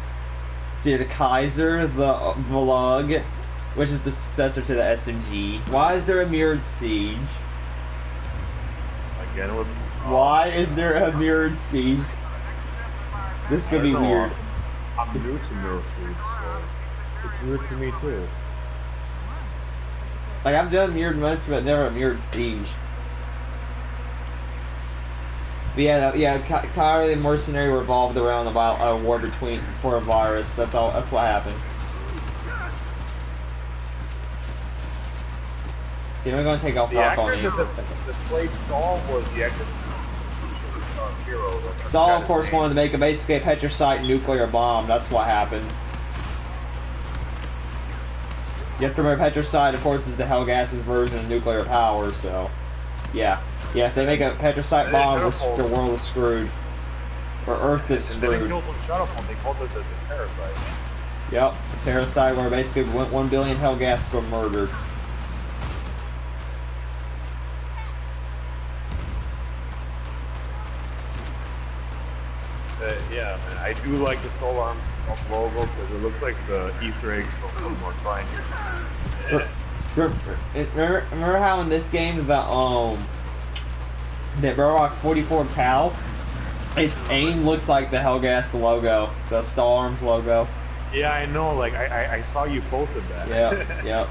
See the Kaiser, the Vlog, which is the successor to the SMG. Why is there a mirrored siege? again with... Why is there a mirrored siege? This could be weird. I'm new to mirror siege, so it's weird for me too. Like, I've done mirrored most of it, never a mirrored siege. But yeah, Kyrie and Mercenary revolved around a war for a virus. That's what happened. See, I'm gonna take off The rock on actor you. that played Saul was the actor. hero. Saul, of course, wanted to make a basically a Petrosite nuclear bomb. That's what happened. You have to remember Petrosite, of course, is the Hellgas's version of nuclear power, so... Yeah. Yeah, if they make a Petrosite bomb, the world is screwed. Or Earth is And then it screwed. killed on Shadowfall, they called it the Parasite. Yep, the Terracite, where basically 1 billion Hellgas were murdered. Yeah, man, I do like the Skull Arms logo because it looks like the Easter eggs from more trying here. Remember how in this game the Burrock 44 Cal, its aim looks like the Hellgas logo, the Skull Arms logo. Yeah, I know. Like I saw you posted that. Yep, yep.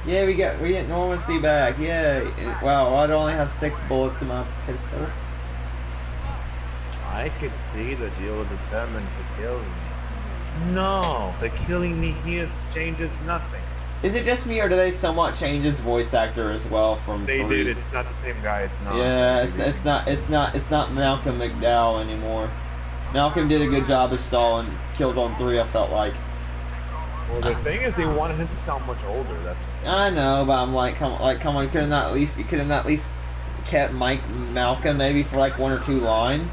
Yeah, we get normalcy back. Yay! Wow, I'd only have 6 bullets in my pistol. I could see that you were determined to kill me. No, the killing me here changes nothing. Is it just me, or do they somewhat change his voice actor as well from? They 3? did. It's not the same guy. It's not. Yeah, it's not Malcolm McDowell anymore. Malcolm did a good job as Stalin. Kills on 3. I felt like. Well, the thing is, they wanted him to sound much older. That's. The thing. I know, but I'm like, come on, you could have at least kept Malcolm maybe for like 1 or 2 lines.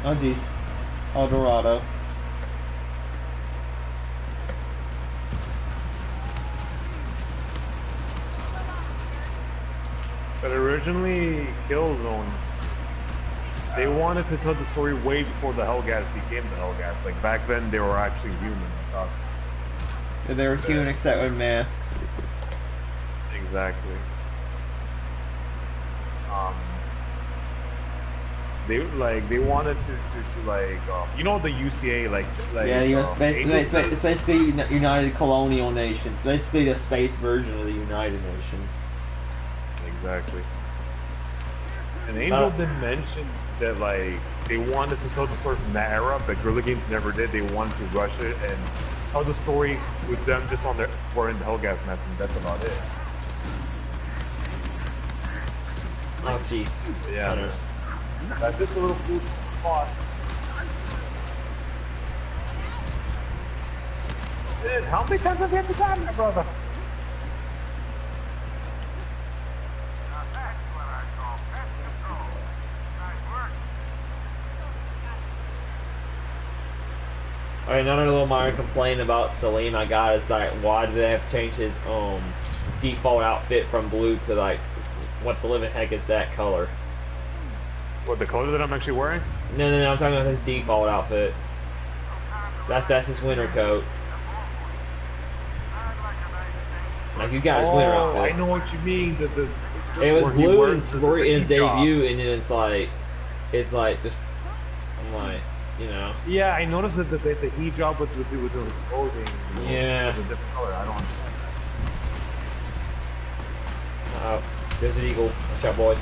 Oh geez, El Dorado. But originally, Killzone, they wanted to tell the story way before the Hellgas became the Hellgas. Like back then, they were actually human like us. Yeah, they were human except with masks. Exactly. They wanted to you know the UCA like yeah, it's basically United Colonial Nations. Basically the space version of the United Nations. Exactly. And Angel did mention that like they wanted to tell the story from that era, but Guerrilla Games never did. They wanted to rush it and tell the story with them just on their wearing the Hellgas mess, and that's about it. Oh jeez. Yeah. Man. That's just a little food spot. Dude, how many times have you had to die, my brother? Alright, another little minor complaint about Salim I got is like, why do they have to change his default outfit from blue to like, what the living heck is that color? What, the color that I'm actually wearing? No, I'm talking about his default outfit. That's his winter coat. Like, you got his winter outfit. I know what you mean. It was blue in his debut, and then it's like just, I'm like, you know. Yeah, I noticed that the hijab with the clothing. Yeah. Is a different color. I don't understand. Oh, there's an eagle. Watch out, boys.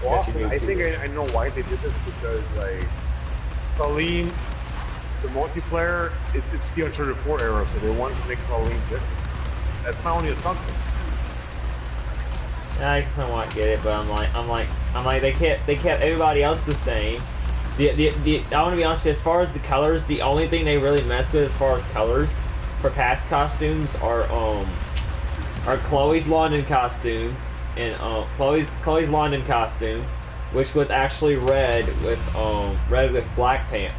Well, Austin, I think I know why they did this because like Salim, the multiplayer, it's the Uncharted 4 era, so they wanted to make Salim different. That's my only assumption. I somewhat get it, but I'm like they kept everybody else the same. I want to be honest, as far as the colors, the only thing they really messed with as far as colors for past costumes are Chloe's London costume and Chloe's London costume, which was actually red with black pants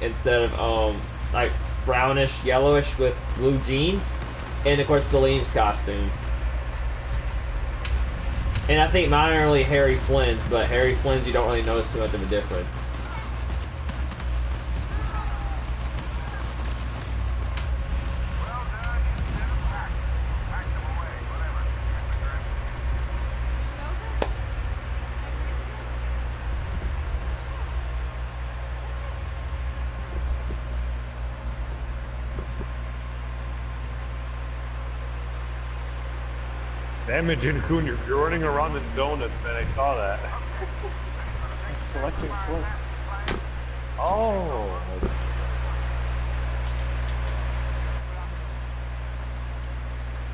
instead of like brownish yellowish with blue jeans, and of course Salim's costume. And I think minorly Harry Flynn's, but Harry Flynn's you don't really notice too much of a difference. Damn it, Jin Kun, you're running around in donuts, man. I saw that. collecting points. Oh.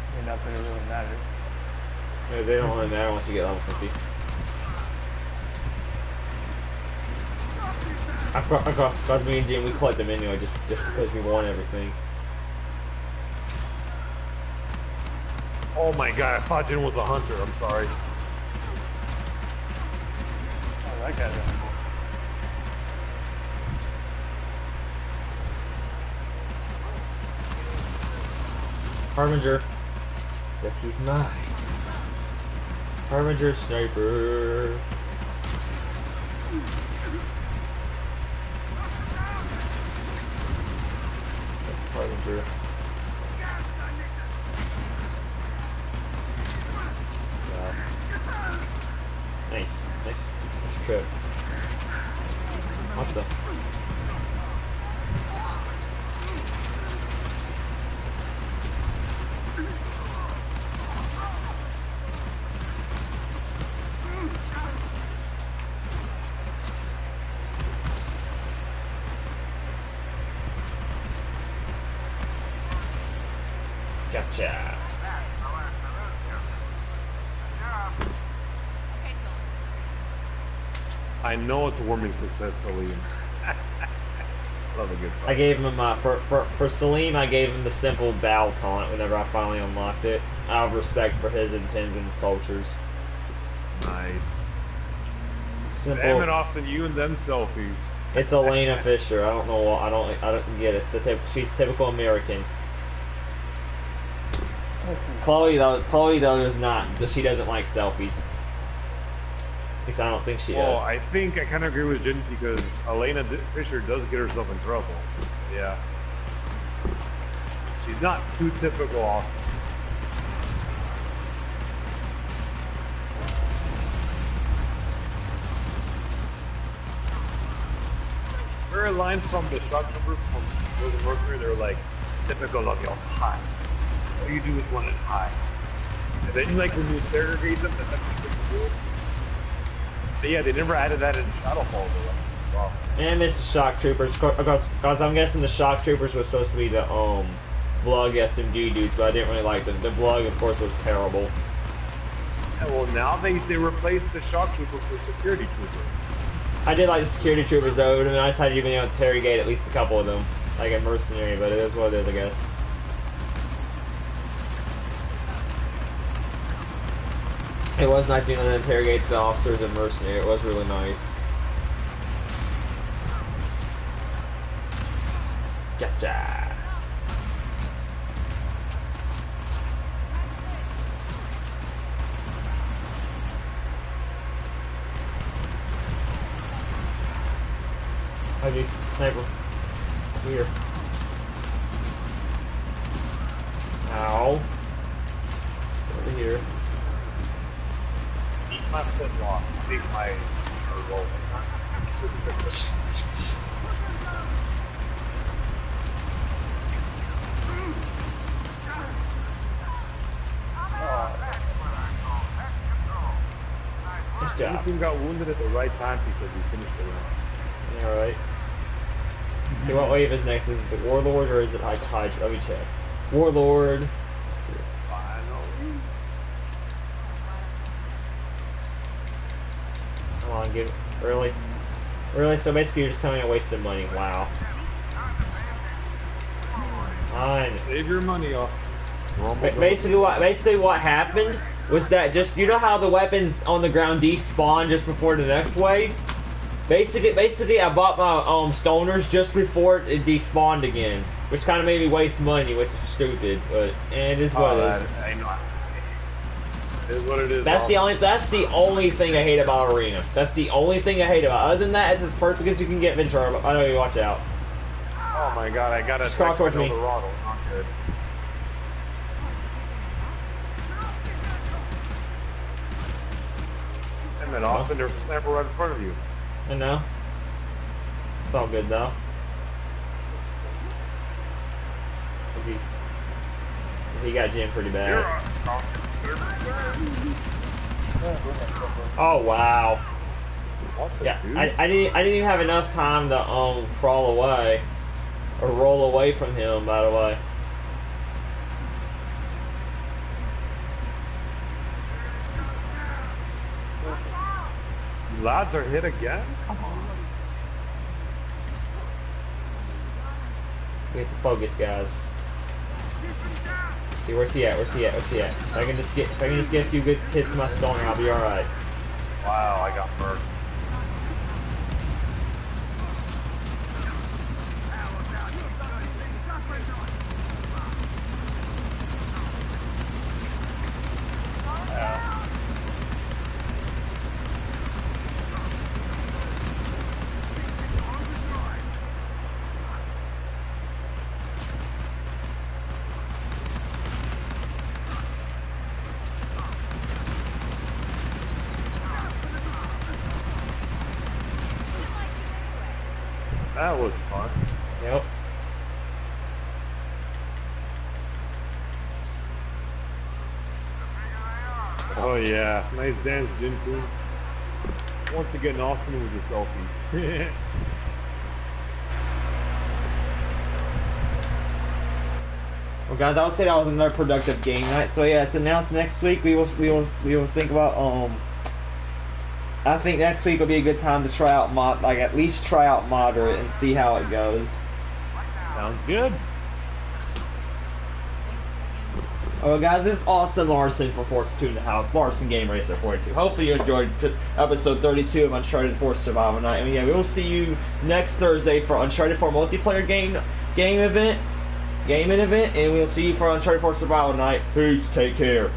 I mean, not that it really matters. Yeah, they don't really matter once you get level 50. Across me and Jim, we collect them anyway, just because we want everything. Oh my god, I thought Jin was a hunter. I'm sorry. Oh, that guy's a Harbinger. Yes, he's mine. Harbinger sniper. Harbinger. Nice. Nice trip. What the? Gotcha. Okay, so I know it's a warming success, Salim. Love a good fight. I gave him for Salim. I gave him the simple bow taunt whenever I finally unlocked it. Out of respect for his intents and his cultures. Nice. Simple. Damn it, Austin, you and them selfies. It's Elena Fisher. I don't know what. I don't get it. It's the she's typical American. Chloe though is not. She doesn't like selfies. At least I don't think she Well, does. I think I kind of agree with Jin because Elena Fisher does get herself in trouble. Yeah. She's not too typical Austin. There are lines from the shock numbers from Rose and Mercury, they're like, typical of your high. All you do is one at high. And then like when you interrogate them, that's actually pretty cool. But yeah, they never added that in Shadowfall though. Wow. And I missed the shock troopers because I'm guessing the shock troopers was supposed to be the Blug SMG dudes, but I didn't really like them. The Blug, of course, was terrible. Yeah, well, now they replaced the shock troopers with security troopers. I did like the security troopers though. It would have been nice had you been able to interrogate at least a couple of them, like a mercenary. But it is what it is, I guess. It was nice being able to interrogate the officers and mercenary. It was really nice. Gotcha. Hi, these sniper. Here. Ow. Over here. Eat my foot lock. Take my roll. Nice job. Ethan got wounded at the right time because he finished the round. Alright. See what wave is next? Is it the Warlord or is it Hydra? Let me check. Warlord. Come on, give it. Really? Really? So basically you're just telling me I wasted money. Wow. Fine. Save your money, Austin. Basically what happened was that just, you know how the weapons on the ground despawn just before the next wave? Basically I bought my stoners just before it despawned again, which kind of made me waste money, which is stupid, but it is what it is. I know. It is what it is. That's the only thing I hate about Arena. That's the only thing I hate about it. Other than that, it's as perfect as you can get Ventura. I know you watch out. Oh my god, I gotta Crawl towards me. Eldorado. Not good. And then Austin, there's a sniper right in front of you. I know. It's all good though. He got jammed pretty bad. Oh wow. What the Yeah, dude? I didn't even have enough time to crawl away or roll away from him. By the way. Lads are hit again? Come on. We have to focus, guys. See, where's he at? Where's he at? Where's he at? If I can just get a few good hits to my stoner, I'll be all right. Wow, I got murked. That was fun. Yep. Oh yeah, nice dance, Jinku. Once again, Austin with the selfie. Well, guys, I would say that was another productive game night. So yeah, it's announced next week. We will think about I think next week will be a good time to try out at least try out moderate and see how it goes. Sounds good. Oh, guys, this is Austin Larson for 42 in the House. Larson Game Racer 42. Hopefully you enjoyed episode 32 of Uncharted 4 Survival Night. And yeah, we will see you next Thursday for Uncharted 4 multiplayer gaming event, and we'll see you for Uncharted 4 Survival Night. Peace. Take care.